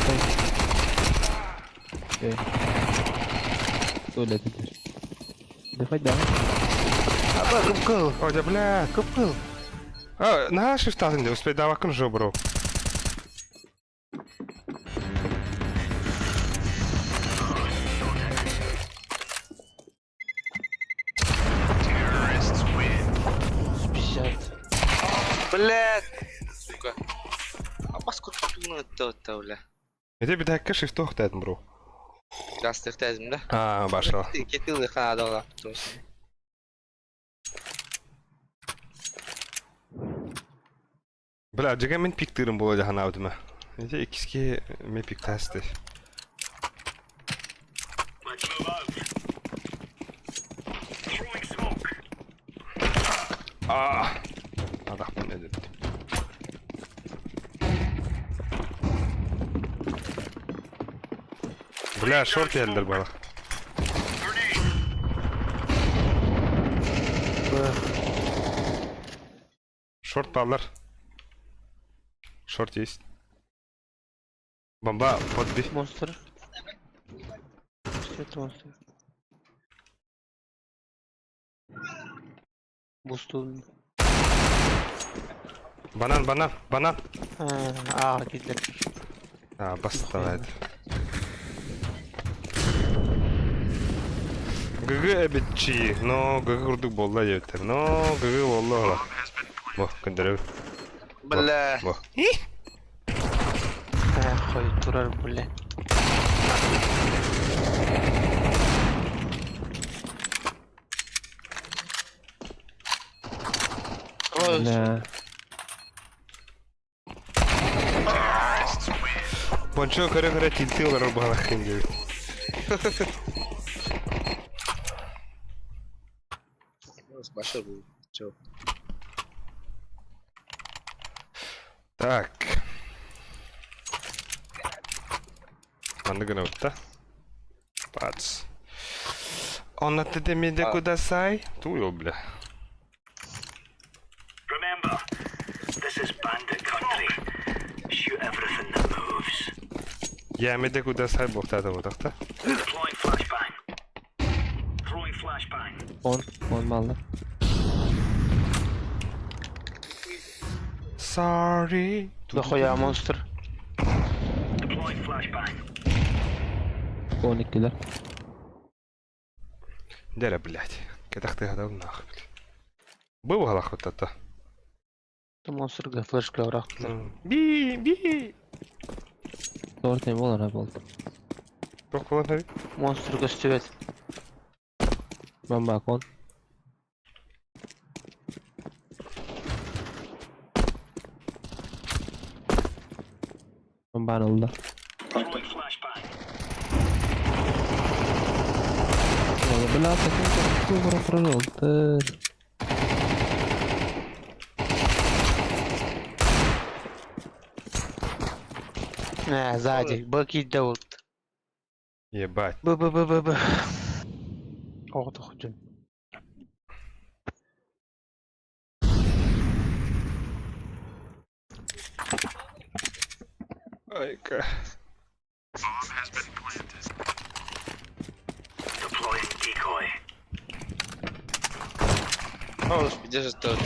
Say. Okey. Söylediler. Давай, да. Aba kıpkıl. О, да бля. Kıpkıl. А, на шифтазын де успей давакын жо, бро. Пиздят. Блядь. Сука. А поскольку bunu öttü öyle. Где bir dakika shift toxtadın, bro. Lastik tezimde. Ha, başla. Ketildi kanada olan. Бля, жега мен пиктерім болады ханавдыма. Неде икиске мен пик тасты. Let's move out. Throwing smoke. Адах мен не dedi. Бля, шорт geldiler bana. Шорт баллар. Шорт есть. Бомба подби. Монстр. Что это монстр? Бустун. Банан. Гитлер. Баставает. ГГ эбитчи, но ГГ курдук болла жебеттер. Но ГГ болла. Бо, көндөрөбү. Бля. Во. Хуй, турар, бля. Ой, Бля. Пончо кара тилти олар баглахын дебит. Баша бу. Чё? Так. Манда гана утта. Пац. Оннатты демеде кудасай. Туйо, бля. Remember, this is bandit country. Shoot everything that moves. Ямеде кудасай бохтата бутакта. Deploying flashbang. Throwing flashbang. On malda. Sorry. да хуя монстр. Deploying flashbang. 12'ler. Дера, блядь. Кедах ты гадал нахуй. Был галах вот это. Да монстрга флешка враг. Би. Doğru olur abi oldu. Çok kullanıyor. Монстрга стевет. Ben bak on. Ben oldu. Throwing flashbang. Valla bela takım çok oldu. Сзади. Баки Даут. Ебать. Б. Ох, ты хоть. Ай-ка. Deploying decoy. О, господи, же что?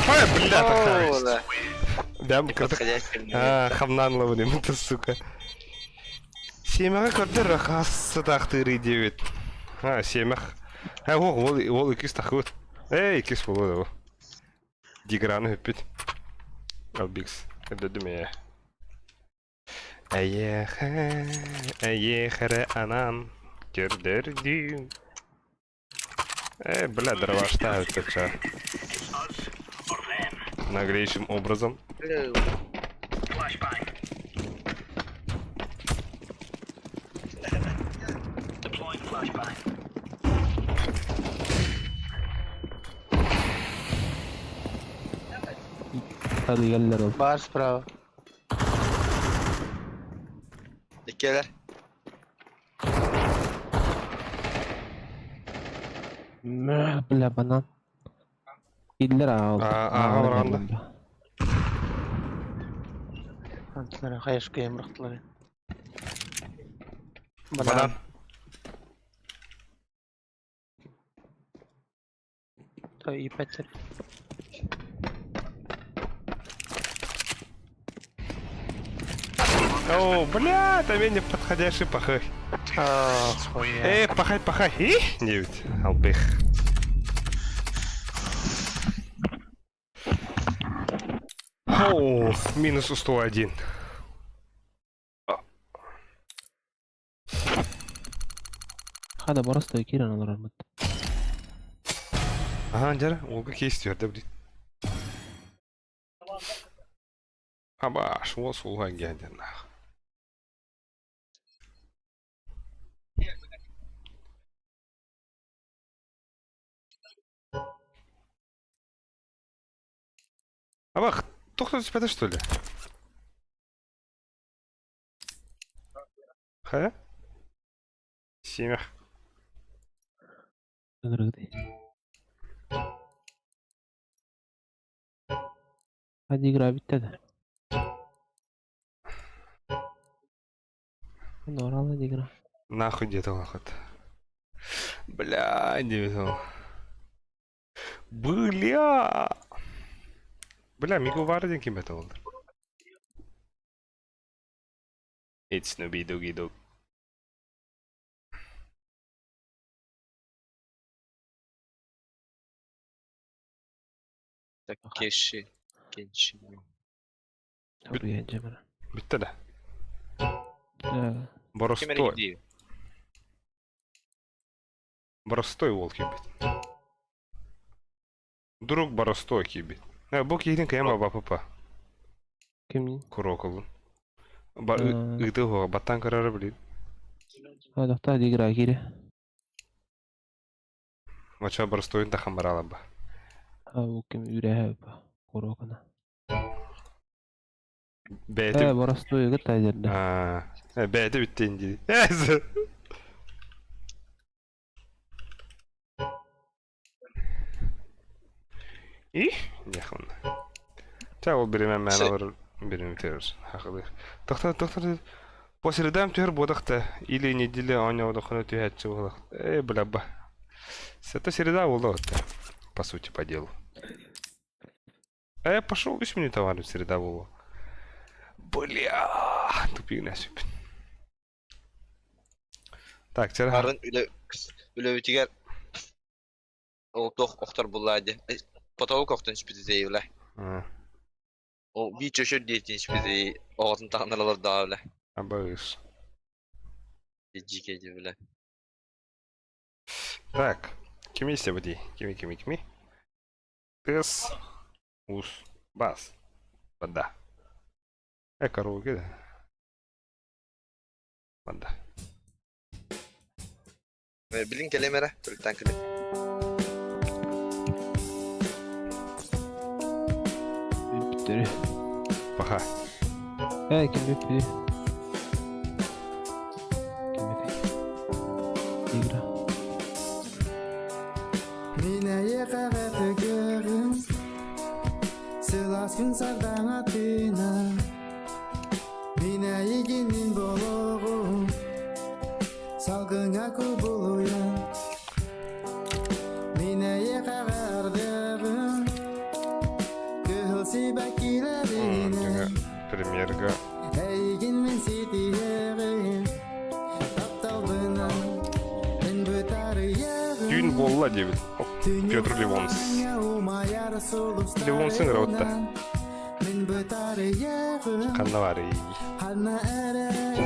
Ай, бля, такая. О, да. Дам кырдык. Подходящий. Хамнан лавынем это, сука. Семяга кырдыр рахасы тактыры дебет. Семях. Ол икис тахыт. Икис болу да. Диграны өппет. Ал бикс. Өдөдүм я. Әйехәрі анан көрдірдім. Бля, дровашта өтеча. Us or them. Наглейшим образом. Flashbang. Deploying flashbang. Hadi geldiler oldu. Бар справа. Икелер. Bela banan. Gittiler abi. Oranda. Антонар хаяшка ямрактылар. Банан. То и пятер. О, бля, там не подходящий пахай. Хуя. Пахай. Девять. Албех. О, минус 101. Hadi burası da iki alır Ahmet. Ага, Джара, ол какие истерды, блин. Абаш, ол суға келді, нах. Абах, тоқтат спада, что ли? Ха? Семях. Kırıktı. Hadi игра bitti de. Норал hadi игра. Нахуй где-то лохот. Бля, не везу. Бля! Бля, Мигу Вардин ким это oldu? It's Nooby Doogie Doo. Takeshi. Kenshi. Buraya cemre. Bitti de. Evet. Боростой. Кемере gidiyor. Боростой ол кибит. Друг Боростой кибит. Bu kiyinin kıyama bapapa. Kim? Kurokulun. Ba Hmm. ıgdı ho battan kararı bilin. Ha doktor digra giri. Maça Borostoy'un da kamerala ba. Ha bu kim yüreğe ba. Korokana. Beti. Ha burası da yok tadirde. Ha. Beti bitti indi. Yes. İyi. Yakın. Ta ol birime men alır birimi bitirir. Haklı. Doktor. Посередам төр бодакта или неделя аня одохона түйәтчі болақ. Бля ба. Это середа болды вот, по сути, по делу. Я пошел 8 минут товарищ, середа было. Бля, тупик насыпь. Так, вчера... Арын үлі өтігер олтоқ оқтар бұллайды. Потолок оқтан шпитізей үлі. О, bir çeşit detin şüphezi ağzın tanrılar da öyle. Обоишь. Дикий бля. Так, кими води. Кими. Тес. Ус. Бас. Вода. Корову кида. Вода. Bilin kelimere, Türk'ten kelime. Bittiri. Paha. Ha kim bitti? Kim bitti? Digra. Mineye kağıtıgırım Sılaskın sardana tina Mineye ginin boloğum Salgın akı buluyan Mineye kağırdığım Kıhılsi bakilerine Премьерга. Eygin min sitiyeğim Taptaldığına En bütarı yağım Дюн болла девит. Петр Ливонс. Ливонсын раутта. Каннавари.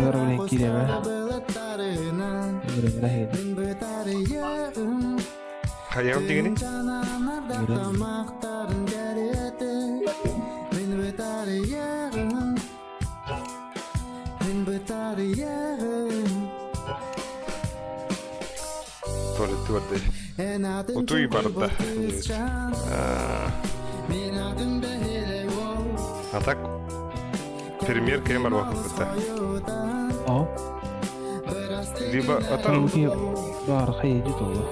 Var bilen kireme. Ömrüm rahil. Hayal degeni? Tuvaleti var değil. Otuyu barda. А так, премьер Кэмер вакытта. О. Либо атам... Ki var hayıcı dolu.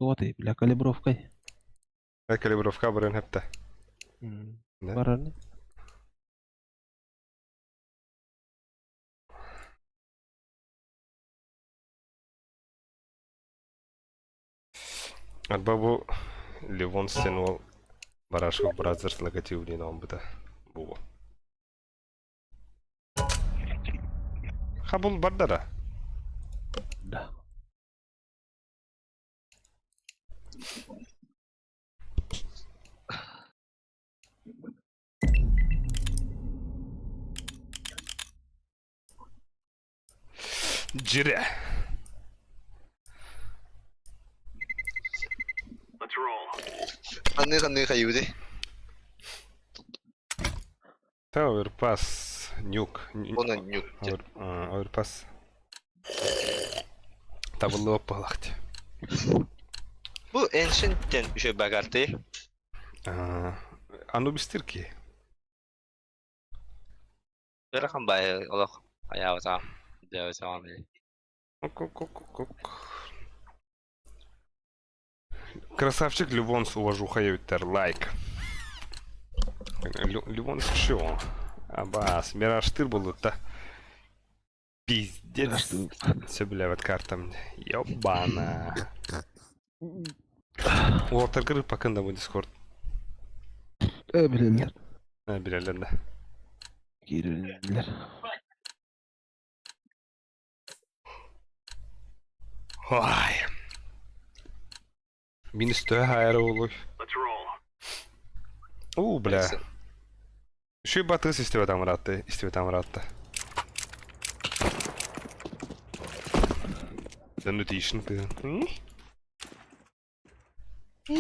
Doğru bile kalibrovka. Калибровка барен хепте. Да? Var ne? Бабу Ливон стенул Барашов Бразерс логотип не нам бы было. Хабул бардара. Да. Джире. Let's roll. Kanı kayıyordu. Overpass нюк. Ona nük. Overpass. Табылы опалахты. Bu ancient'ten bir şey bakardı. Anubistir ki. Bir rakam bayağı Allah ayağı sağ. Devam sağ. Красавчик Ливонс, уважуха Ютер, лайк. Ливонс чё? Абас, Мираж Тыр был это. Пиздец. Все, бля, вот карта мне. Ёбана. Улаптар кырып пакында бу Discord. Bilirler. Bilirler de. Girerler. Vay. Minus 2 hayra olur. Let's roll. Бля. Еще и баты истева там раты. Да ну тишин ты. I'm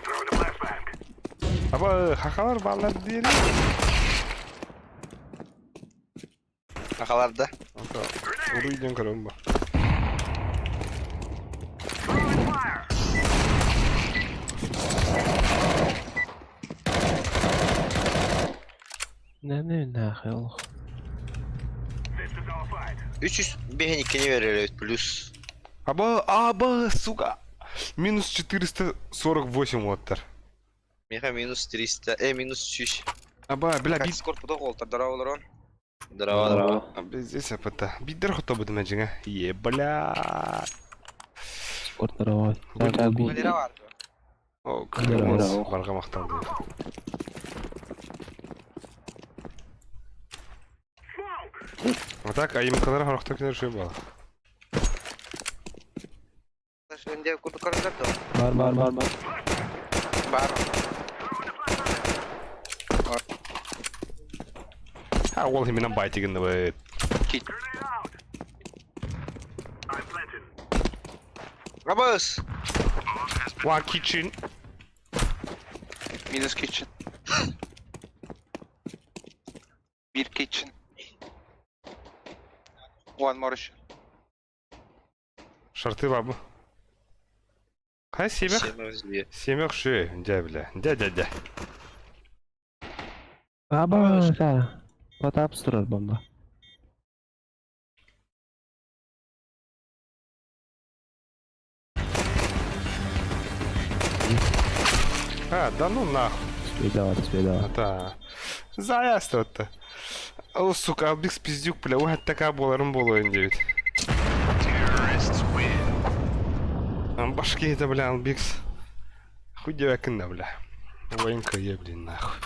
throwing a flashbang. Аба хахалар баллар дейли. Akalarda. Уруйден көрөм ба. Ne nahı oğlum. This is our fight. 300 бегеникini verir плюс. Аба, сука. Минус 448 оттар. Меха минус 300, минус 300. Аба, бля, Как бит... скоро подох олтар, дрова олар он. Дрова. Здесь апата. Бидер хото буду мәжіңа. Бля. Sport araba. Валера var. О, Браво. кырмыз. Барға мақтанды. Вот так, а емкалар харақтар кенер шөй бала. Önde kurdu karınlar da. Var. Var. Ha, ол химинен бай тегінді бәйт. I'm planting. Rabas. One kitchen. Minus kitchen. Bir kitchen. One more. Шарты бабы. Қай семек? Семек шөй. Дя, бля. Дя. Aba da. Вот абстракт бомба. А, да ну нахуй. Спидавать. Ата. Заясты отты. О, сука, Албикс пиздюк, бля. Угад така боларын болуын дейбіт. Башки это, бля, Албикс. Хуй девякында, бля. Воинка е, блин, нахуй.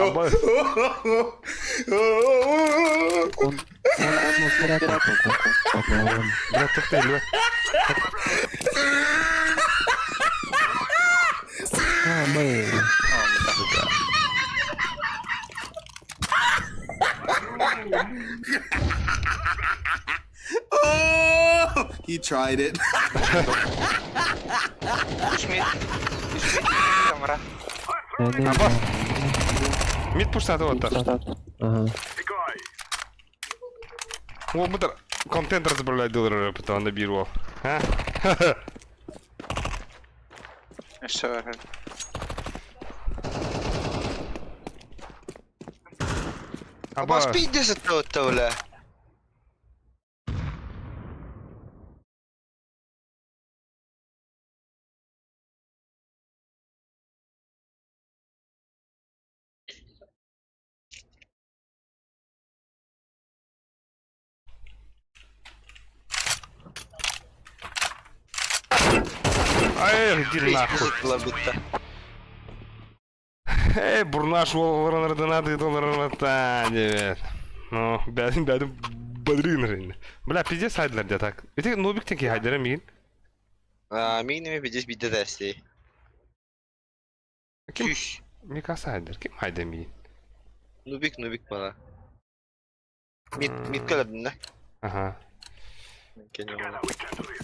Аба, бля, тоқтай, бля. He tried it. Düşmeyin. Kamera. Аба. Мид пуштады оттар. Ага. Decoy. Ол бұдыр контент разбірлайды олар пытағында бір ол. Ha? İşte var. Аба, Спидесы то бля. ай, иди нахуй. Будто. Эй, бурнаш олардан ады долларына та, девет. Ну, бәдім бадрын рейні. Бля, пиздец хайдылар да так. Эти нобиктен ки хайдыра мейін? Миними бидес бидde desteği. Ким? Çüş. Микаса хайдыр, ким хайда мейін? Nubik bana. Mid kaladın ne? Ага. Kendim Get ona. out, gentlemen.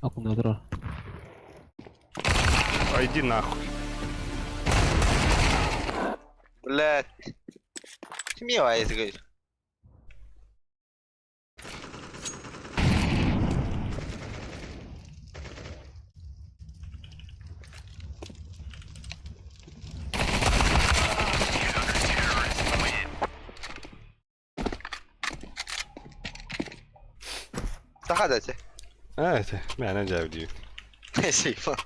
Окна дро. А иди нахуй. Блядь. Kim ya yazık. هذا те. Evet, ben cevap diyor. Сейфа.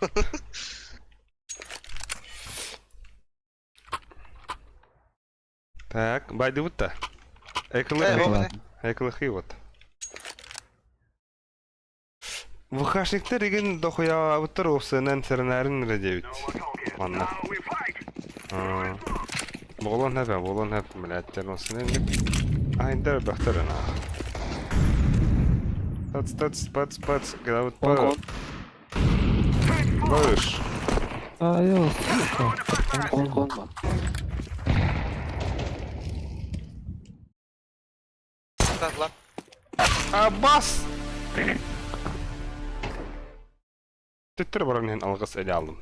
Так, байды вот та. Экылыхи вот. Вухашниктер еген дохуя авыттар опсынан сырнарын радевит. Манна. Болон хәп, миләттер осынын. Айндар бахтарына. Пац, гравут па. Баш. Yok. Olma. Lan. Abbas! Tüttür buranın algıs ele aldım.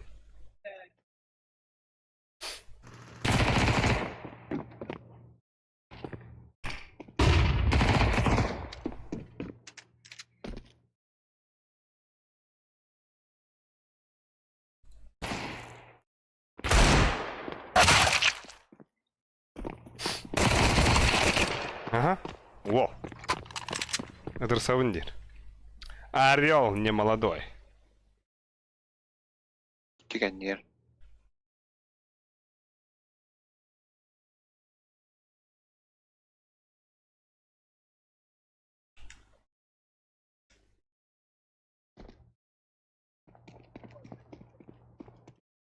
Ага. Во. Это саундир. Орел не молодой. Тигәннәр.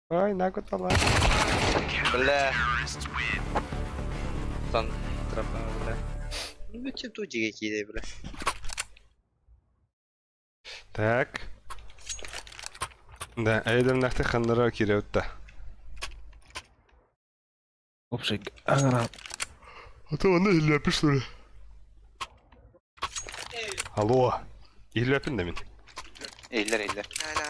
Ай, накутала. Бля. Сан трапа, бля. Ну бөтен тудиге киде, бля. Так. Да, эйдем нахты хандыра киреутта. Opsik. Аңырап. А то оны илляпи, что ли? Алло. Илляпин да мен. Эйләр.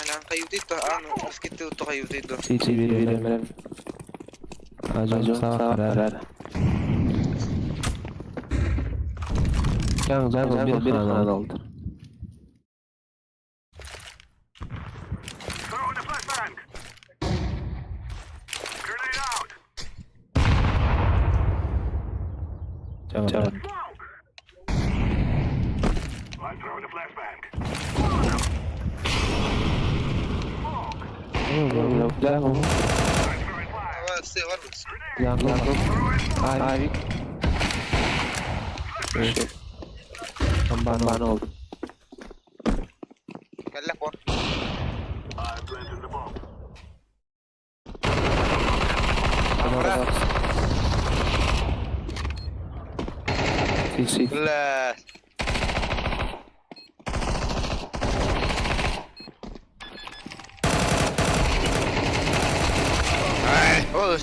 Ла, кайудит да, аны аскетте утта кайудит да. Çiğ verelim. Hacım sağ karar. Canım bir kanal aldı. Throw in the flashbang. Grenade out. Canım. Smoke. I'm throwing the flashbang. Yok. I'm throwing fire. Ава, var mı? Ay. Bana oldu. Kellek var. I'm planting the bomb. Sil. Bля. Ой.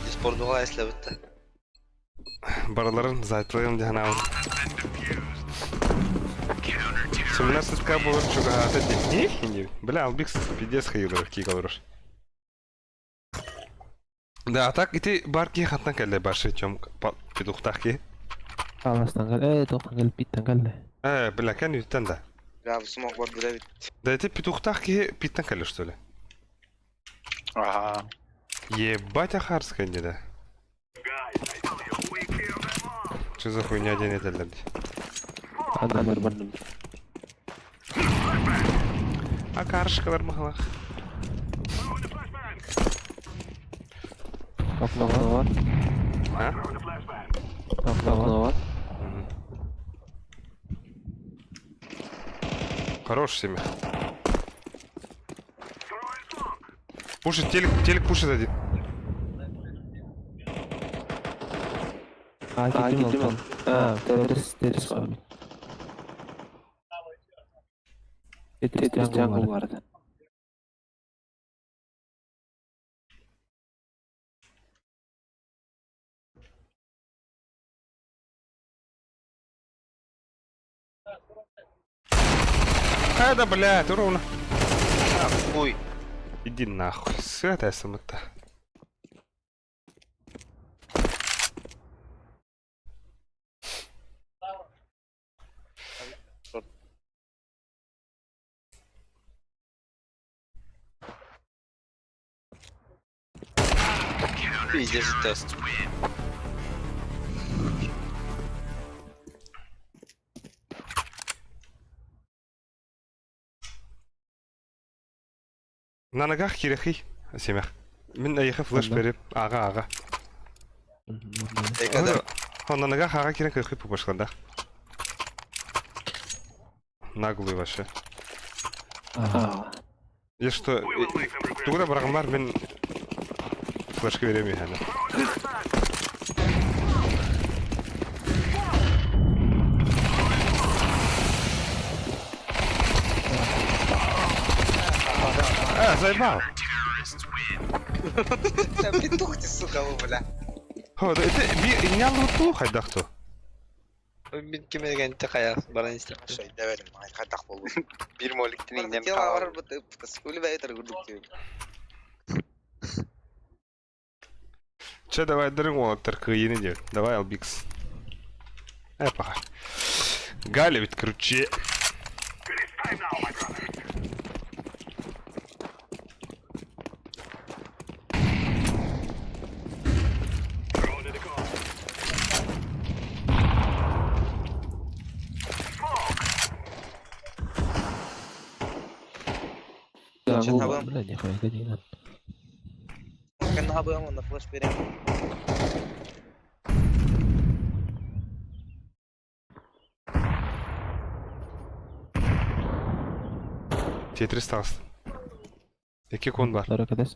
Biz pornoğa eslebitti. Бараларын зайтлыгым дихана алdım. 17к булыр чуга атет не? Бля, албикс пидес хайылыр ки калыр. Да, а так ити барки хатна келе башы чом пидухтахки. Ağlastan gel. Tokan gel bitten gel. Бля, kan yutan da. Ya bu smoke var burada bit. Да ити пидухтахки питтан келе что ли? Ага. Ебать ахарская не да. Guys, I tell you, we kill them all. Что за хуйня день это лет? Adamlar bana. А каршкалар махалах. Throw in the flashbang. Kapma var. А? Throw in the flashbang. Kapma var. Хорош семя. Throw in smoke. Пушит, телек пушит один. Gittim oldu. Ha, terörist var. Terörist jungle vardı. Да, блядь, ровно. Ой. Иди нахуй. Святая самота. Пиздец тест. Nanagah kirexi. Semeh. Min ayıkı flash verip ağa. Ekada. Nanagah ağa kirek kıyıp bu başkanda. Наглый вообще. И что, туда баргандар мен флешка берем yani. Заебал. Sen bir tuhti suka bu bula. Ho, это не луту хайдахту. Ben kime geldi kaya bana istedim. Şey deverim. Ay katak bolu. Bir moliktin inem Tela var bu skuli ve yeter guduk diyor. Че, давай дрын он таркаины делать. Давай, Албикс. Пока. Галя ведь круче. Kan habang mo na flash berem. Tetris tas. İki kon var. Arkadaş.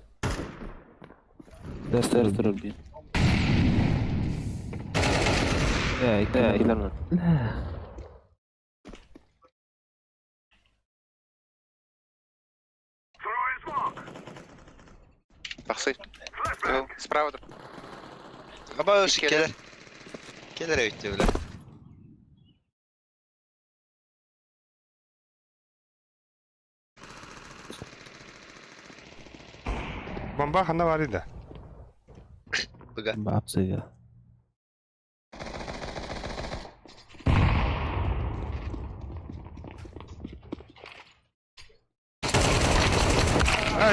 Dersler durur bir. Ya, gider mi? Baksı. Справа dur. Aba ışık gelir. Gelir evet öyle. Bomba handa var idi. Buga. Babsıga.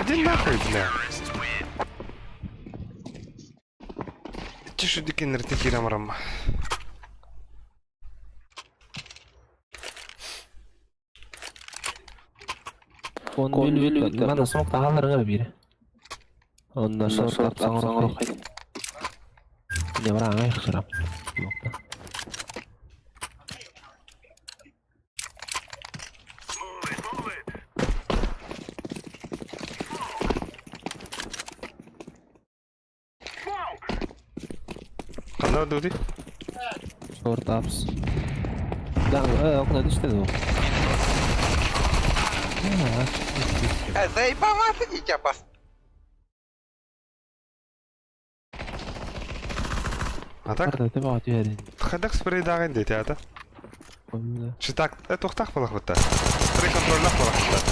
Иди нахуй, бля. Тише дикинер тикирамрам. Kon bil. Bana sok tahalarına biri. Ondan sonra sana ne var ama yaxşıram. Nokta. Kanda dudi. Short ups. Okuna düştü o. Заебала ты дитя пас. А так? Arada da batıyor yerin. Хадак спрей дагын дейт ята. Koymuyor. Читак, тохтак балах бутта. Спрей контроллак балах бутта.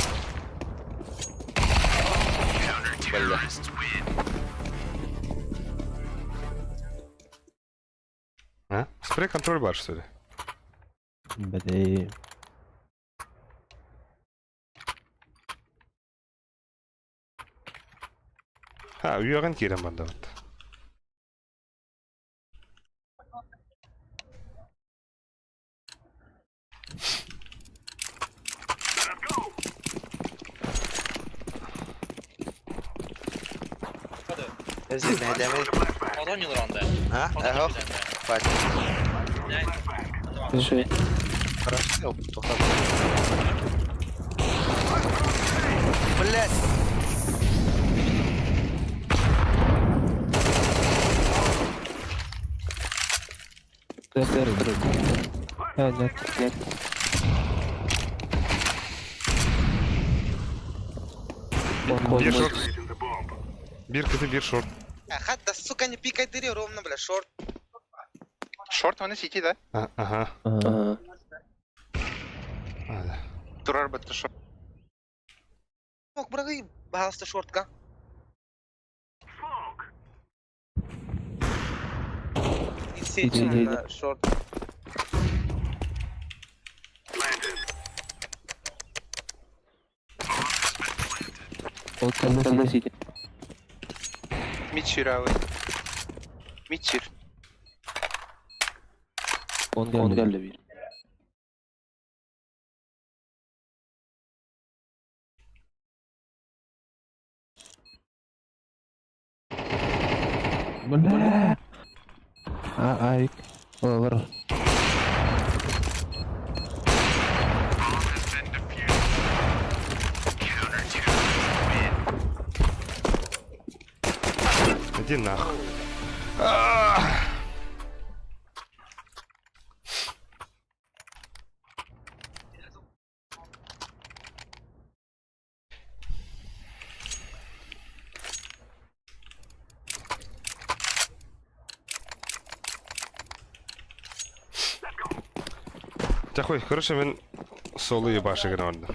Бля. А? Спрей контроль бар что ли? Bede. Ha, uyuyan kirem banda butta. Özür ne demek? Odon yılır onda. Ha? Eho. Bak. Şey. Хорошо, yok. Tokat. Блядь. Dersler durur. Net. Bir short. Bir kıtı bir short. Хатта, сука, не пикай дыре ровно, бля, шорт. Short onu CT de. Aha. Aha. Hadi. Durar bitti short. Мог брагы, пожалуйста, шортка. И сечи на шорт. Oltanlı CT. Mid shir abi. Mid shir. On geldi bir. Бля. Айк. Olur. Иди нахуй. Тахуй, короче, мен соло ебаши гана орда.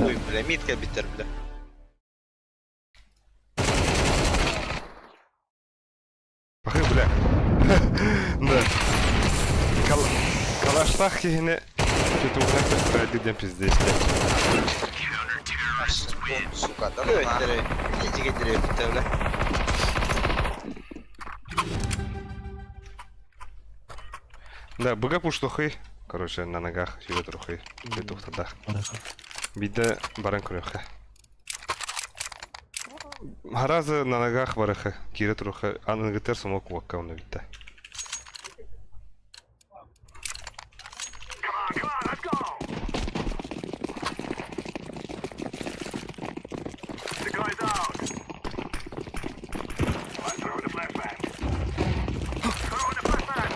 Ой, бля, митка битер, бля. Пахай, бля. Да. Калаштах кихине. Чё-то уже так дем пиздец. Сука, да ну нахуй. Иди битер, бля. Да, быга пуштухай. Короче, на ногах сюда трухай. Битух тогда. Биде баран крюха. Харазы на ногах бараха. Кире труха. А на гитер самок вакка он видит. Come on, let's go. The guy's out. I'm throwing the flashbang. Throwing the flashbang.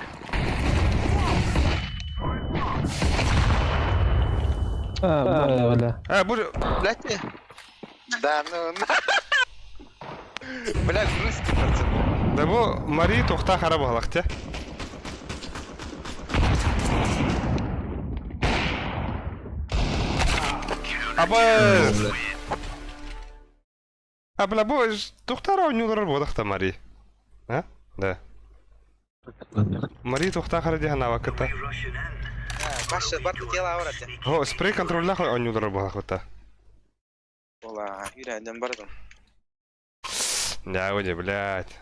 Бля. Боже. Блядь, не? Да, ну... Блядь, русский пацан. Да бу Мари тухта хараб халахте. Аба. Абла бу тухтара онюлар бодахта Мари. А? Да. Мари тухта харади ханаваката. Rushing in. Баша, барты тела аврате. О, спрей контрольна хой онюлар бодахта. Ола, юрәдән бардым. Да, уйди, блядь.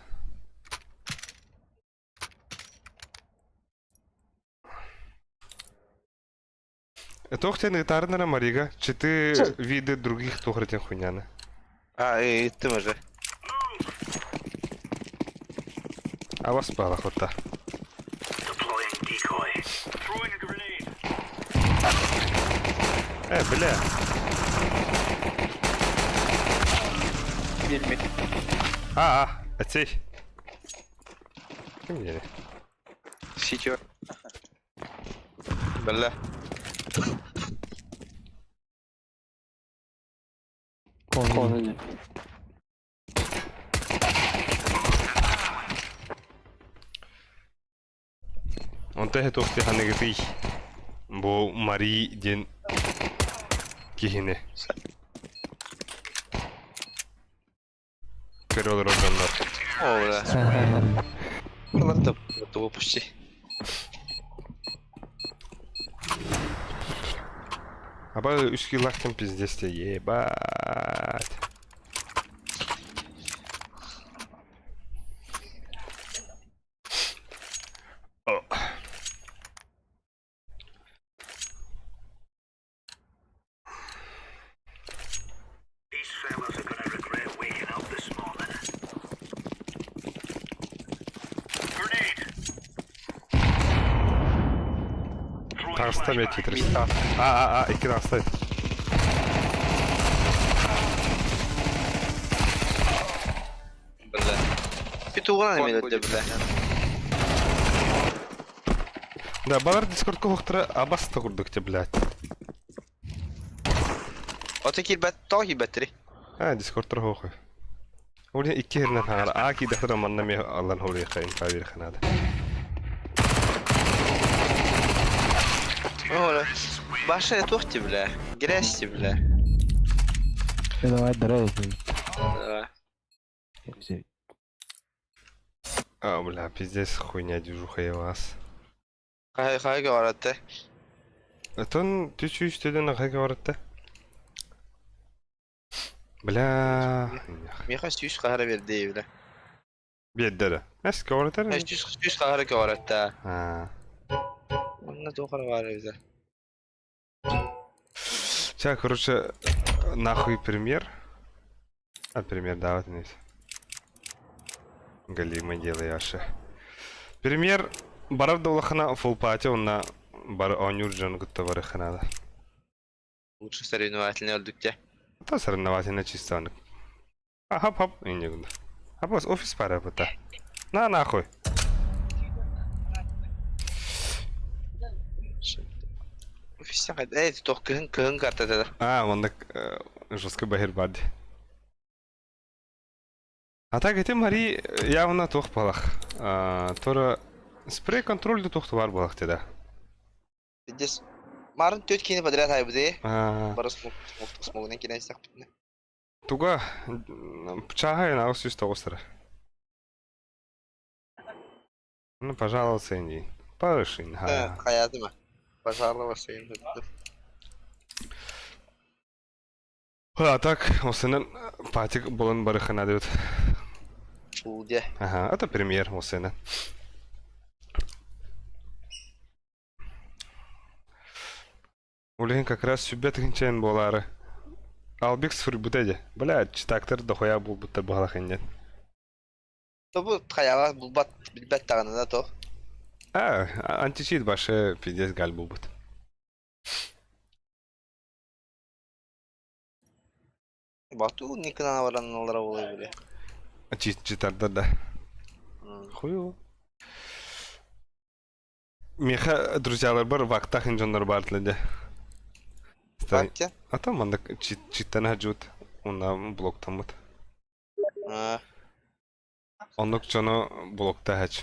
Тохте не тарна на Марига, че ты виды других тухратен хуйняна. А, и ты уже. А вас спала хота. Deploying decoy. Throwing a grenade. Бля. Вельми. Отсей. Кем я? Ситер. Бля. Конан. Он те тохте ханегти. Бо Мари ден кихине. Период роганнар. О, бля. Ладно, это почти. Аба 3 килахтен пиздец те ебать. These fellas are gonna regret waking up this morning. Grenade. Throwing Таста flashbang. метит. Iki таста. Бля. Петугана мелде, бля. Да, балар дискорд кохтра абаста курдук те, блядь. Отакий бет тоги бетри. Дискорд трохой. Ули 2 хернен хагар. Ки дахтара манна ме аллан холи хайн кавир ханада. Ола. Баша тухти, бля. Грязьте, бля. Давай драйв. Давай. Бля, пиздец хуйня движуха я вас. Хай говорат. Тон ты чё истеден хага варатта? Бля. Миха сүйш кара берди, бля. Беддера. Эс каварата? Сүйш кара говорат. на тухар бар өзі. Сейчас, короче, нахуй пример. А пример, да, вот здесь. Галима делаешь. Пример. Барав доллахана фулпати, он на бар онюрджан гутта барахана. Лучше соревновательный өлдükте. Это соревновательно чисто. А хап-хап, и не гуда. А босс, офис пара бута. На нахуй. Офистен қайда? Тоқ кығын картады. А, онда жестко бахир бады. А так этим мари явно тоқ балах. Тора спрей контрольды тоқты бар балах теда. Дес марын төт кені подряд айбыды. А, Бары смогынан кенен сақ бітіне. туга пчага и на усюс тоостра. Ну, пожалуйста, Инди. Пашин, ха. Қаяды ма? Пожалуйста, сайын. А так, осынын патик болын барыхана дают. Чулде. Ага, это премьер осыны. Улин как раз сюбет хинчен болары. Албик сфур бутеде. Блядь, читактер дохуя был будто балахынет. То бұл қаяға бұл бәт тағаны да тоқ. А, античит баше пиздец галь был бут. Бату никынан аваранын олара болай біле. Читарда да. Хую. Меха друзьялар бар, вакта хинжондар бар тледе. Бәтте? А там анда читтан хаджут. Онда блоктан бут. Ондок чоно блокта хадж.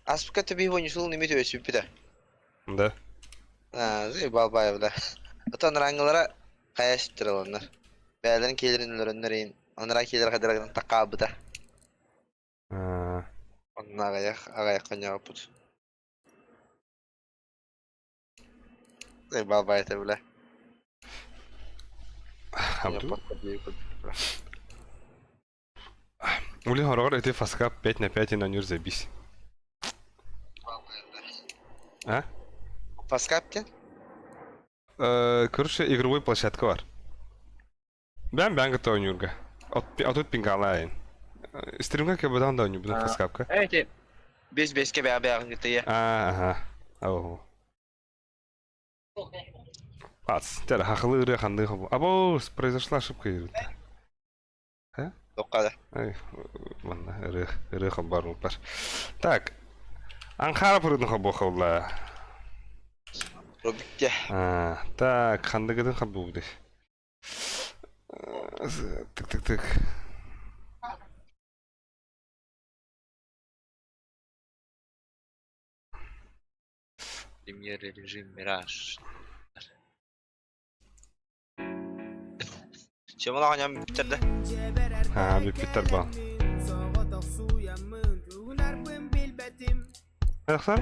Аспика тебе его не шел, не метю өсіп біді. Да. Зай балбай бұда. Отан раңғылара қая шыптыр оландар. Бәлерін келерін өлірінлер ең. Оныра келер қадырағын таққа бұда. Онын ағаяқ қоняға бұд. Зай балбай әті бұла. Абду. Улин хорогор эти фаска 5 на 5 и на нюр забись. А? Фаскаптен? Короче, игровой площадка бар. Бән готов нюрга. А тут пингалайн. Стримга кебадан да нюбна фаскапка. Эти без-безке бәғын күтті е. Ага. Ау. Пац, тера хахлы ыры ханды хабу. Або, произошла ошибка. Тоққада. Ай, манна ыры хабар мупар. Так. Анхара пұрыдың хабу хабла. Робикте. Так, хандыгыдың хабу бұды. Тык. Премьер режим Мираж. Чем ола қаням бітірді? Биппитер ба. Аяқсар?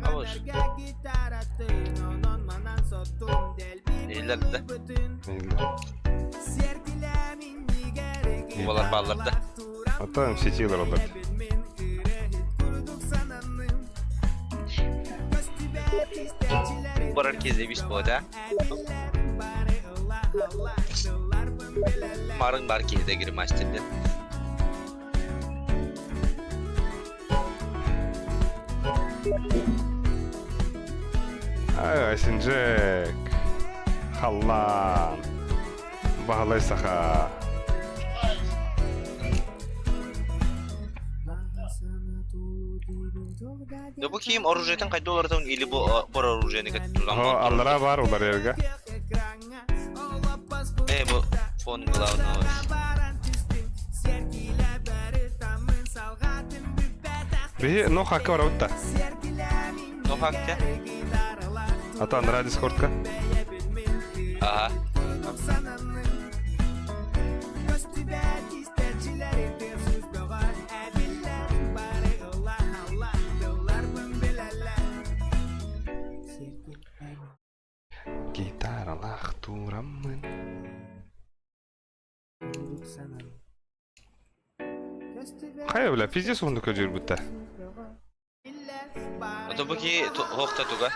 Авош. Нейлерді? Олар балларды. Ата сетилер олар. Барар кезде бис болды, а? Марың бар кезде кері мастерді. Ай, Синджек. Халлан. Бағалай саха. Бұл кейім оружиетін қайда олардан или бұл оружиені кәтіп тұрған О, аллара бар олар ерге. Бұл фон главный ой. Бе, но хака бар аутта. Но хакте? Ата, нра дискордка. Ага. Гитаралах турамын. Кая бля, пиздец онды көжөр бутта. Ото бу ки хохта туга.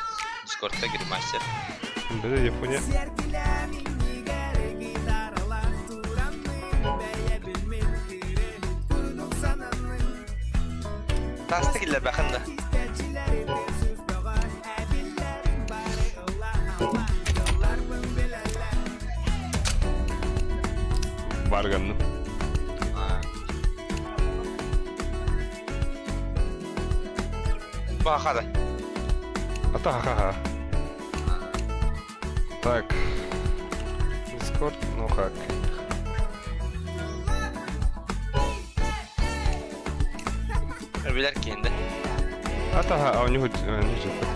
Дискордта гир мастер. Бля, Япония. Tastık illa bakında. Барганны. Бахада. Ата ха-ха. Так. Дискорд, ну как. Öbürler kendi. Ата ха, а у него не что-то.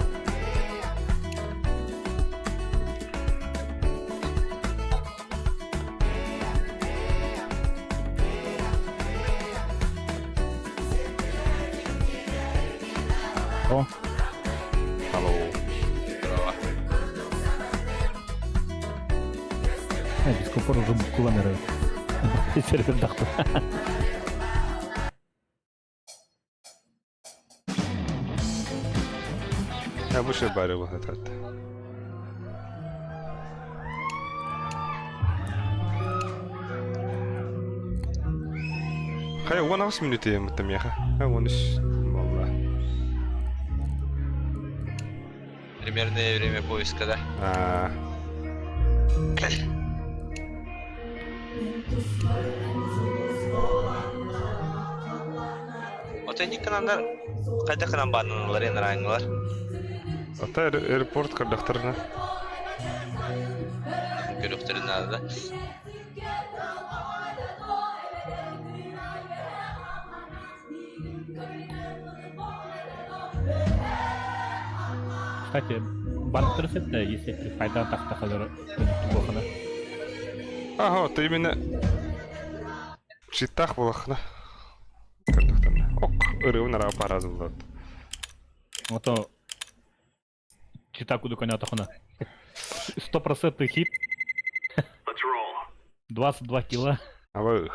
О, Алло. дископор уже kullanıyor. Server taktı. Я выше барил вот этот. Хай, он 8 минут ем там яха. А он иш. Wallah. Примерное время поиска, да? Otenik kanallar kayda kanan banlanırlar, en rayınlar. Ата аэропорт кардахтарына. Görüktürün adı. Кстати, банк это если файда так такалар бохана. Ага, вот именно читах болохна. Кардахтарына. Ок, ырыв нара параз булат. Ото чита куду коня тахана. 100% хит. Let's roll. 22 кило. Ава.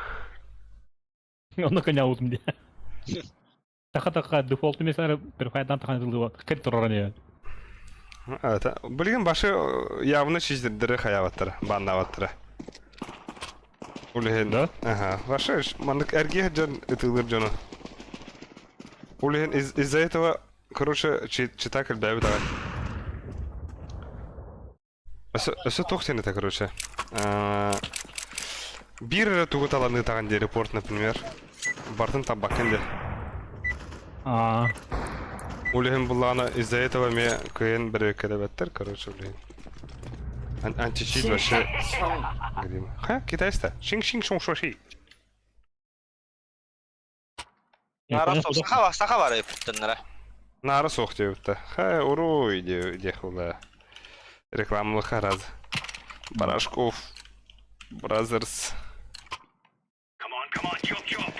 Он на коня утмди. Таха дефолт месары перфайдан тахан дылды. Кет тураране. Это, блин, башы явно чиздирдері хаяваттыр, баннаваттыр. Улеген, да? Ага, башы мандык эрге жан ытылыр жону. Улеген из-за этого, короче, читакл бәбі давай. Өсі тоқтен это, короче. Бир тугут аланы таған де репорт, например. Бартын табақкен де. Улеген булана из-за этого мне КН бір кедебеттер, короче, блин. Античит вообще. Ха, китайста. Шинг-шинг шоң-шоши. Саха var yapıttınlara. Нары соқ деуітті. Хай, уруй дехула. Рекламлы хараз. Барашков. Бразерс. Come on, chop, chop.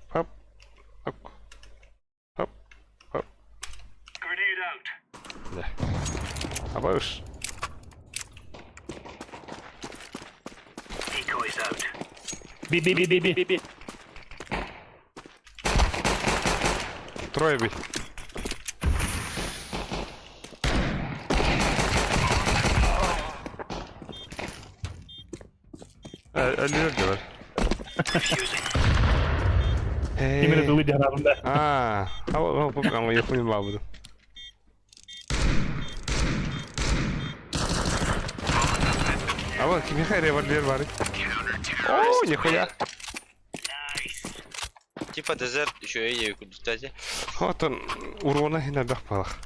Хоп. Хоп. Хоп. Хоп. Grenade out. Да. Абаш. Decoys out. Би. Трое бей. Ölüyor diyorlar. Именно дылды жарабында. Ama yapayım ben bunu. Ama kimin revольвер var? О, нихуя. Типа дезерт еще и ею кстати. Вот он урона хина бахпалах.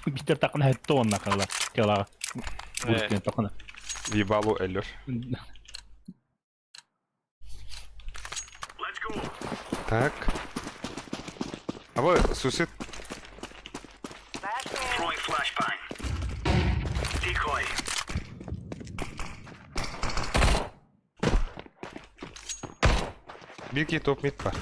Битер такына тонна кала. Кела. Буркен такына. Ебалу эллер. Let's go. Так. А вот сусед. Throwing flashbang. Decoy. Bir top mid var.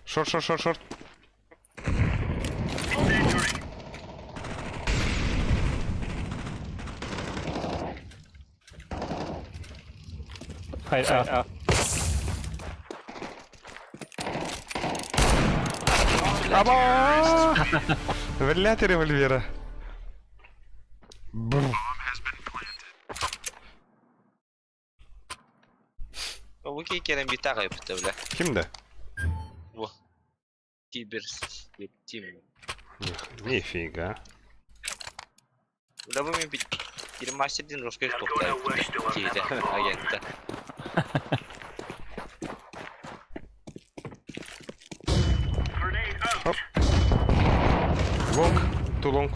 Short. Хай. Аба! Валяйте револьвера. Бррр. Bu kerem bir tane yaptı bile. Kimde? Bu. Tim. Нифига. Da bu bir maçta din Roskos topta. Kiyde agente. Grenade out. Лонг. Ту лонг.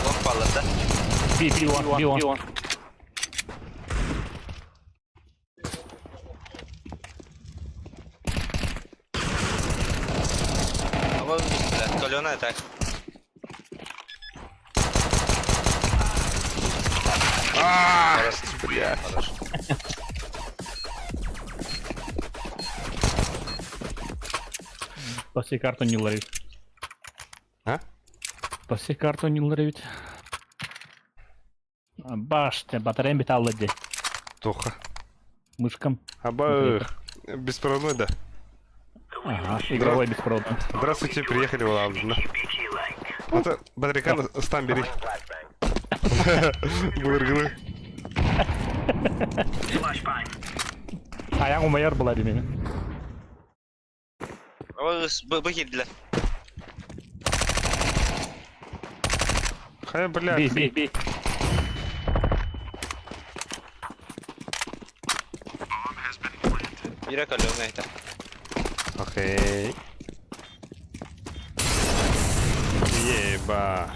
Long parladı. B1. Ama üstüne. Kolona atak. Блядь. Спаси карту не ловить. А? Спаси карту не ловить. Башня, батарея металла где? Тоха. Мышкам. Абах. Беспроводной, да. Ага, игровой беспроводный. Здравствуйте, приехали в Лавдно. Это батарейка стам бери. Бұрғылы. Аяғым майар была демене. Ama bu girdiler. Хай, блядь. Бей. Bire kolona atak. Окей. Еба.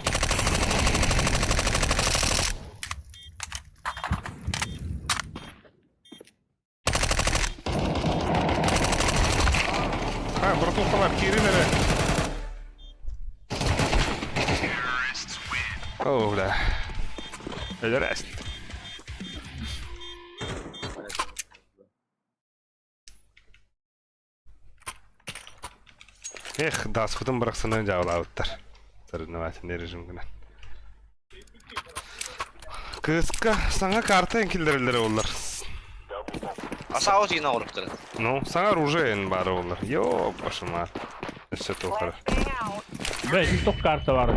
братухалар, кирилері. О, бля. Öldürəst. Dasfıdın bıraksana önce avlavuttlar. Sarınıvatın rejim güne. Kıska, sana karta enkildirirler onlar. Asa o yine olup durun. Ну, sana оружие бары олар. Ёп, başıma. Все тухары. Блядь, только карта var.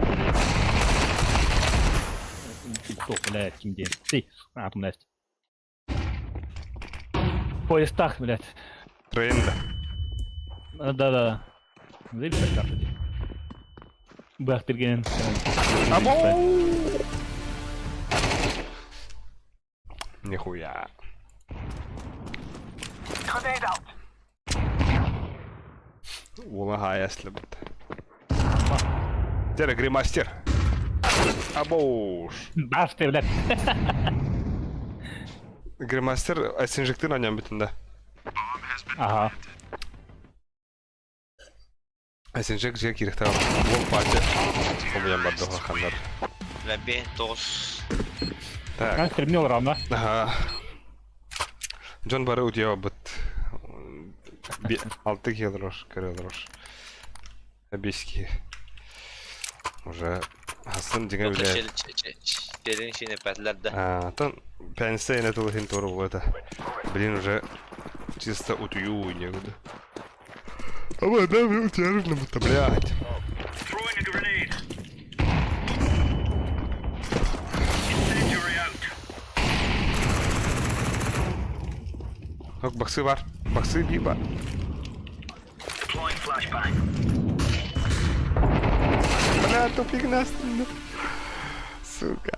Ток, блядь, kimde? Ты, атом есть. Поездах, блядь. Тренда. Да. Видишь, карта? Бахтерген. Нихуя. Улага, если бы. Теперь гримастер. Абоуш. Баш ты, блядь. Гримастер асинжекты на нем битinde. Ага. Асинжек же кирихта. Вол пати. Помням бардога хандар. Лабе тос. Так. Как стрельнул равно. Ага. Джон бары удева бит. 6 килош, королош. Обески. Уже Hasan деген биле. Телин шине патларда. Тон пенсия на тулхин тору вот. Блин, уже чисто утую негде. А вот да, вы утяжно будто, блядь. Throwing a grenade. Incendiary out. Bak baksı var. Baksı bir bak. Deploying flashbang. Бля, тупик нас. Сука.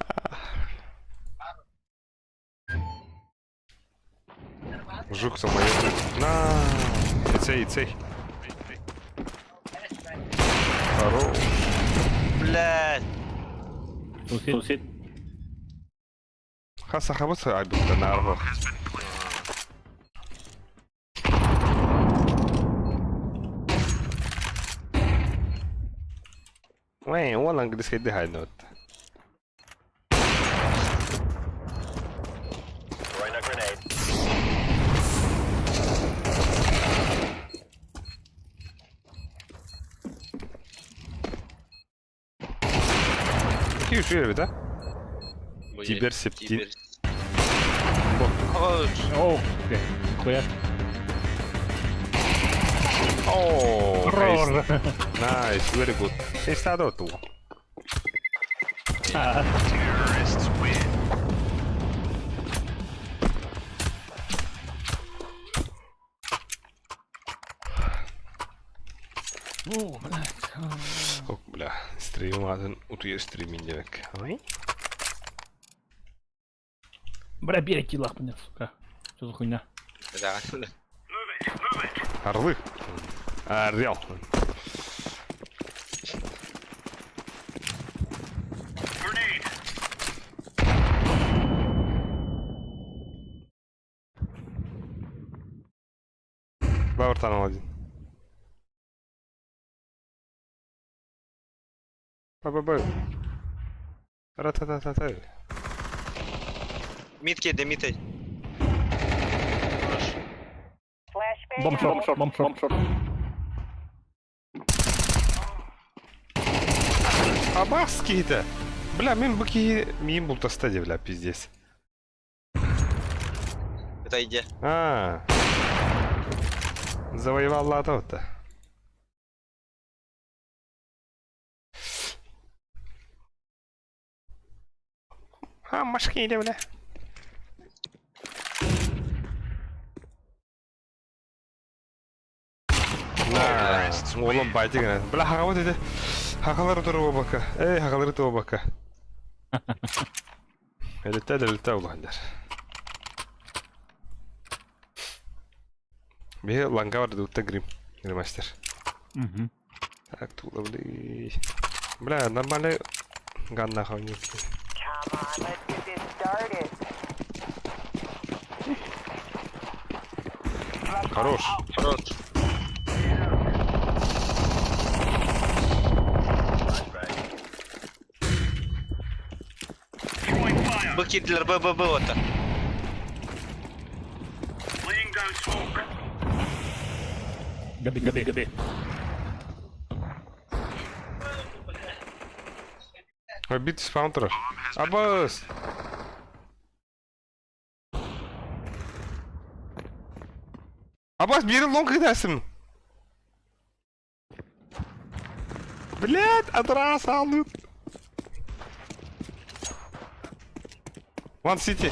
Жук самоёт. На. Цей. Хорош. Блядь. Тусит. Хаса хабаса айбытта нарго. Vay, o lan gidis kedi haydi ot. Throwing a grenade. İki üç bir de. Bu Тибер септин. Тибер. Ой, О, окей. Хуя. Oh, Рор. nice, very good. Sei stato tu. Terrorists win. Ох, бля, стримаден, утує стриминник. Ой. Бля, берег килах мне, сука. Что за хуйня? да. Move it. Орлы. Орел. Grenade. Бауэр танал один. Ба-ба-ба. Ра-та-та-та-та. Мид кеде, мид. Flashbang. Бомб-шот. Абаски-то. Бля, мен быки мим был стадия, бля, пиздец. Это иди. Завоевал лото-то. Машкине, бля. Oğlum baydı gene. Bla hakavat dedi. Hakaları duruyor baka. Hakaları duruyor baka. Elite o bahler. Bir langa vardı utta grim. Grimmaster. Угу. Так, тут бля. Бля, нормально. Ганна хавнюк. Come on, let's get this started. Хорош. Хорош. Throwing fire. Б кидлер, Б, вот. Laying down smoke. Gabi. Бит спаунтер. Абас. Абас, бери лонг gidersin. Блядь, адрас алып. One city.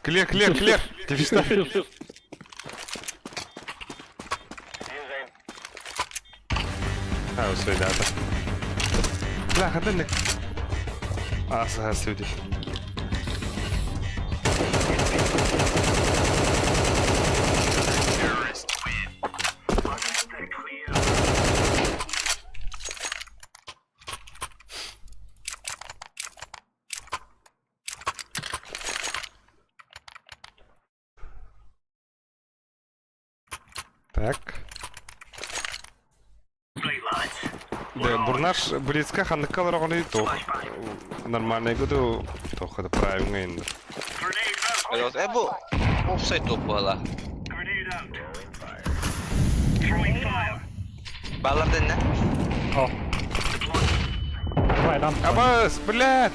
Clear. Дефиста. все, ребята. Бля, ходильник. Сюди. Так. Да, бурнаш близко ханыкалар огоны то. Нормальный году то хода правильно инде. Бу офсайд топ бала. Балардан не? О. Давай, дам. Абас, блядь!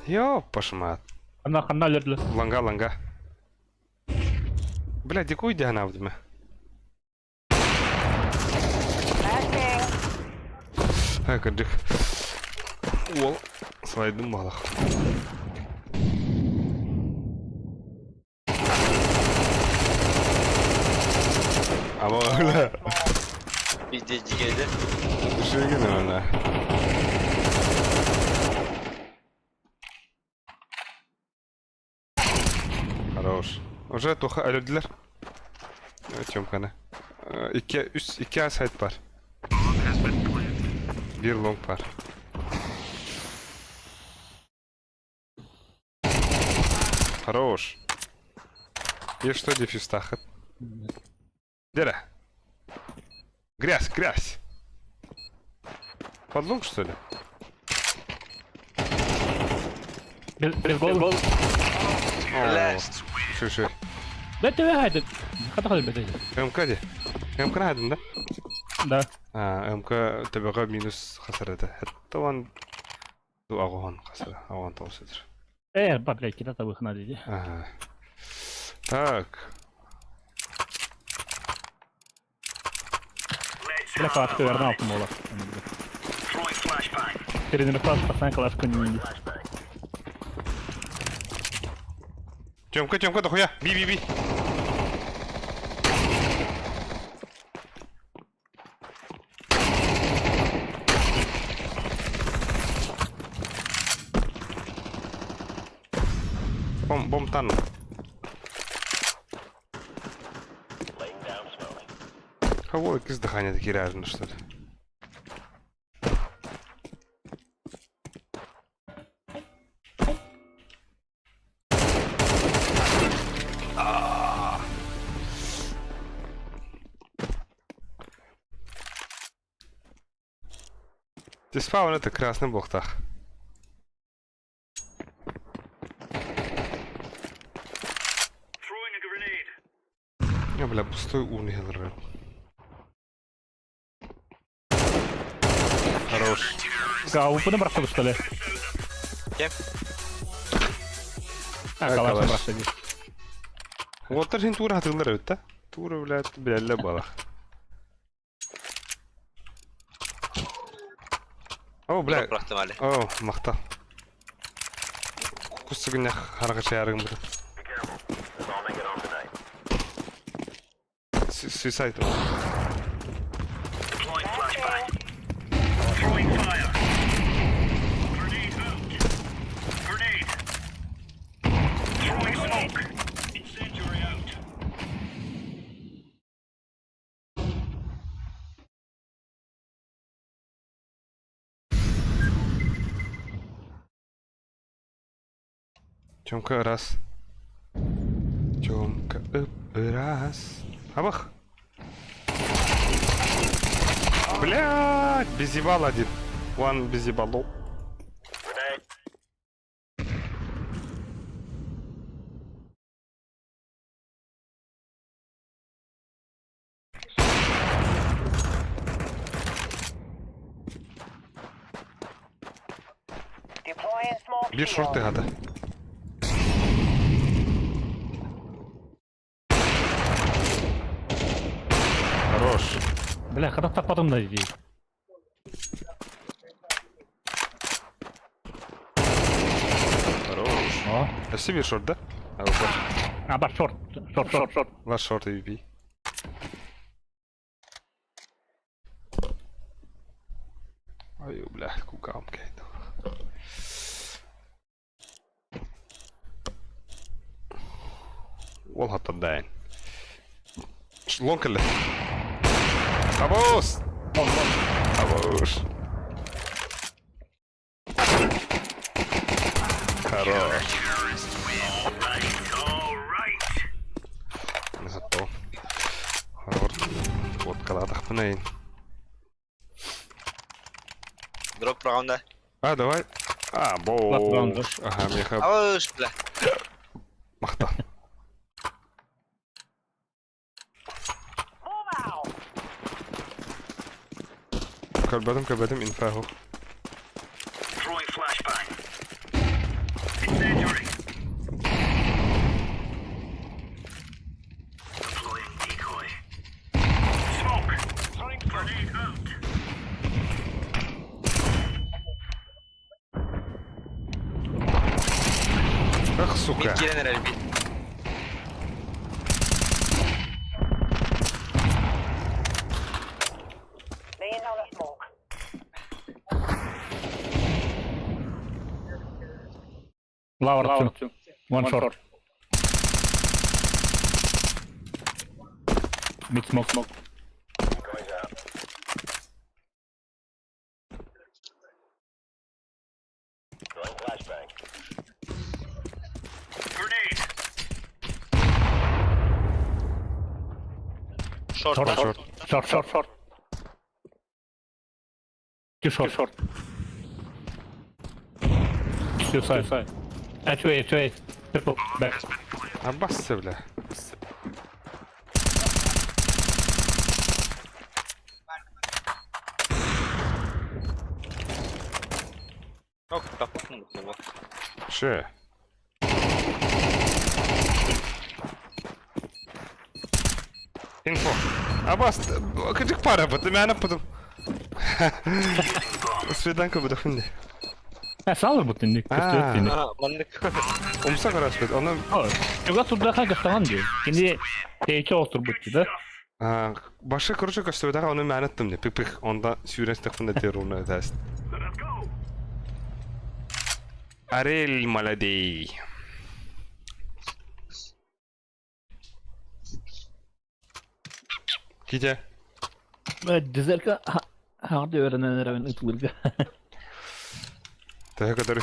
Ёпашмат. Хана лерлі. Ланга. Блядь, дикуй дяна вдме. Кадик. Ол. Слайдым балах. Ama öyle. Пиздец geldi. Düşüyor gene öyle. Хорош. Уже тоха öldüler. Açıyorum kanı. İki site var. Bir long var. Хорош. И что дефис тахат? Дере. Грязь, грязь. Подлунг, что ли? Без голову. Ши. Да ты гайда. Хата беде. МК де? МК найдың да? Да. МК табиға минус хасар еді. Хәтті оған... Ағуған хасар, ағуған тауысыдыр. Блядь, кида-то выхна деди. Ага. Так. Бля, калашка вернал помола. Throwing flashbang. Перед класс пацан калашку не видит. Тёмка, дохуя! Би! Бом тан. Кого якесь дыхание такі ряжені, что ли? Ти спавн это красный блохтах. Throwing a grenade. Я, бля, пустой урн генерал. Хорош. Гау, будем бросать, что ли? Кем? Калаш калаш. бросать. Вот даже тура хатындар өтті. Тура, блядь, біләлі бала. О, бля. Бұрақтым әлі. О, мақта. Құсығын яқ харақаша ярығым бұды. Suicide. Deploying flashbang. Throwing fire. Grenade out. Grenade. Throwing smoke. Incendiary out. Тёмка, раз. Тёмка, раз. Абах. Блядь, безъебал один. One безъебалов. Deploying smoke. Бир шорты, гада. Хорош. Бля, когда так потом найди. Хорош. О. А себе шорт, да? Бар, шорт. Ваш шорт AVP. Ой, бля, кукам кейт. Ол хаттадайн. Лонкеле. Абос! Абос. Хорош. All right. Зато. Хорош. Вот когда тахпанейн. Дроп раунда. А, давай. А, бош. Ага, мне хаб. Ауш, бля. Махта. Кабадым инфаху. Throwing flashbang. Incendiary. Deploying decoy. Smoke. Throwing grenade out. Ах, сука. Mid giren herhalde bir. Laying down the smoke. Lower two. One short. Mid smoke. Grenade. Short. Short. Two short. Two side. Two A. Triple back. Abbas bile. Yok kapatın bunu. Şey. Info. Abbas, gıcık para bıdım, yani bıdım. Svedanka bu da şimdi. Sağlar bu tindik. Aha, mandık. Umsa karasvet, onu... Juga turda kanka tamam diyor. Şimdi T2 otur bu da. Başka короче, Svedanka onu mənəttim de, pik, onda süren stafında terörünü ödəsin. Arel Maladey. Gide. Dizerka harda öğrenenlere ben ıtılırga. Daha kadar.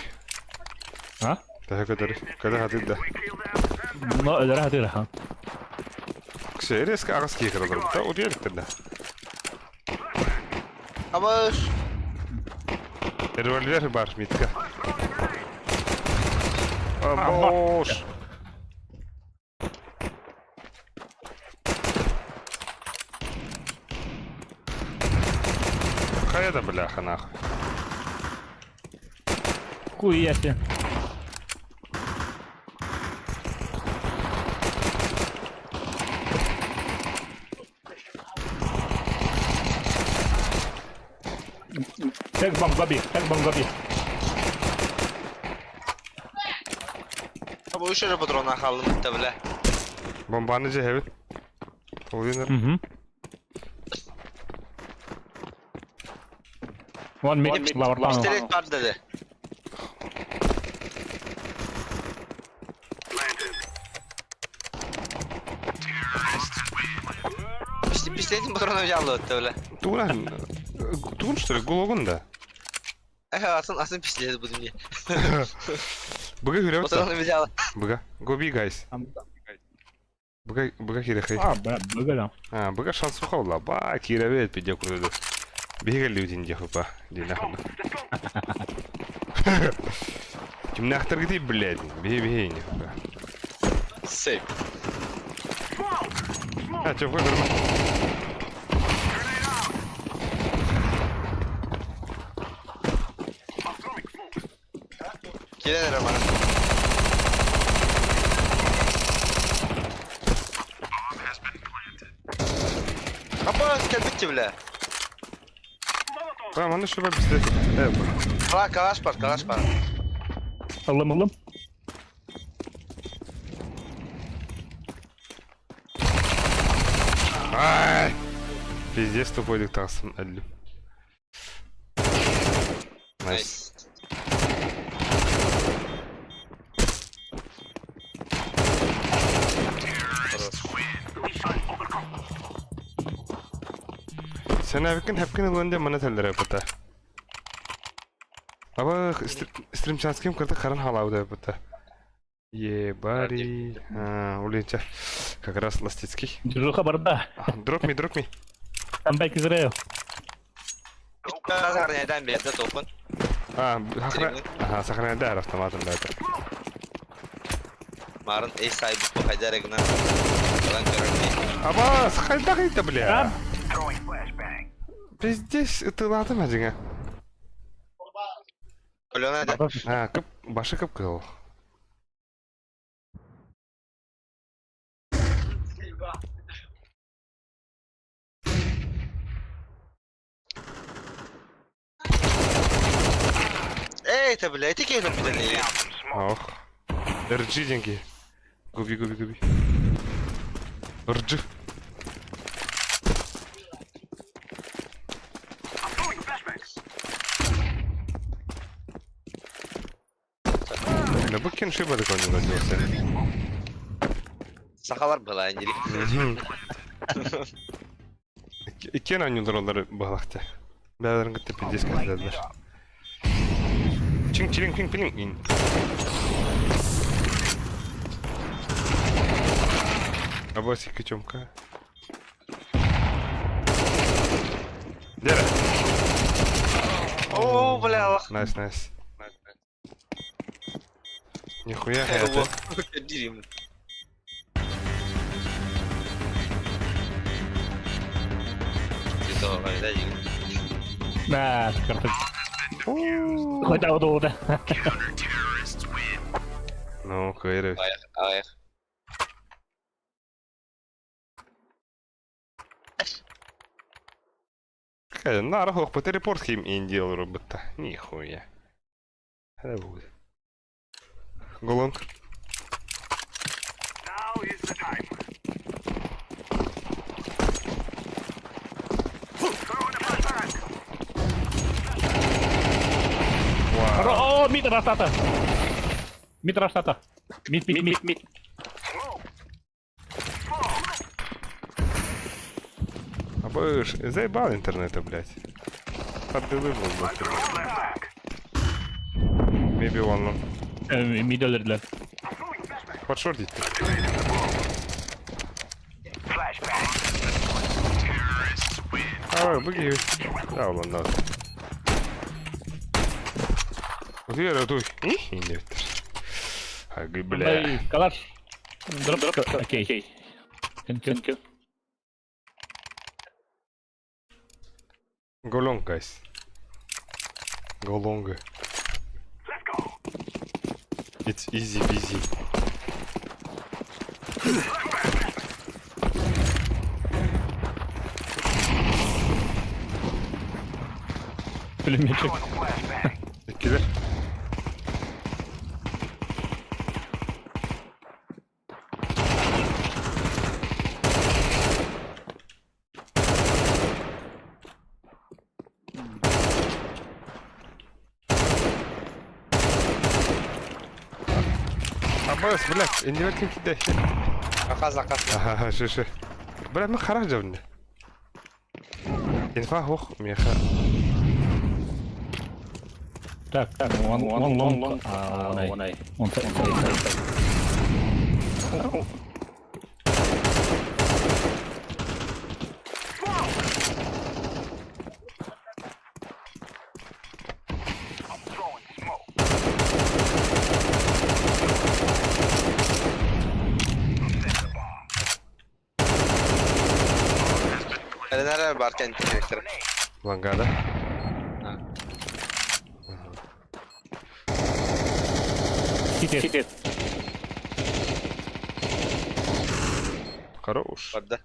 Ha? Daha kadar. Kadar hadi de. No öder hadi ha. Şey, eski ağız kiye kadar da o diyerektir de. Ama Revolver var mitka. Boş. Kaya da bляха нахуй. Хуй ясен. Tek bomb gabi. bu işe patrona kaldım da bile. Bombanı cehevin. Oluyor Mhm. One mid lower down. Pistolet var dedi. Pistoletin patrona canlı öttü öyle. Tuğun что ли, Гологун да? Asın pistoleti bu dünya. Быга hürev Patrona bir canlı. Быга. Gobi guys. Быга хирехай. Быга. Быга шанс ухаула. Ба, киревет пидя курду. Бига людин дехупа. Динахуна. Кимнахтар где, блядь? Бей, нихуя. Сейп. Чё, выгорма. Gelen Roman. Kapı bitti bile. Tamam, anne şurada bir silah. Evet. Kalaş var. Alım. Ай! Пиздец, тупой диктасом, Элли. Найс. Sen hepkin önde mana teller yapıta. Ama stream chance kim kırdı karan halavda yapıta. Ебари. Улинча. Как раз ластицкий. Держу хабарда. Drop me. Come back Israel. Nazar neden bir yerde topun? Сохраняй автоматом да это. Marın eş sahibi bu kadar egna. Lan görünmeyi. Абас, хайдагайда, бля. Пиздец, ты ладно, мадинга. Kolona da. Başı kıp kıl. Tabi eti geldim bir tane. Oh. RG деньги. Губи. RG. Ne bu kim şey böyle konuyor diyorsa. Sakalar bala inceli. İki oyuncular onları bağlaktı. Beylerin gitti 50 kazandılar. Ping in. Абасик, Тёмка. Дера. О, бля. Найс. Нихуя Это это. Дим. Itu ada juga. Nah, seperti udah. Ну, кайры. Ayak. Какая нарахох, по телепорт хим индил робота. Нихуя. Это будет. Голонг. Now is the time. Oh, mid Rastata. Mid Rastata. Mid. Абыш, заебал интернета, блядь. Поддылывал, блядь. Maybe one long. Middle dediler. Подшортить. Aa, buggy. Ya ulan lan. Diğer ödü. İyi. Hadi bile. Hey, kalar. Drop. Okay. Thank you. Go long, guys. Go long. It's easy peasy. Pülümecek. İkiler. Abbas, блядь, индивидуальный кидай. Заказ. Ага, шиши. Блядь, мы خرج جبنا. Инфа هوخ меха. Tak, one long. One eye. On side. Ada nerede var kendi direktörü? Вангада. Hit. Хорош. Orada.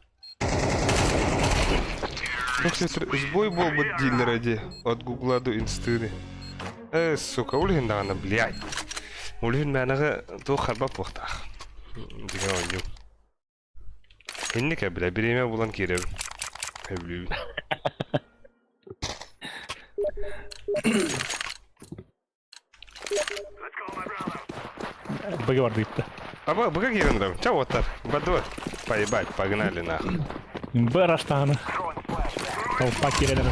Сбой был бы дилер ради от гугла до инстыры. Сука, улин дана, блядь. Улин mənəğə то xarba poxtaq. Diga oyunu. İnnik bile birime bulan kirer. Evliyim. Баги var gitti. А вы как ерунда? Чего вот так? Бадот. Поебать, погнали нахуй. Б Раштаны. Толпа кирелер.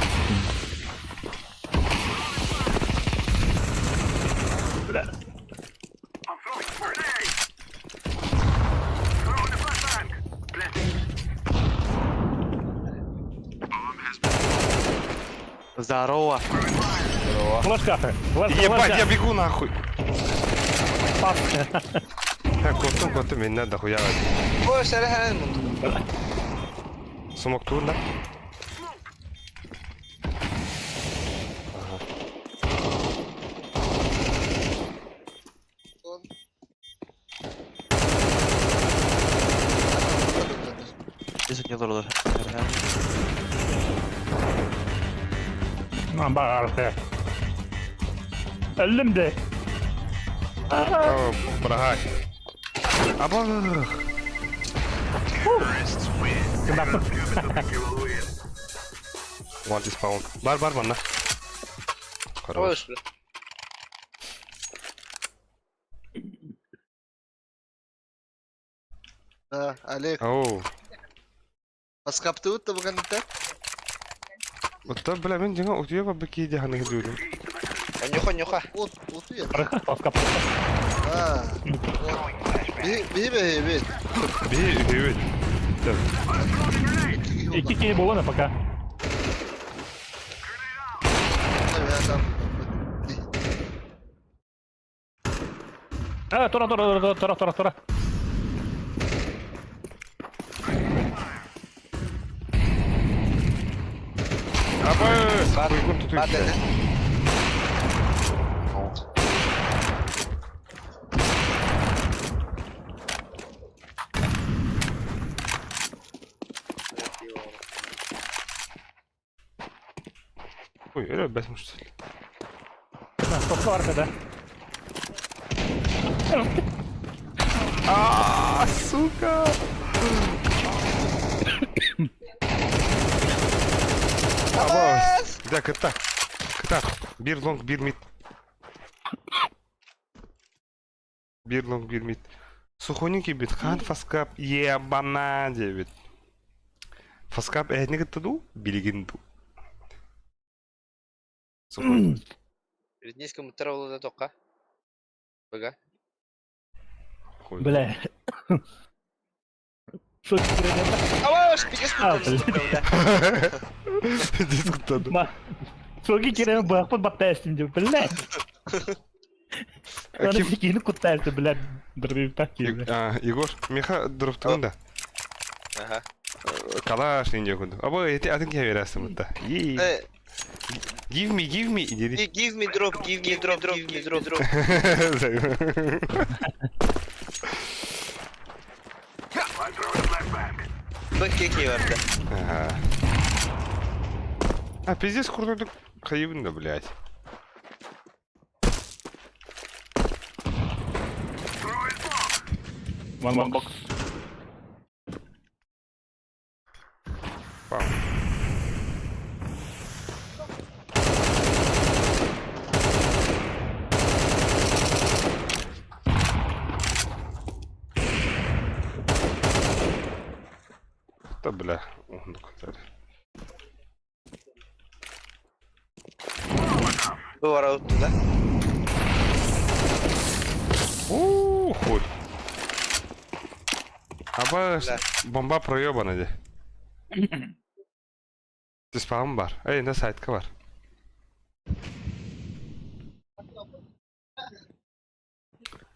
Здорово. Флешка. Ебать, я бегу нахуй. Пас. Котом меня дохуя. O sen hemen Сумок тут, да? Bizi durdur. Ambar. Elimde. О, брахай. Аба. Kınaktım. One is spawn. Бар bana. Хорош. Hoş. Олег, Оу. паскапты утты бүгін үтті? Вот бля, мен жаңа утуя ба беки де ханы гидүлүм. Нюха. От үйет. Паскап. Бейбе. Бей. İki kere bolana пока. Я там Тора. Аба! Uygun tutuyor Бар işte. dedi. Ой, öyle basmış. Toplu arkada. Aa, сука! Aba! Да, кыта. Кыта. Bir long, bir mid. Bir long, bir mid. Сухонький бит, хан фаскап, ебана дебит. Фаскап эхни гыттыду, билигин ду. Сухонький. Перед низким травлы да тока. Бага. Бля. Что ты Ава, шпиги Дискутаду. Соги кирен бахпот баттайсың деп, бля. Аны Ким? секені куттайсың, бля. Дұрбейіп так келді. Егор, меха дұрыптың да. Ага. Калаш нинде күнді. Аба, еті адың кем верасың мұнда. Give me, деді. Give me drop. Бак кеки vardı. А, пиздец, крутой кайыбын да, блядь. One box. Пау. Да, бля, он куда-то. Bu var out'ta. Хуй. Аба, Бля. бомба проебана де. Ты спам бар. Эй, на сайтка бар.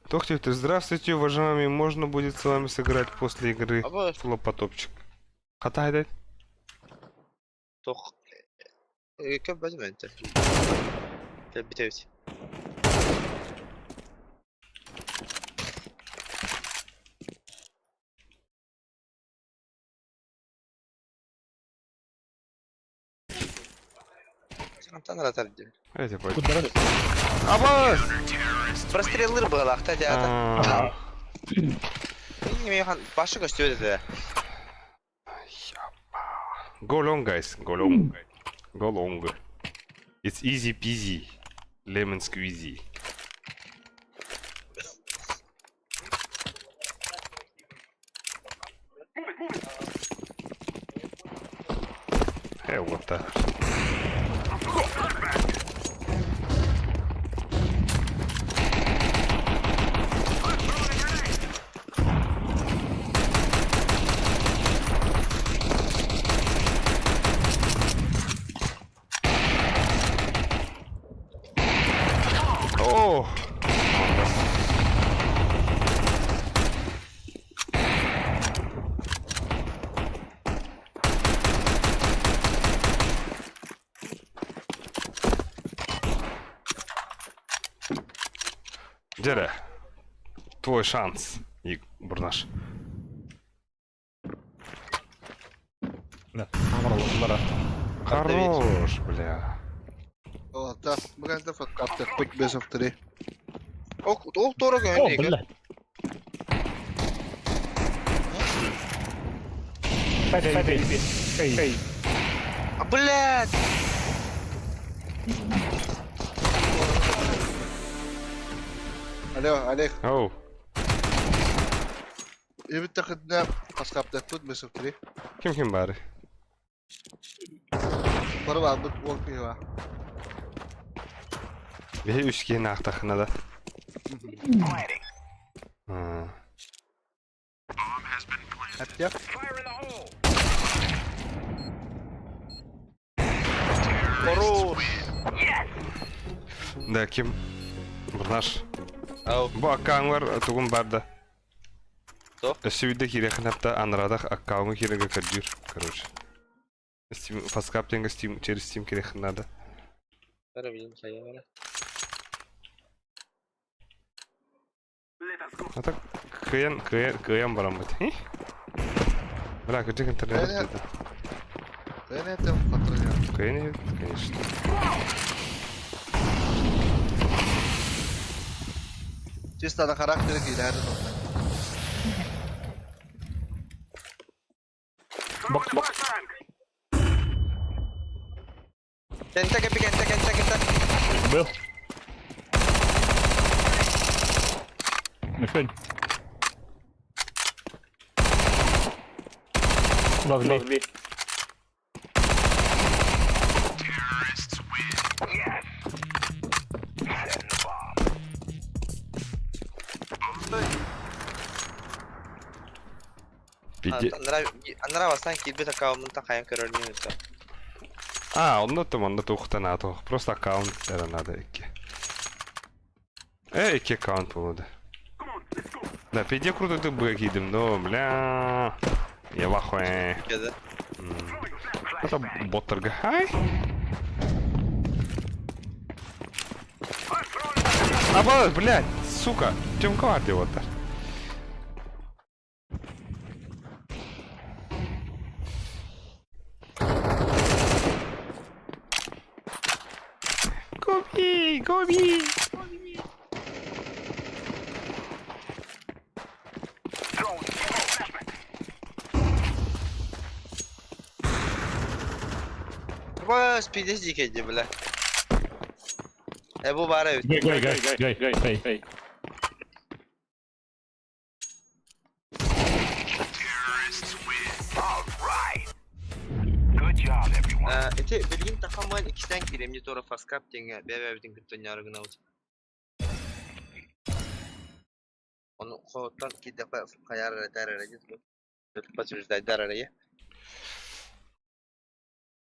Тохтев, здравствуйте, уважаемые. Можно будет с вами сыграть после игры Aba флопотопчик. Хата айдайт. tok. Köp bezim ente. Gel bitevit. Sen tanır atar diyor. Эти пойдем. Куттары. Аба! Простреллер bağlaqta deyədə. А, Yemeğin başı göstərir də. Go long, guys. Go long. Go long. It's easy peasy. Lemon squeezy. Hey, what the? Oh! Дере, твой шанс, и Бурнаш. Бля, амарлы. Хорош, бля. О, да, бugün de kaptı. Quick best of 3. O doğru О, göndərik. бля. Эй. Блядь. Alo, Alek. Оу, Evet takıdına kas kaptı. Quick best of 3. ким бары? Para var, bu walking var. Бе үскен ақтақына да. Hep yap. Хорош. Да, ким? Бурнаш. Ау. Bu akkaanlar tugun barda. То? Эсвиде кирехин хапта анрадах аккаунга киреге кадюр, короче. Steam фаскаптинга Steam через Steam кирехин надо. Ара билим sayara. А так кыян барам бит. Бля, где интернет? Это патруль. Кыян, конечно. Чисто на характере gider. Kente kepi kente. Был. Мишень. Ловли. Пиде. Нравится, кидбит аккаунт такая королевна. Он тухтанато. Просто аккаунт это надо идти. Iki аккаунт получил. Да, пиде круто ты бы гидем, но, бля. Я вахуй. Кеда. Это боттерга. Хай. Обалдеть, блядь, сука. В чем кварти вот так? Гоби! Бas pides dikeydi bile. Bu bari evet. Гай. Good job, everyone. Ete bilgin takaman ikisinden kiremli tora faskap denge bebebdin gıttın yargına olsun. Onu koğuttan ki defa kayar derarayız bu. Patırızday derarayı.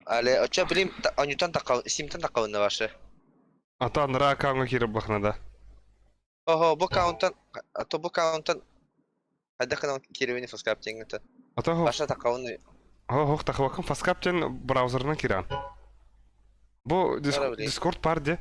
Ale açça bilim anyutan takav simtan takavında varsa. Ата нра аккаунга кире бахнада. Oho bu count'tan bu count'tan hadi kanal kirevini faskap denge ta. Ата Başta takavını хох тахвакам фаскаптен браузерна киран. Бу Ара, блин. Discord парде.